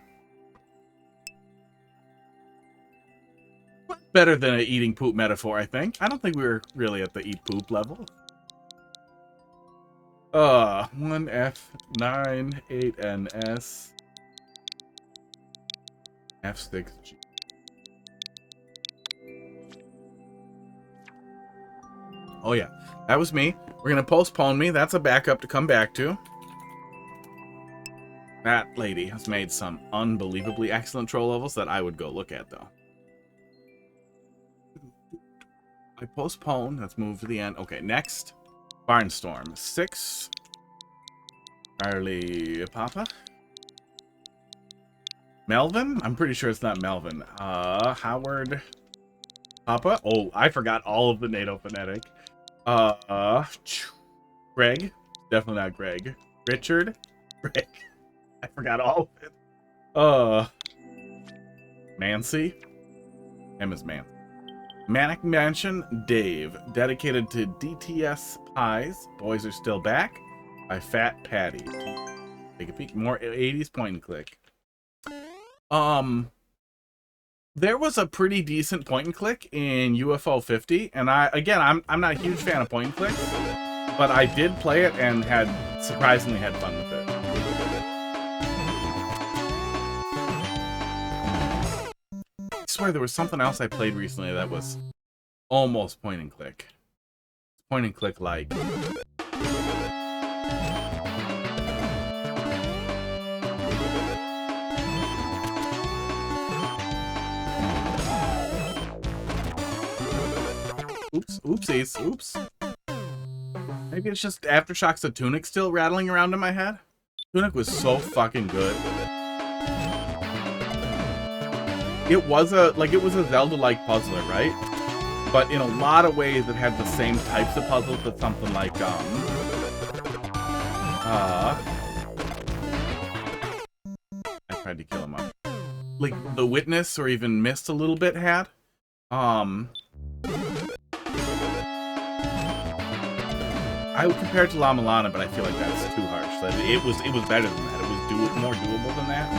Better than an eating poop metaphor, I think. I don't think we were really at the eat poop level. 1F, 9, 8NS, F6G. Oh yeah, that was me. We're gonna postpone me. That's a backup to come back to. That lady has made some unbelievably excellent troll levels that I would go look at, though. I postpone. Let's move to the end. Okay, next. Barnstorma. 6. Charlie Papa. Melvin? I'm pretty sure it's not Melvin. Howard Papa. Oh, I forgot all of the NATO phonetic. Greg. Definitely not Greg. Richard. Greg. I forgot all of it. Nancy. M is Mancy. Manic Mansion, Dave, dedicated to DTS Pies. Boys Are Still Back by Fat Patty. Take a peek. More 80s point and click. There was a pretty decent point and click in UFO 50, and I'm not a huge fan of point and clicks, but I did play it and surprisingly had fun with it. I swear there was something else I played recently that was almost point and click. Point and click like. Oopsies. Oops. Maybe it's just Aftershocks of Tunic still rattling around in my head. Tunic was so fucking good. It was a Zelda-like puzzler, right? But in a lot of ways, it had the same types of puzzles that something like I tried to kill him off. Like The Witness or even Mist a little bit had. I would compare it to La Milana, but I feel like that's too harsh. That it was better than that. It was more doable than that.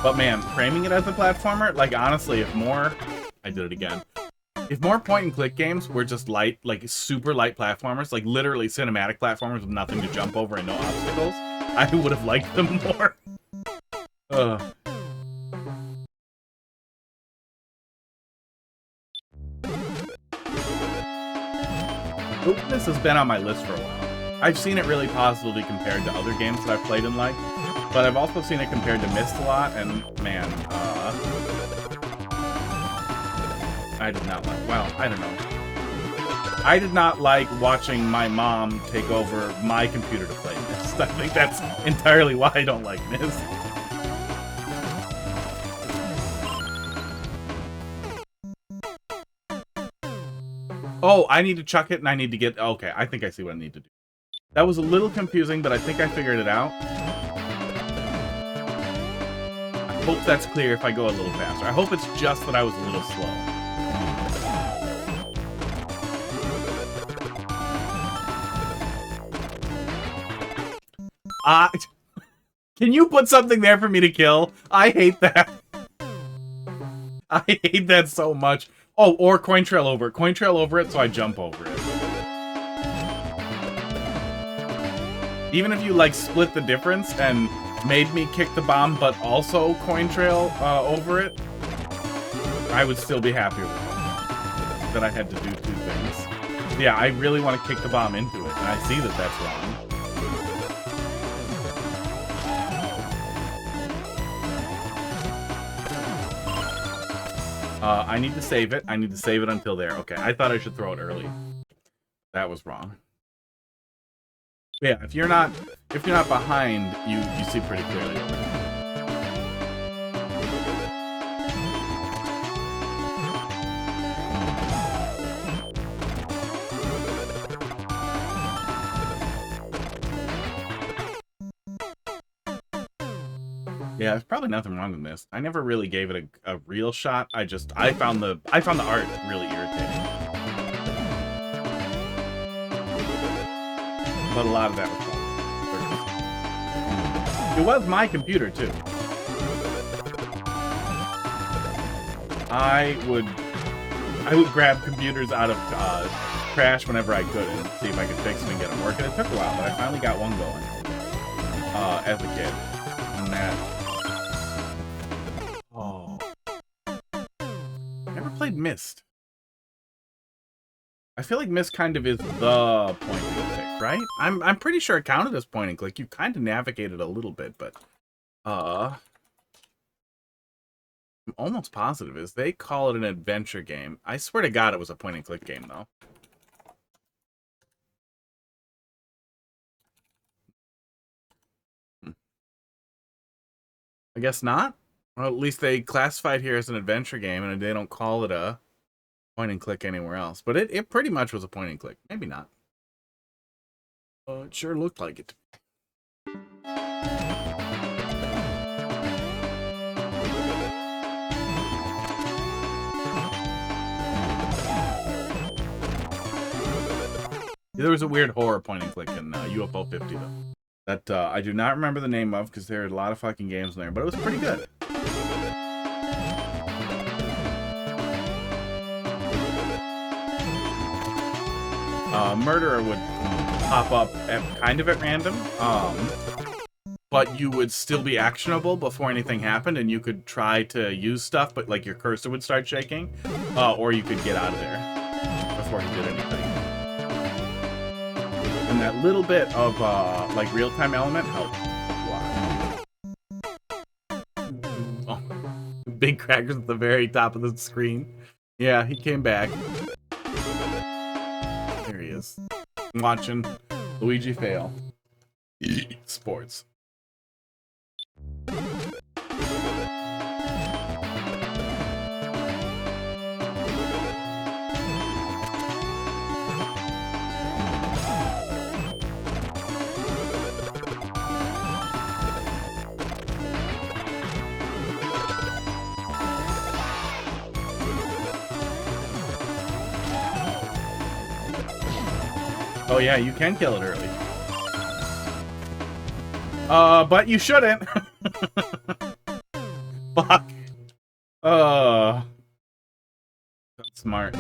But man, framing it as a platformer, like honestly, if more point and click games were just light, like super light platformers, like literally cinematic platformers with nothing to jump over and no obstacles, I would have liked them more. This has been on my list for a while. I've seen it really positively compared to other games that I've played and liked. But I've also seen it compared to Myst a lot, and man, I did not like, well, I don't know. I did not like watching my mom take over my computer to play Myst. I think that's entirely why I don't like Myst. Oh, I need to chuck it and I need to get, okay, I think I see what I need to do. That was a little confusing, but I think I figured it out. hope that's clear if I go a little faster. I hope it's just that I was a little slow. Can you put something there for me to kill? I hate that. I hate that so much. Oh, or coin trail over it. Coin trail over it so I jump over it. Even if you, like, split the difference and made me kick the bomb but also coin trail over it, I would still be happier with it. That I had to do 2 things. Yeah, I really want to kick the bomb into it, and I see that that's wrong. I need to save it. I need to save it until there. Okay, I thought I should throw it early. That was wrong. Yeah, if you're not behind, you see pretty clearly. Yeah, there's probably nothing wrong with this. I never really gave it a real shot. I found the art really irritating. But a lot of that was fun. It was my computer too. I would grab computers out of trash whenever I could and see if I could fix them and get them working. It took a while, but I finally got one going as a kid. And that. Oh. Never played Myst. I feel like Myst kind of is the point and click, right? I'm pretty sure it counted as point and click. You kind of navigated a little bit, but I'm almost positive is they call it an adventure game. I swear to God it was a point and click game though. I guess not. Well, at least they classified here as an adventure game, and they don't call it a point and click anywhere else. But it pretty much was a point and click. Maybe not. It sure looked like it. There was a weird horror point and click in UFO 50 though. That I do not remember the name of because there are a lot of fucking games in there, but it was pretty good. Murderer would pop up kind of at random, but you would still be actionable before anything happened, and you could try to use stuff, but like your cursor would start shaking, or you could get out of there before he did anything. And that little bit of like real-time element helped a lot. Oh, big crackers at the very top of the screen. Yeah, he came back. There he is. I'm watching Luigi fail. Sports. Oh yeah, you can kill it early. But you shouldn't. Fuck. That's smart.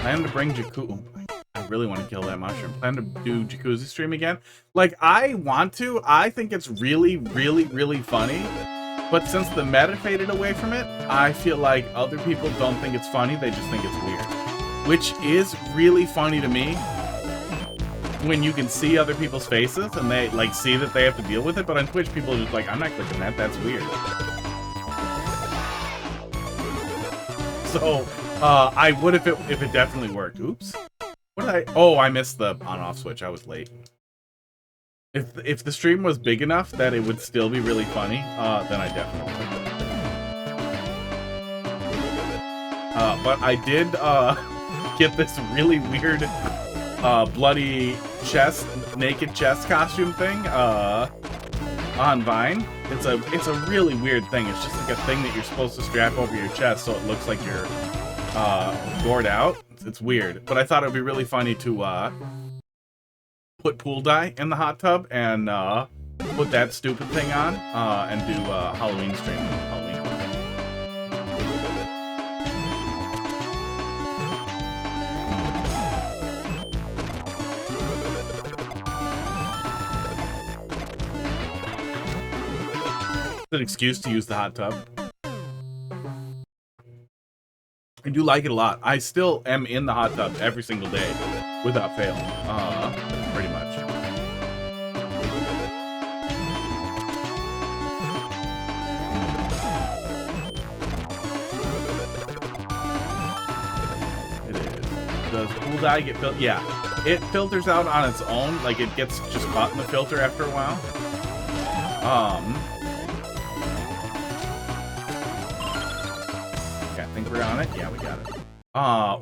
I am to bring Jakku. I really want to kill that mushroom. Plan to do Jacuzzi stream again. Like, I want to. I think it's really, really, really funny. But since the meta faded away from it, I feel like other people don't think it's funny. They just think it's weird. Which is really funny to me when you can see other people's faces and they, like, see that they have to deal with it. But on Twitch, people are just like, I'm not clicking that. That's weird. So, I would if it definitely worked. Oops. What did I... Oh, I missed the on-off switch. I was late. If the stream was big enough that it would still be really funny, then I definitely would. But I did get this really weird bloody chest, naked chest costume thing on Vine. It's a really weird thing. It's just like a thing that you're supposed to strap over your chest so it looks like you're gored out. It's weird, but I thought it would be really funny to put pool dye in the hot tub and put that stupid thing on and do Halloween stream. Halloween. It's an excuse to use the hot tub. I do like it a lot. I still am in the hot tub every single day without fail. Pretty much. It is. Does pool dye get filtered? Yeah. It filters out on its own. Like, it gets just caught in the filter after a while. Okay, I think we're on it. Yeah, we got it.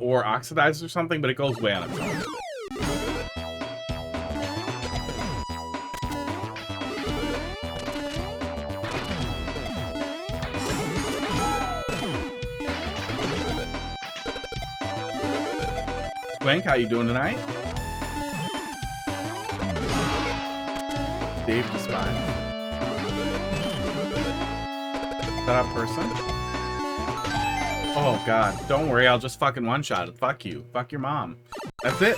Or oxidized or something, but it goes away on its own. Swank, how you doing tonight? Dave the Spy. Is that a person? Oh god, don't worry, I'll just fucking one-shot it. Fuck you. Fuck your mom. That's it.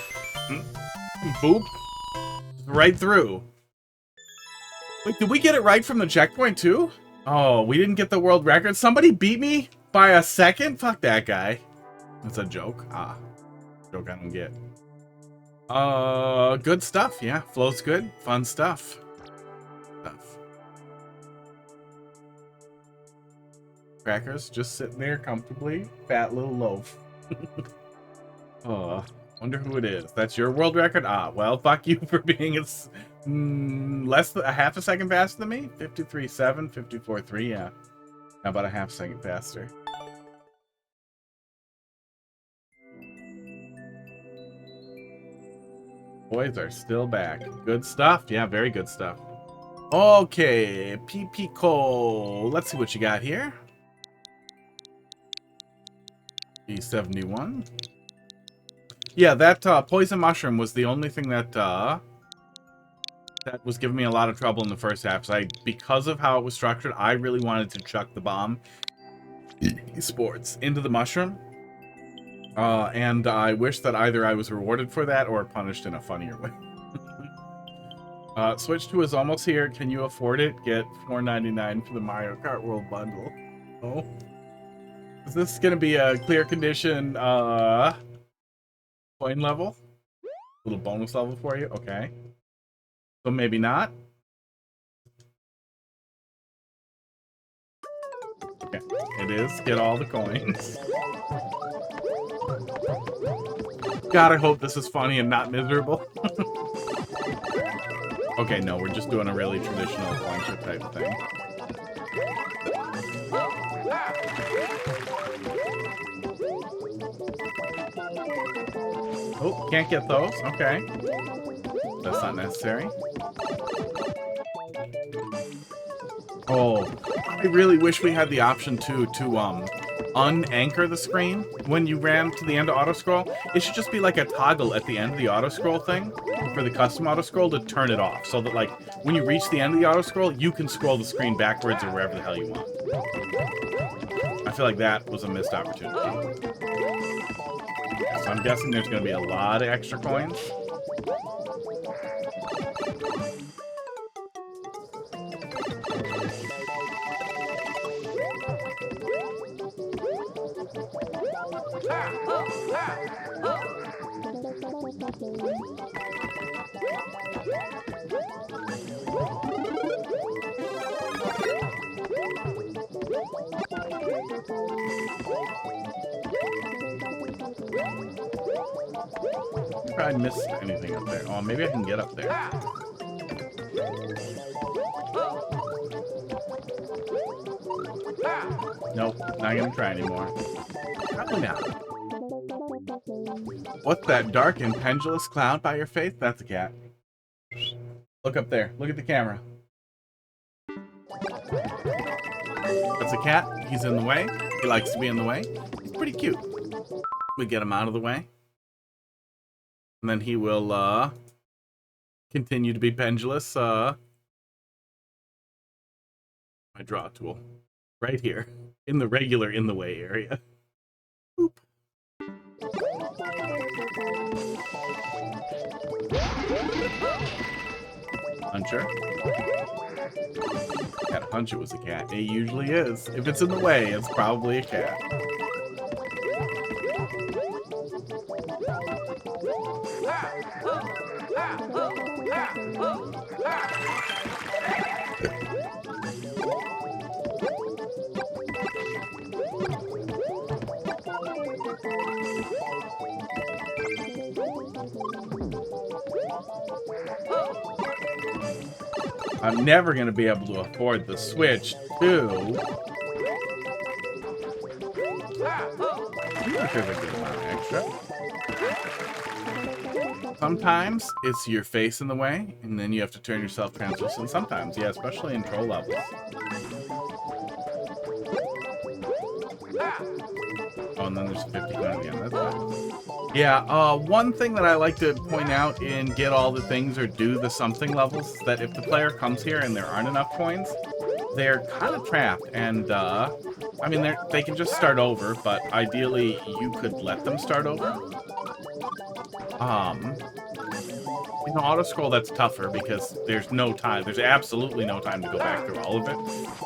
Boop. Right through. Wait, did we get it right from the checkpoint too? Oh, we didn't get the world record? Somebody beat me by a second? Fuck that guy. That's a joke. Joke I don't get. Good stuff, yeah. Flow's good. Fun stuff. Crackers just sitting there comfortably. Fat little loaf. Wonder who it is. That's your world record? Well, fuck you for being less than a half a second faster than me. 53.7, 54.3, yeah. How about a half second faster? Boys are still back. Good stuff. Yeah, very good stuff. Okay, PPko. Let's see what you got here. B71. Yeah, that poison mushroom was the only thing that that was giving me a lot of trouble in the first half. So because of how it was structured, I really wanted to chuck the bomb sports into the mushroom. And I wish that either I was rewarded for that or punished in a funnier way. Switch 2 is almost here. Can you afford it? Get $4.99 for the Mario Kart World Bundle. Oh. Is this going to be a clear condition coin level? Little bonus level for you? Okay. So maybe not. Okay. It is. Get all the coins. God, I hope this is funny and not miserable. Okay, no, we're just doing a really traditional coin chip type of thing. Oh, can't get those. Okay. That's not necessary. Oh, I really wish we had the option to unanchor the screen when you ran to the end of auto scroll. It should just be like a toggle at the end of the auto scroll thing for the custom auto scroll to turn it off, so that like when you reach the end of the auto scroll, you can scroll the screen backwards or wherever the hell you want. I feel like that was a missed opportunity. So I'm guessing there's going to be a lot of extra coins. I missed anything up there. Oh, maybe I can get up there. Nope, not gonna try anymore. Probably not. What's that dark and pendulous cloud by your face? That's a cat. Look up there. Look at the camera. That's a cat. He's in the way. He likes to be in the way. He's pretty cute. We get him out of the way. And then he will continue to be pendulous. My draw tool. Right here. In the regular in the way area. Boop. Puncher. Got a hunch it was a cat. It usually is. If it's in the way, it's probably a cat. I'm never going to be able to afford the Switch 2. There's a good amount of extra. Sometimes it's your face in the way, and then you have to turn yourself translucent. Sometimes, yeah, especially in troll levels. Oh, and then there's 50 at the end. That's good. Yeah, one thing that I like to point out in get all the things or do the something levels is that if the player comes here and there aren't enough coins, they're kind of trapped. And, I mean, they can just start over, but ideally you could let them start over. You know, auto-scroll, that's tougher because there's no time. There's absolutely no time to go back through all of it.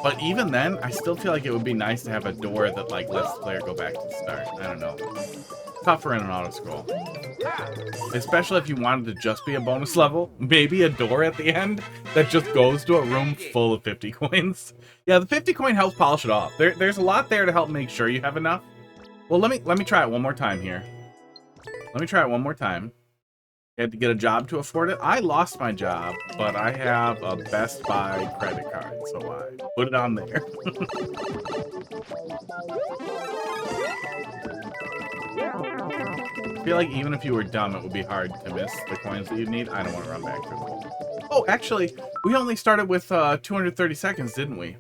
But even then, I still feel like it would be nice to have a door that, like, lets the player go back to the start. I don't know. Tougher in an auto-scroll. Especially if you wanted to just be a bonus level. Maybe a door at the end that just goes to a room full of 50 coins. Yeah, the 50 coin helps polish it off. There's a lot there to help make sure you have enough. Well, let me try it one more time here. Let me try it one more time. You had to get a job to afford it. I lost my job, but I have a Best Buy credit card, so I put it on there. I feel like even if you were dumb, it would be hard to miss the coins that you need. I don't want to run back through the hole. Oh, actually, we only started with 230 seconds, didn't we?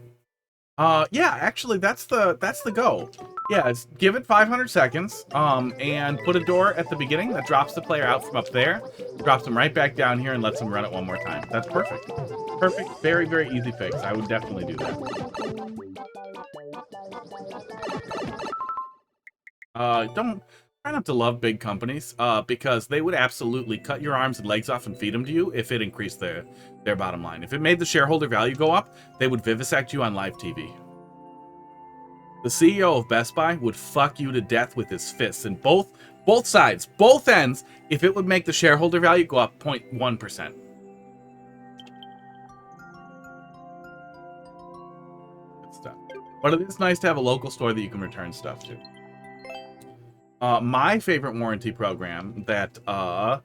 Yeah, actually, that's the go. Yeah, give it 500 seconds, and put a door at the beginning that drops the player out from up there, drops them right back down here, and lets them run it one more time. That's perfect. Perfect. Very, very easy fix. I would definitely do that. Try not to love big companies, because they would absolutely cut your arms and legs off and feed them to you if it increased their bottom line. If it made the shareholder value go up, they would vivisect you on live TV. The CEO of Best Buy would fuck you to death with his fists, and both sides, both ends, if it would make the shareholder value go up 0.1%. Good stuff. But it is nice to have a local store that you can return stuff to. My favorite warranty program that a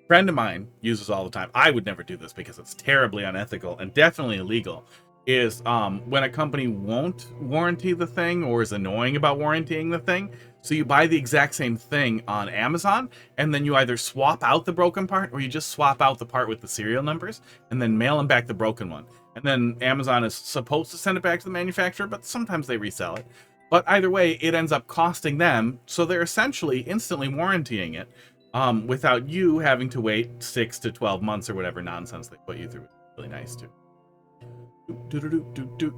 friend of mine uses all the time, I would never do this because it's terribly unethical and definitely illegal, is when a company won't warranty the thing or is annoying about warrantying the thing. So you buy the exact same thing on Amazon, and then you either swap out the broken part or you just swap out the part with the serial numbers and then mail them back the broken one. And then Amazon is supposed to send it back to the manufacturer, but sometimes they resell it. But either way, it ends up costing them, so they're essentially instantly warrantying it without you having to wait 6 to 12 months or whatever nonsense they put you through. It's really nice, too.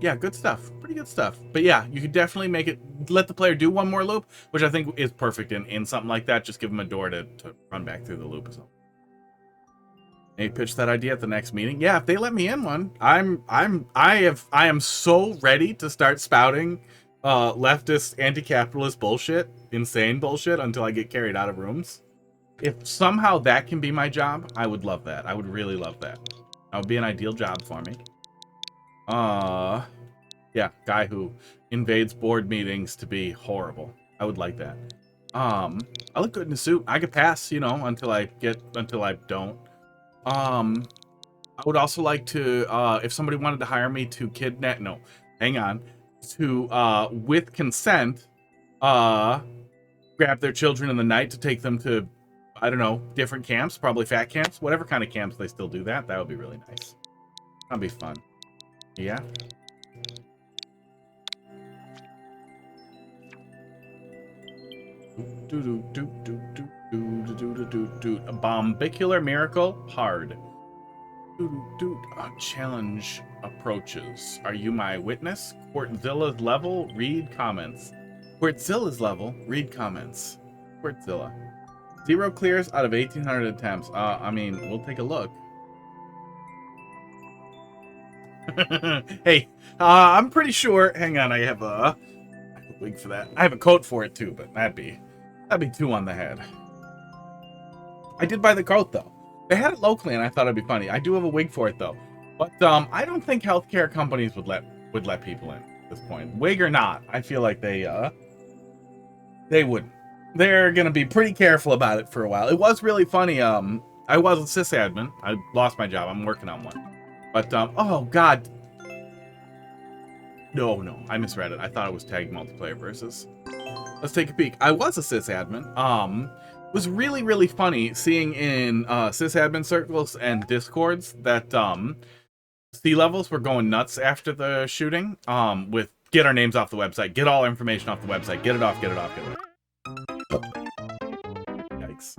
Yeah, good stuff. Pretty good stuff. But yeah, you could definitely make it, let the player do one more loop, which I think is perfect in something like that. Just give them a door to run back through the loop or something. Maybe pitch that idea at the next meeting. Yeah, if they let me in one, I am so ready to start spouting leftist, anti-capitalist bullshit, insane bullshit until I get carried out of rooms. If somehow that can be my job, I would love that. I would really love that. That would be an ideal job for me. Yeah, guy who invades board meetings to be horrible. I would like that. I look good in a suit. I could pass, you know, until I don't. I would also like to, if somebody wanted to hire me to kidnap, no, hang on. To with consent grab their children in the night to take them to, I don't know, different camps, probably fat camps, whatever kind of camps they still do that. That would be really nice. That'd be fun. Yeah. A bombicular miracle hard. Challenge approaches. Are you my witness? Quartzilla's level, read comments. Quartzilla's level, read comments. Quartzilla. 0 clears out of 1,800 attempts. I mean, we'll take a look. Hey, I'm pretty sure. Hang on, I have a wig for that. I have a coat for it too, but that'd be 2 on the head. I did buy the coat though. They had it locally, and I thought it'd be funny. I do have a wig for it though, but I don't think healthcare companies would let people in at this point, wig or not. I feel like they wouldn't. They're gonna be pretty careful about it for a while. It was really funny. I was a sysadmin. I lost my job. I'm working on one. But, oh, God. No, I misread it. I thought it was tag multiplayer versus. Let's take a peek. I was a sysadmin. It was really, really funny seeing in sysadmin circles and discords that C-levels were going nuts after the shooting with get our names off the website, get all our information off the website, get it off. Yikes.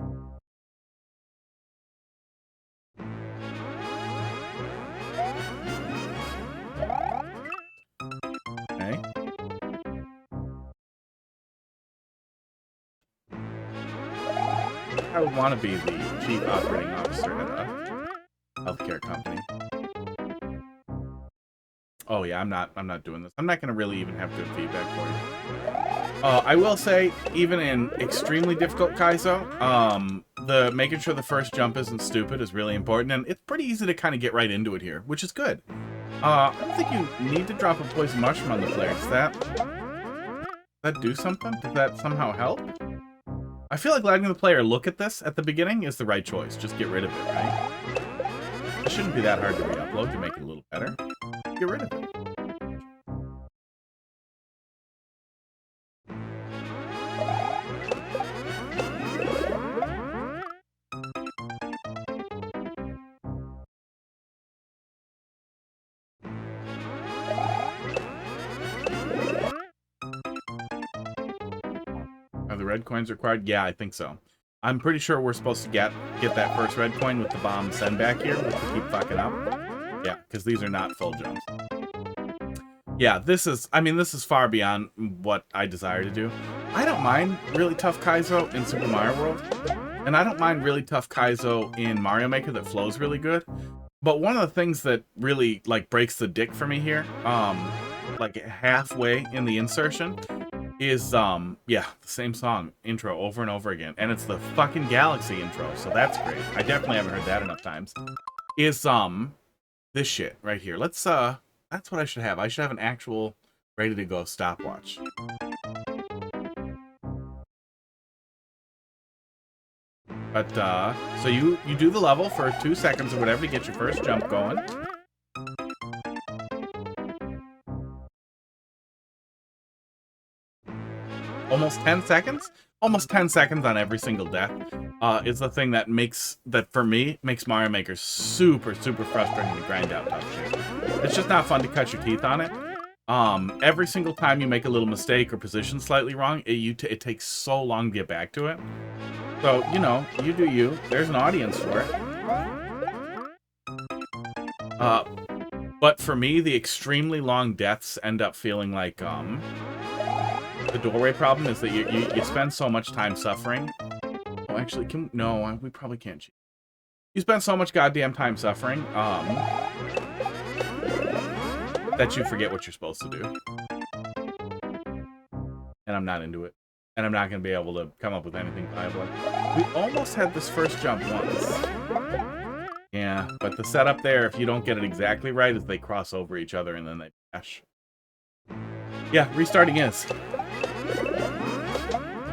Okay. I would want to be the chief operating officer at a healthcare company. Oh yeah, I'm not doing this. I'm not gonna really even have good feedback for you. I will say, even in extremely difficult Kaizo, the making sure the first jump isn't stupid is really important, and it's pretty easy to kind of get right into it here, which is good. I don't think you need to drop a poison mushroom on the player. Does that do something? Does that somehow help? I feel like letting the player look at this at the beginning is the right choice. Just get rid of it, right? It shouldn't be that hard to re-upload to make it a little better. Get rid of it. Are the red coins required? Yeah, I think so. I'm pretty sure we're supposed to get that first red coin with the bomb send back here, which we keep fucking up. Yeah, because these are not full jumps. Yeah, this is far beyond what I desire to do. I don't mind really tough Kaizo in Super Mario World, and I don't mind really tough Kaizo in Mario Maker that flows really good. But one of the things that really like breaks the dick for me here, like halfway in the insertion, is yeah, the same song intro over and over again, and it's the fucking Galaxy intro, so that's great. I definitely haven't heard that enough times. Is this shit right here. Let's that's what I should have. I should have an actual ready to go stopwatch. But so you do the level for 2 seconds or whatever to get your first jump going. Almost 10 seconds? Almost 10 seconds on every single death is the thing that for me, makes Mario Maker super, super frustrating to grind out tough shit. It's just not fun to cut your teeth on it. Every single time you make a little mistake or position slightly wrong, it takes so long to get back to it. So, you know, you do you. There's an audience for it. But for me, the extremely long deaths end up feeling like, the doorway problem is that you spend so much time suffering. Oh, actually, we probably can't cheat. You spend so much goddamn time suffering, that you forget what you're supposed to do. And I'm not into it. And I'm not going to be able to come up with anything viable. We almost had this first jump once. Yeah, but the setup there, if you don't get it exactly right, is they cross over each other and then they dash. Yeah, restarting is.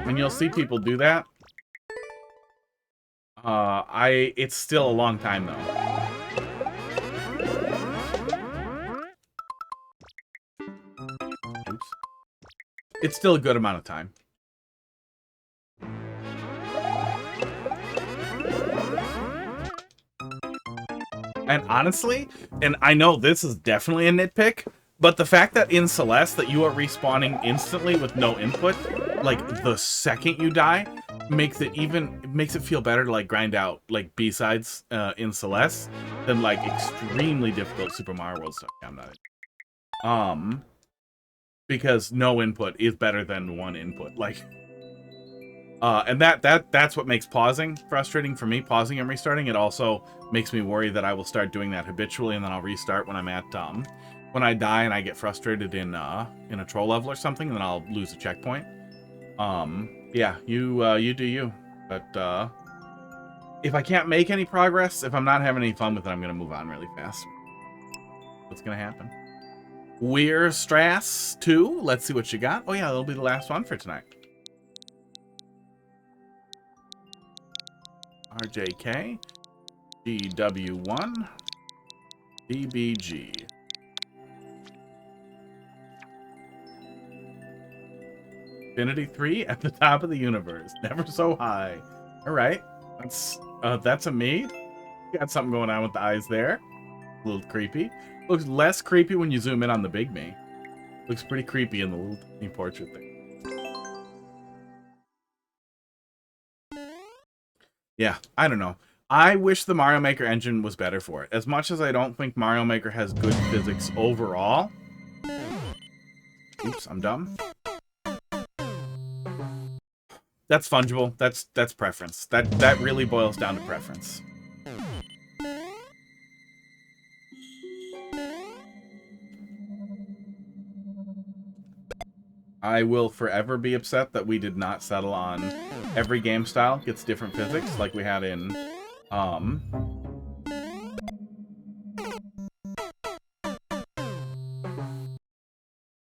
And you'll see people do that. It's still a long time though. Oops. it's still a good amount of time. And honestly, and I know this is definitely a nitpick, but the fact that in Celeste that you are respawning instantly with no input, like the second you die, makes it feel better to like grind out like B-sides in Celeste than like extremely difficult Super Mario World stuff. Yeah, I'm not. Because no input is better than one input. Like, and that's what makes pausing frustrating for me. Pausing and restarting. It also makes me worry that I will start doing that habitually, and then I'll restart when I'm at when I die and I get frustrated in a troll level or something, and then I'll lose a checkpoint. Yeah, you do you. But if I can't make any progress, if I'm not having any fun with it, I'm gonna move on really fast. What's gonna happen? We're Strass 2. Let's see what you got. Oh yeah, that'll be the last one for tonight. RJK, GW1, DBG. Infinity 3 at the top of the universe. Never so high. Alright. That's a me. Got something going on with the eyes there. A little creepy. Looks less creepy when you zoom in on the big me. Looks pretty creepy in the little tiny portrait thing. Yeah, I don't know. I wish the Mario Maker engine was better for it. As much as I don't think Mario Maker has good physics overall. Oops, I'm dumb. That's fungible. That's preference. That really boils down to preference. I will forever be upset that we did not settle on every game style gets different physics like we had in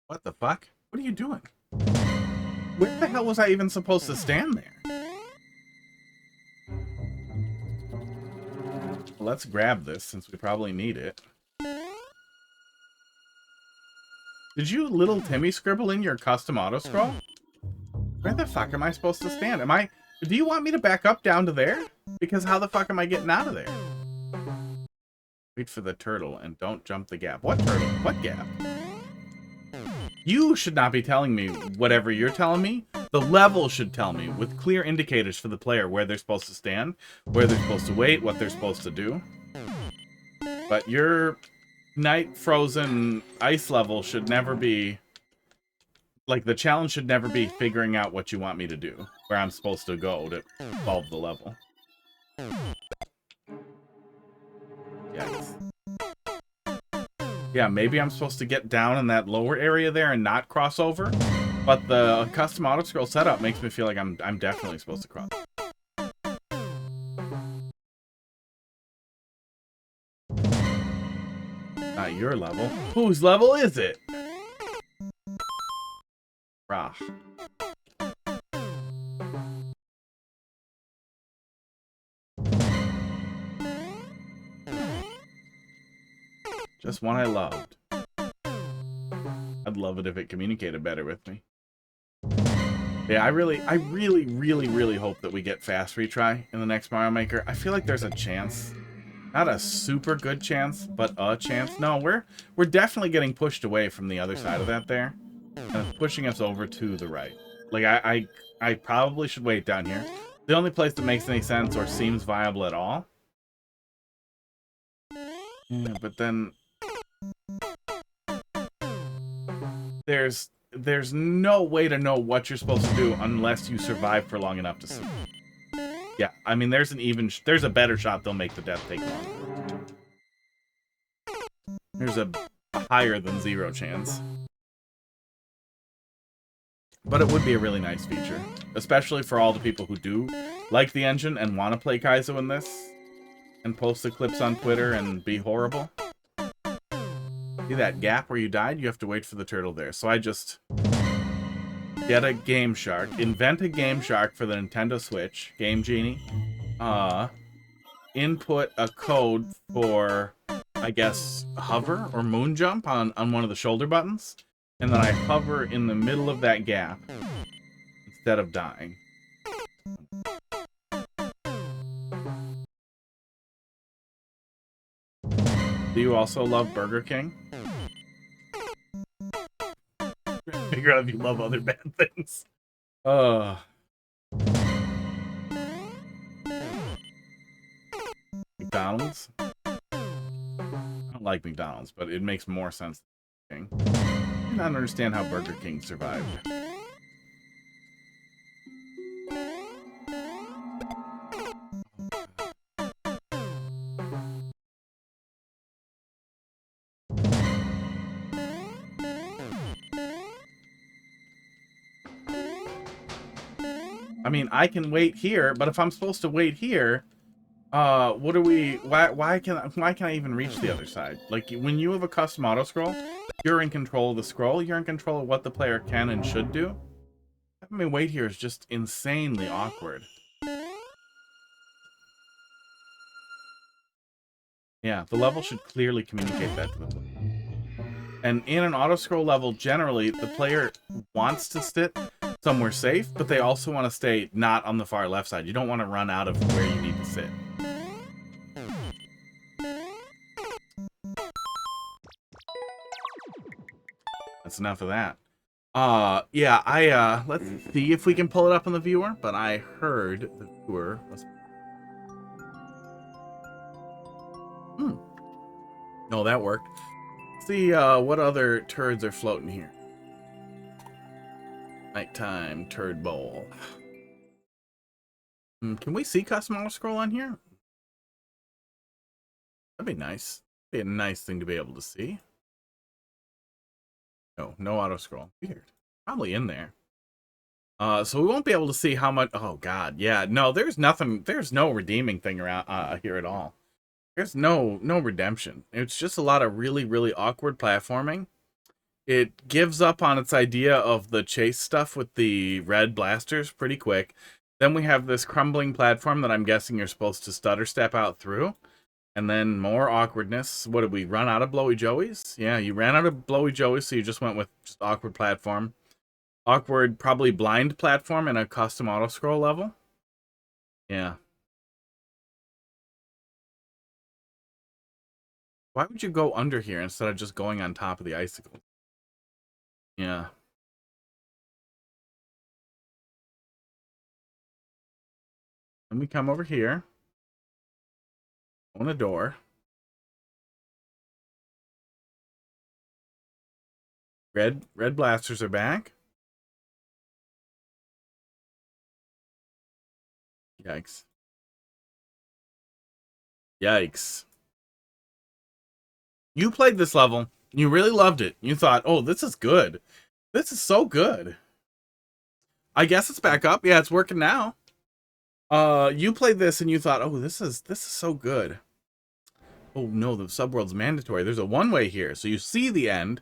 What the fuck? What are you doing? Where the hell was I even supposed to stand there? Well, let's grab this since we probably need it. Did you little Timmy scribble in your custom auto scroll? Where the fuck am I supposed to stand? Do you want me to back up down to there? Because how the fuck am I getting out of there? Wait for the turtle and don't jump the gap. What turtle? What gap? You should not be telling me whatever you're telling me. The level should tell me with clear indicators for the player where they're supposed to stand, where they're supposed to wait, what they're supposed to do. But your night frozen ice level should never be... Like, the challenge should never be figuring out what you want me to do, where I'm supposed to go to solve the level. Yes. Yeah, maybe I'm supposed to get down in that lower area there and not cross over, but the custom auto scroll setup makes me feel like I'm definitely supposed to cross. Not your level. Whose level is it? Rah. Just one I loved. I'd love it if it communicated better with me. Yeah, I really hope that we get fast retry in the next Mario Maker. I feel like there's a chance. Not a super good chance, but a chance. No, we're definitely getting pushed away from the other side of that there. And it's pushing us over to the right. Like, I probably should wait down here. The only place that makes any sense or seems viable at all. Yeah, but then... There's no way to know what you're supposed to do unless you survive for long enough to see. Yeah, I mean, there's a better shot they'll make the death take longer. There's a higher than 0 chance. But it would be a really nice feature, especially for all the people who do like the engine and want to play Kaizo in this and post the clips on Twitter and be horrible. See that gap where you died? You have to wait for the turtle there. So I just get a Game Shark, invent a Game Shark for the Nintendo Switch, Game Genie, input a code for, I guess, hover or moon jump on one of the shoulder buttons, and then I hover in the middle of that gap instead of dying. Do you also love Burger King? Figure out if you love other bad things. McDonald's? I don't like McDonald's, but it makes more sense than Burger King. I do not understand how Burger King survived. I mean, I can wait here, but if I'm supposed to wait here, what are we? Why can I even reach the other side? Like when you have a custom auto scroll, you're in control of the scroll. You're in control of what the player can and should do. Having me wait here is just insanely awkward. Yeah, the level should clearly communicate that to the player. And in an auto scroll level, generally the player wants to sit somewhere safe, but they also want to stay not on the far left side. You don't want to run out of where you need to sit. That's enough of that. Yeah, let's see if we can pull it up on the viewer, but I heard the viewer was... No, that worked. Let's see what other turds are floating here. Nighttime turd bowl. Can we see custom auto scroll on here? That'd be nice. That'd be a nice thing to be able to see. No auto scroll. Weird. Probably in there. So we won't be able to see how much. Oh God, yeah. No, there's nothing. There's no redeeming thing around here at all. There's no redemption. It's just a lot of really awkward platforming. It gives up on its idea of the chase stuff with the red blasters pretty quick. Then we have this crumbling platform that I'm guessing you're supposed to stutter step out through. And then more awkwardness. What did we run out of Blowy Joeys? Yeah, you ran out of Blowy Joeys, so you just went with just awkward platform. Awkward, probably blind platform in a custom auto scroll level. Yeah. Why would you go under here instead of just going on top of the icicle? Yeah. Then we come over here. Open a door. Red blasters are back. Yikes. Yikes. You played this level. You really loved it. You thought, oh, this is good. This is so good. I guess it's back up. Yeah, it's working now. You played this and you thought, oh, this is so good. Oh no, the subworld's mandatory. There's a one-way here. So you see the end,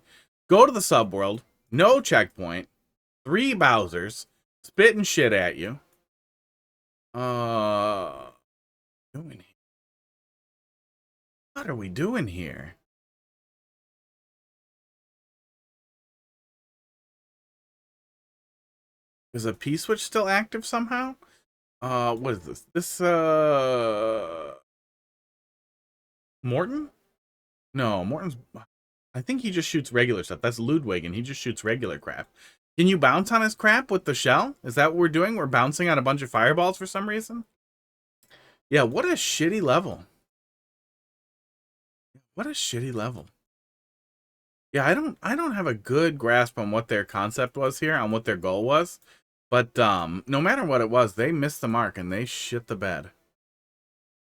go to the subworld, no checkpoint, 3 Bowsers, spitting shit at you. What are we doing here? Is a P-switch still active somehow? What is this? Morton? No, Morton's... I think he just shoots regular stuff. That's Ludwig, and he just shoots regular crap. Can you bounce on his crap with the shell? Is that what we're doing? We're bouncing on a bunch of fireballs for some reason? Yeah, what a shitty level. What a shitty level. Yeah, I don't have a good grasp on what their concept was here, on what their goal was. But no matter what it was, they missed the mark and they shit the bed.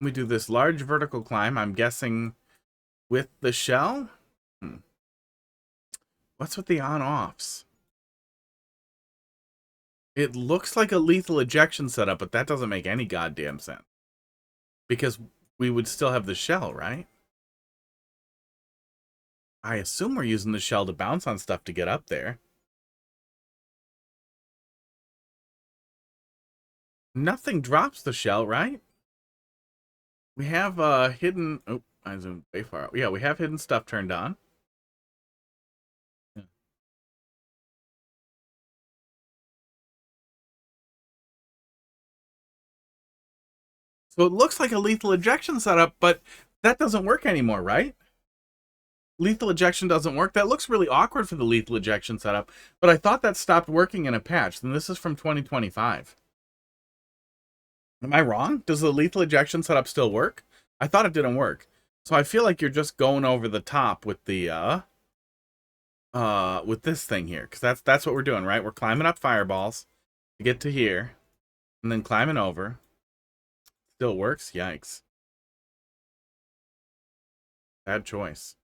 We do this large vertical climb, I'm guessing with the shell? What's with the on-offs? It looks like a lethal ejection setup, but that doesn't make any goddamn sense. Because we would still have the shell, right? I assume we're using the shell to bounce on stuff to get up there. Nothing drops the shell, right? We have hidden... Oh, I zoomed way far out. Yeah, we have hidden stuff turned on. So it looks like a lethal ejection setup, but that doesn't work anymore, right? Lethal ejection doesn't work. That looks really awkward for the lethal ejection setup, but I thought that stopped working in a patch. Then this is from 2025. Am I wrong? Does the lethal ejection setup still work? I thought it didn't work. So I feel like you're just going over the top with the with this thing here, because that's what we're doing, right? We're climbing up fireballs to get to here, and then climbing over. Still works? Yikes. Bad choice.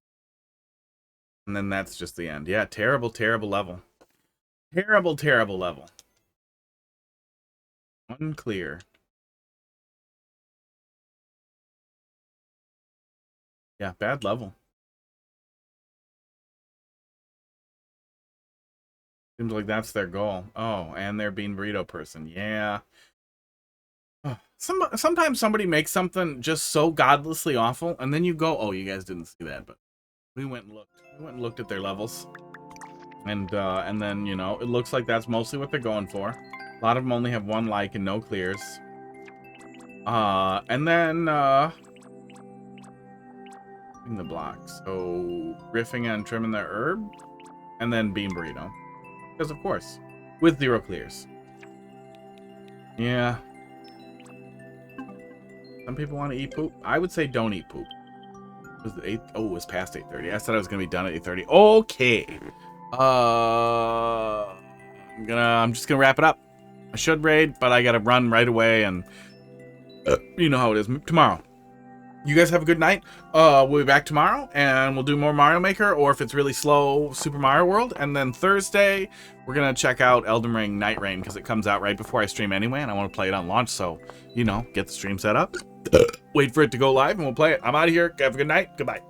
And then that's just the end. Yeah, terrible, terrible level. Terrible, terrible level. Unclear. Yeah, bad level. Seems like that's their goal. Oh, and they're being burrito person. Yeah. Sometimes somebody makes something just so godlessly awful, and then you go, oh, you guys didn't see that, but we went and looked. We went and looked at their levels. And then, you know, it looks like that's mostly what they're going for. A lot of them only have 1 like and no clears. And then, in the blocks. So, riffing on trimming their herb, and then bean burrito. Because, of course, with 0 clears. Yeah. Some people want to eat poop. I would say don't eat poop. Was it 8? Oh, it was past 8:30. I said I was gonna be done at 8:30. Okay. I'm just gonna wrap it up. I should raid, but I gotta run right away, and you know how it is. Tomorrow. You guys have a good night. We'll be back tomorrow, and we'll do more Mario Maker, or if it's really slow, Super Mario World. And then Thursday, we're gonna check out Elden Ring Night Rain, because it comes out right before I stream anyway, and I want to play it on launch. So, you know, get the stream set up. Wait for it to go live, and we'll play it. I'm out of here. Have a good night. Goodbye.